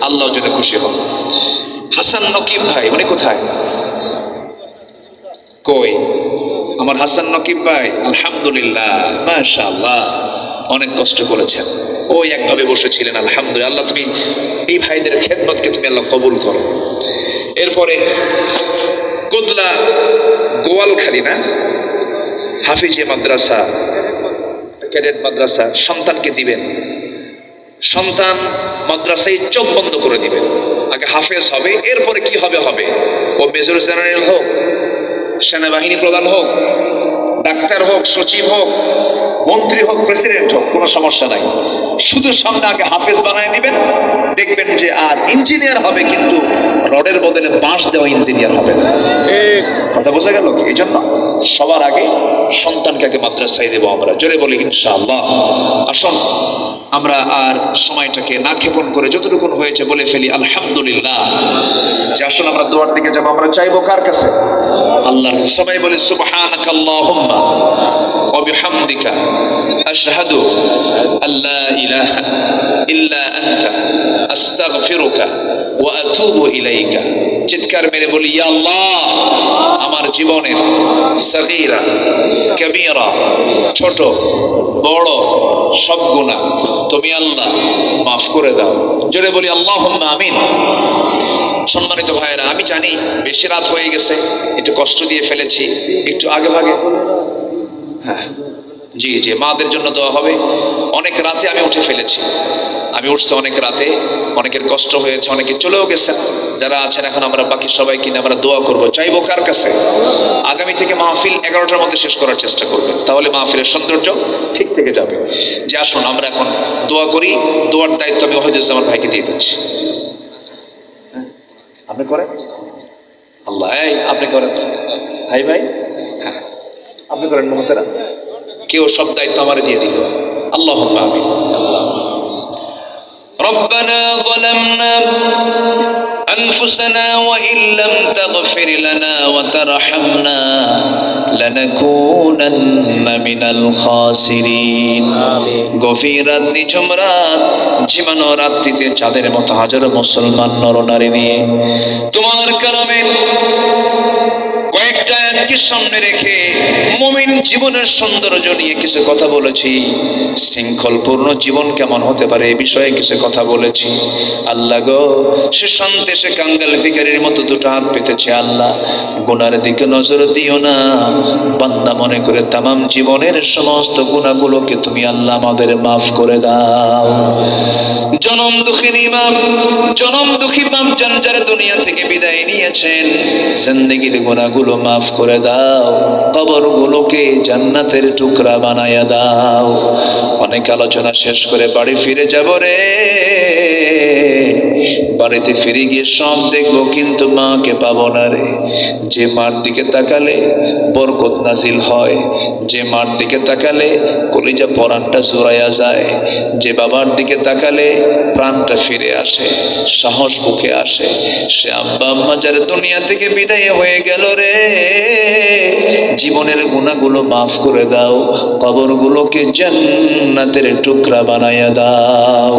আল্লাহ জন্য খুশি হন। হাসান নকিব ভাই উনি কোথায়? কই আমার হাসান নকিব ভাই? আলহামদুলিল্লাহ, মাশাআল্লাহ, অনেক কষ্ট করেছেন। ওই একভাবে বসেছিলেন। আলহামদুলিল্লাহ। আল্লাহ তুমি এই ভাইদের খেদমতকে তুমি আল্লাহ কবুল করো। এরপরে কোদলা গোয়ালখালী না হাফিজিয়া মাদ্রাসা, ক্যাডেট মাদ্রাসা সন্তানকে দিবেন। সন্তান মাদ্রাসায় চোখ বন্ধ করে দিবেন। আগে হাফেজ হবে, এরপরে কি হবে হবে। ও মেজর জেনারেল হোক, সেনাবাহিনী প্রধান হোক, ডাক্তার হোক, সচিব হোক, মন্ত্রী হোক, প্রেসিডেন্ট হোক, কোনো সমস্যা নাই। শুধু সামনে আগে হাফেজ বানায় দিবেন, দেখবেন যে আর ইঞ্জিনিয়ার হবে, কিন্তু রডের বদলে বাঁশ দেওয়া ইঞ্জিনিয়ার হবে না। কথা বোঝা গেল কি? এই জন্য সবার আগে সন্তানকে আগে মাদ্রাসায় দেবো আমরা। জোরে বলি ইনশাআল্লাহ। আসুন আমরা আর সময়টাকে না ক্ষেপণ করে যতটুকু হয়েছে বলে ফেলি আলহামদুলিল্লাহ। যে আসলে আমরা দোয়ার দিকে যাবো, আমরা চাইবো কার কাছে? আল্লাহর কাছে। সবাই বলি সুবহানাকা আল্লাহুম্মা ওয়া বিহামদিকা আশহাদু আল্লা ইলাহা ইল্লা আনতা আস্তাগফিরুকা ওয়া আতুবু ইলাইকা। চিৎকার মেরে বলি ইয়া আল্লাহ, আমার জীবনের সগীরা কবীরা, ছোট বড় সব গুনাহ তুমি আল্লাহ মাফ করে দাও। জোরে বলি আল্লাহুম্মা আমিন। সম্মানিত ভাইয়েরা, আমি জানি বেশি রাত হয়ে গেছে, একটু কষ্ট দিয়ে ফেলেছি, একটু আগে ভাগে। হ্যাঁ জি জি, মাদের জন্য দোয়া হবে। অনেক রাতে আমি উঠে ফেলেছি, আমি উঠছি অনেক রাতে, অনেকের কষ্ট হয়েছে, অনেকে চলেও গেছেন। যারা আছেন এখন আমরা বাকি সবাই কিনে আমরা দোয়া করবো। চাইবো কার কাছে? আগামী থেকে মাহফিল 11টার মধ্যে শেষ করার চেষ্টা করবেন, তাহলে মাহফিলের সৌন্দর্য ঠিক থেকে যাবে। যে আসুন আমরা এখন দোয়া করি। দোয়ার দায়িত্ব আমি ওয়াহিদুজ্জামান ভাইকে দিয়ে দিচ্ছি। আপনি করেন? আল্লাহ, এই আপনি করেন ভাই ভাই, হ্যাঁ আপনি করেন মহতেরা। কেউ সব দায়িত্ব আমারে দিয়ে দিল। আল্লাহুম্মা আমিন। রব্বানা যালামনা আনফুসানা أنفسنا وإن لم تغفر لنا وترحمنا لنكونن من الخاسرين গভীর রাত নিঝুম রাত জীবনো রাত্রিতে চাঁদের মতো হাজারো মুসলমান নরনারী নিয়ে তোমার কালামের কয়েকটা আয়াতকে সামনে রেখে মুমিন জীবনের সৌন্দর্য নিয়ে কিছু কথা বলেছি। শৃঙ্খলপূর্ণ জীবন কেমন হতে পারে এই বিষয়ে কিছু কথা বলেছি। আল্লাহ গো, সে শান্তে সে কাঙ্গাল ভিখারির মতো দুটো হাত পেতেছে। আল্লাহ, গুনার দিকে নজর দিও না। বান্দা মনে করে তামাম জীবনের সমস্ত গুনাহগুলোকে তুমি আল্লাহ আমাদের মাফ করে দাও। জনম দুঃখিনী বাপ, জনম দুঃখী বাপ যারা দুনিয়া থেকে বিদায় নিয়েছেন, জিন্দেগির গুনাহগুলো মাফ করে দাও। কবরগুলোকে জান্নাতের টুকরা বানায়া দাও। অনেক আলোচনা শেষ করে বাড়ি ফিরে যাব রে। বাড়িতে ফিরে গিয়ে সব দেখবো, কিন্তু মাকে পাবো না রে। যে মার দিকে তাকালে বরকত নাজিল হয়, যে মার দিকে তাকালে কলিজা পরানটা জোড়াইয়া যায়, যে বাবার দিকে তাকালে প্রাণটা ফিরে আসে, সাহস বুকে আসে, সে আব্বা আম্মা যারা দুনিয়া থেকে বিদায় হয়ে গেল রে। জীবনের গুনাহগুলো মাফ করে দাও, কবরগুলোকে জান্নাতের টুকরা বানায়া দাও।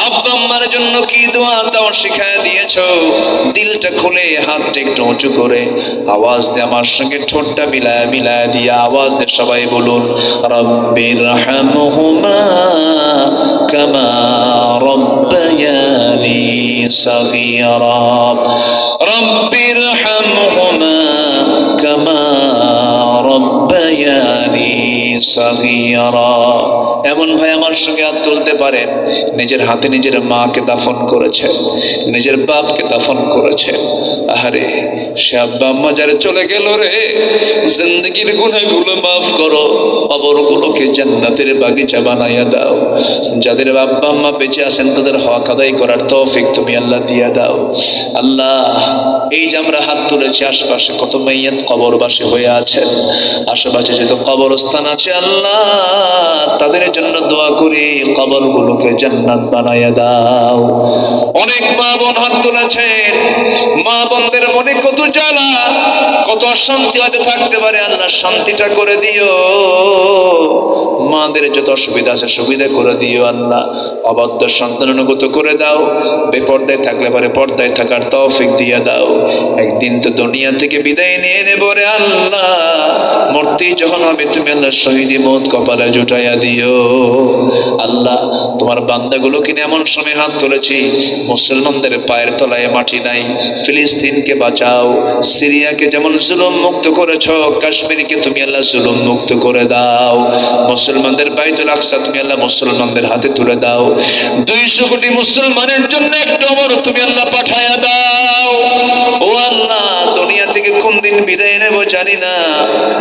আব্বা আম্মার জন্য কি দোয়া তাও শিখায় দিয়েছো। দিলটা খুলে হাতটা একটু উঁচু করে আওয়াজ দে, আমার সঙ্গে ঠোঁটটা মিলায় মিলায় দিয়ে আওয়াজ দে, সবাই বলুন রব্বিরহামহুমা কামা রব্বায়ানি সগীরা। রব্বিরহামহুমা কামা রব্বায়ানি সগীরা। এমন ভাই আমার সঙ্গে হাত তুলতে পারেন, নিজের হাতে নিজের মাকে দাফন করেছেন, নিজের বাপকে দাফন করেছেন। আহারে, সে আব্বা আম্মা যারা চলে গেল রে, জিন্দেগির গুনাহগুলো মাফ করো, কবরগুলোকে জান্নাতের বাগিচা বানাইয়া দাও। যাদের আব্বা আম্মা বেঁচে আছেন তাদের হক আদায় করার তৌফিক তুমি আল্লাহ দিয়া দাও। আল্লাহ, এই যে আমরা হাত তুলেছি, আশপাশে কত মাইয়াত কবরবাসী হয়ে আছেন, আশেপাশে যত কবরস্থান আছে, আল্লাহ তাদের জন্য দোয়া করি, কবরগুলোকে জান্নাত বানাইয়া দাও। অনেক মা বোন হাত তুলেছেন, মা বোনদের মনে কত জ্বালা, কত অশান্তি হয়তো থাকতে পারে, আল্লাহ শান্তিটা করে দিও। মাদের যত অসুবিধা আছে সুবিধা করে দিও আল্লাহ। অবাধ্য সন্তান অনুগত করে দাও, বেপর্দায় থাকলে পরে পর্দায় থাকার তৌফিক দিয়ে দাও। একদিন তো দুনিয়া থেকে বিদায় নিয়ে নেব রে আল্লাহ, মরতেই যখন হবে তুমি আল্লাহ শহীদি মওত কপালে জুটাইয়া দিও। আল্লাহ, তোমার বান্দাগুলোকে নিয়ে এমন সময় হাত তুলেছি, মুসলমানদের পায়ের তলায় মাটি নাই। ফিলিস্তিনকে বাঁচাও, সিরিয়াকে যেমন জুলুম মুক্ত করেছ, কাশ্মীরকে তুমি আল্লাহ জুলুম মুক্ত করে দাও। মুসলমানদের বাইতুল আকসা তুমি আল্লাহ মুসলমানদের হাতে তুলে দাও। 200 কোটি মুসলমানের জন্য একটা ওমর তুমি আল্লাহ পাঠায়া দাও। ও আল্লাহ, দুনিয়া থেকে কোন দিন বিদায় নেব জানি না,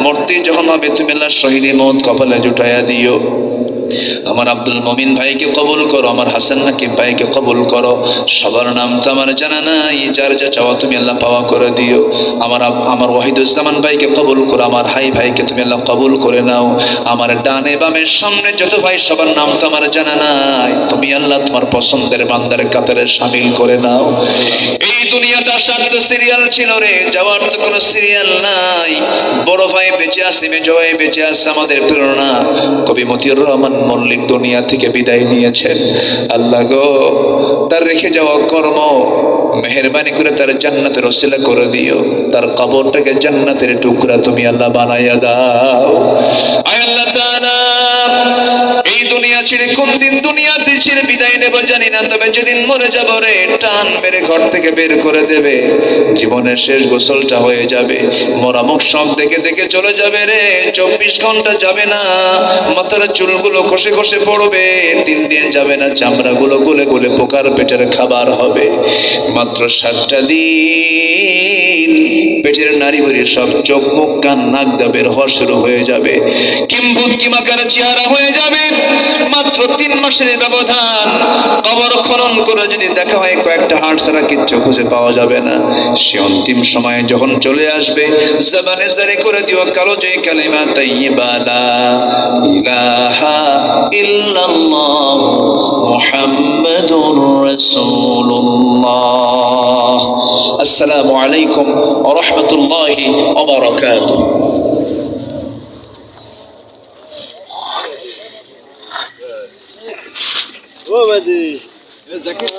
মরতে যখন হবে তুমি আল্লাহ শহীদি মওত কপালে জুটাইয়া দিও। আমার আব্দুল মমিন ভাইকে কবুল করো, আমার হাসান নাকিব ভাইকে কবুল করো। সবার নাম তো আমার জানা নাই, যার যা চাওয়া তুমি আল্লাহ পাওয়া করে দিও। আমার ওয়াহিদুজ্জামান ভাইকে কবুল করো, আমার হাই ভাইকে তুমি আল্লাহ কবুল করে নাও। আমার ডানে বামে সামনে যত ভাই, সবার নাম তো আমার জানা নাই, তুমি আল্লাহ তোমার পছন্দের বান্দার কাতারে শামিল করে নাও। এই দুনিয়াটা আসার তো সিরিয়াল ছিল রে, যাওয়ার তো কোনো সিরিয়াল নাই। বড় ভাই বেঁচে আছে, মেজো ভাই বেঁচে আছে, আমাদের প্রেরণা কবি মতিউর রহমান মল্লিক দুনিয়া থেকে বিদায় নিয়েছেন। আল্লাহ গো, তার রেখে যাওয়া কর্ম মেহেরবানি করে তার জান্নাতের ওসিলা করে দিও। তার কবরটাকে জান্নাতের টুকরা তুমি আল্লাহ বানাইয়া দাও। আয় আল্লাহ তাআলা, এই দুনিয়া ছেড়ে কোন দিন দুনিয়াতে ছেড়ে বিদায় নেব জানি না, তবে যেদিন মরে যাব রে, টান মেরে ঘর থেকে বের করে দেবে। জীবনের শেষ গোসলটা হয়ে যাবে, মোরামুখ সব দেখে দেখে চলে যাবে রে। 24 ঘন্টা যাবে না, মাথার চুলগুলো খসে খসে পড়বে। 3 দিন যাবে না, চামড়াগুলো গলে গলে পোকার পেটের খাবার হবে। মাত্র 7টা দিন পেটের নারী বুড়ি সব চোখ মুখ কান নাক দা বের হওয়া শুরু হয়ে যাবে। কিম্বুত কিমাকার চেহারা হয়ে যাবে। মাত্র 3 মাসের ব্যবধান। কবর খনন করে যদি দেখা হয় কয়েকটা হাড় ছাড়া কিচ্ছু খুঁজে পাওয়া যাবে না। সে অন্তিম সময়ে যখন চলে আসবে, জবানে জারি করে দিও কালো যে কালিমা তাইয়্যিবা লা ইলাহা ইল্লাল্লাহ মুহাম্মাদুর রাসূলুল্লাহ। আসসালামু আলাইকুম ওয়া রাহমাতুল্লাহি ওয়া বারাকাতুহু। ও বাজি, এ জ্যাকেট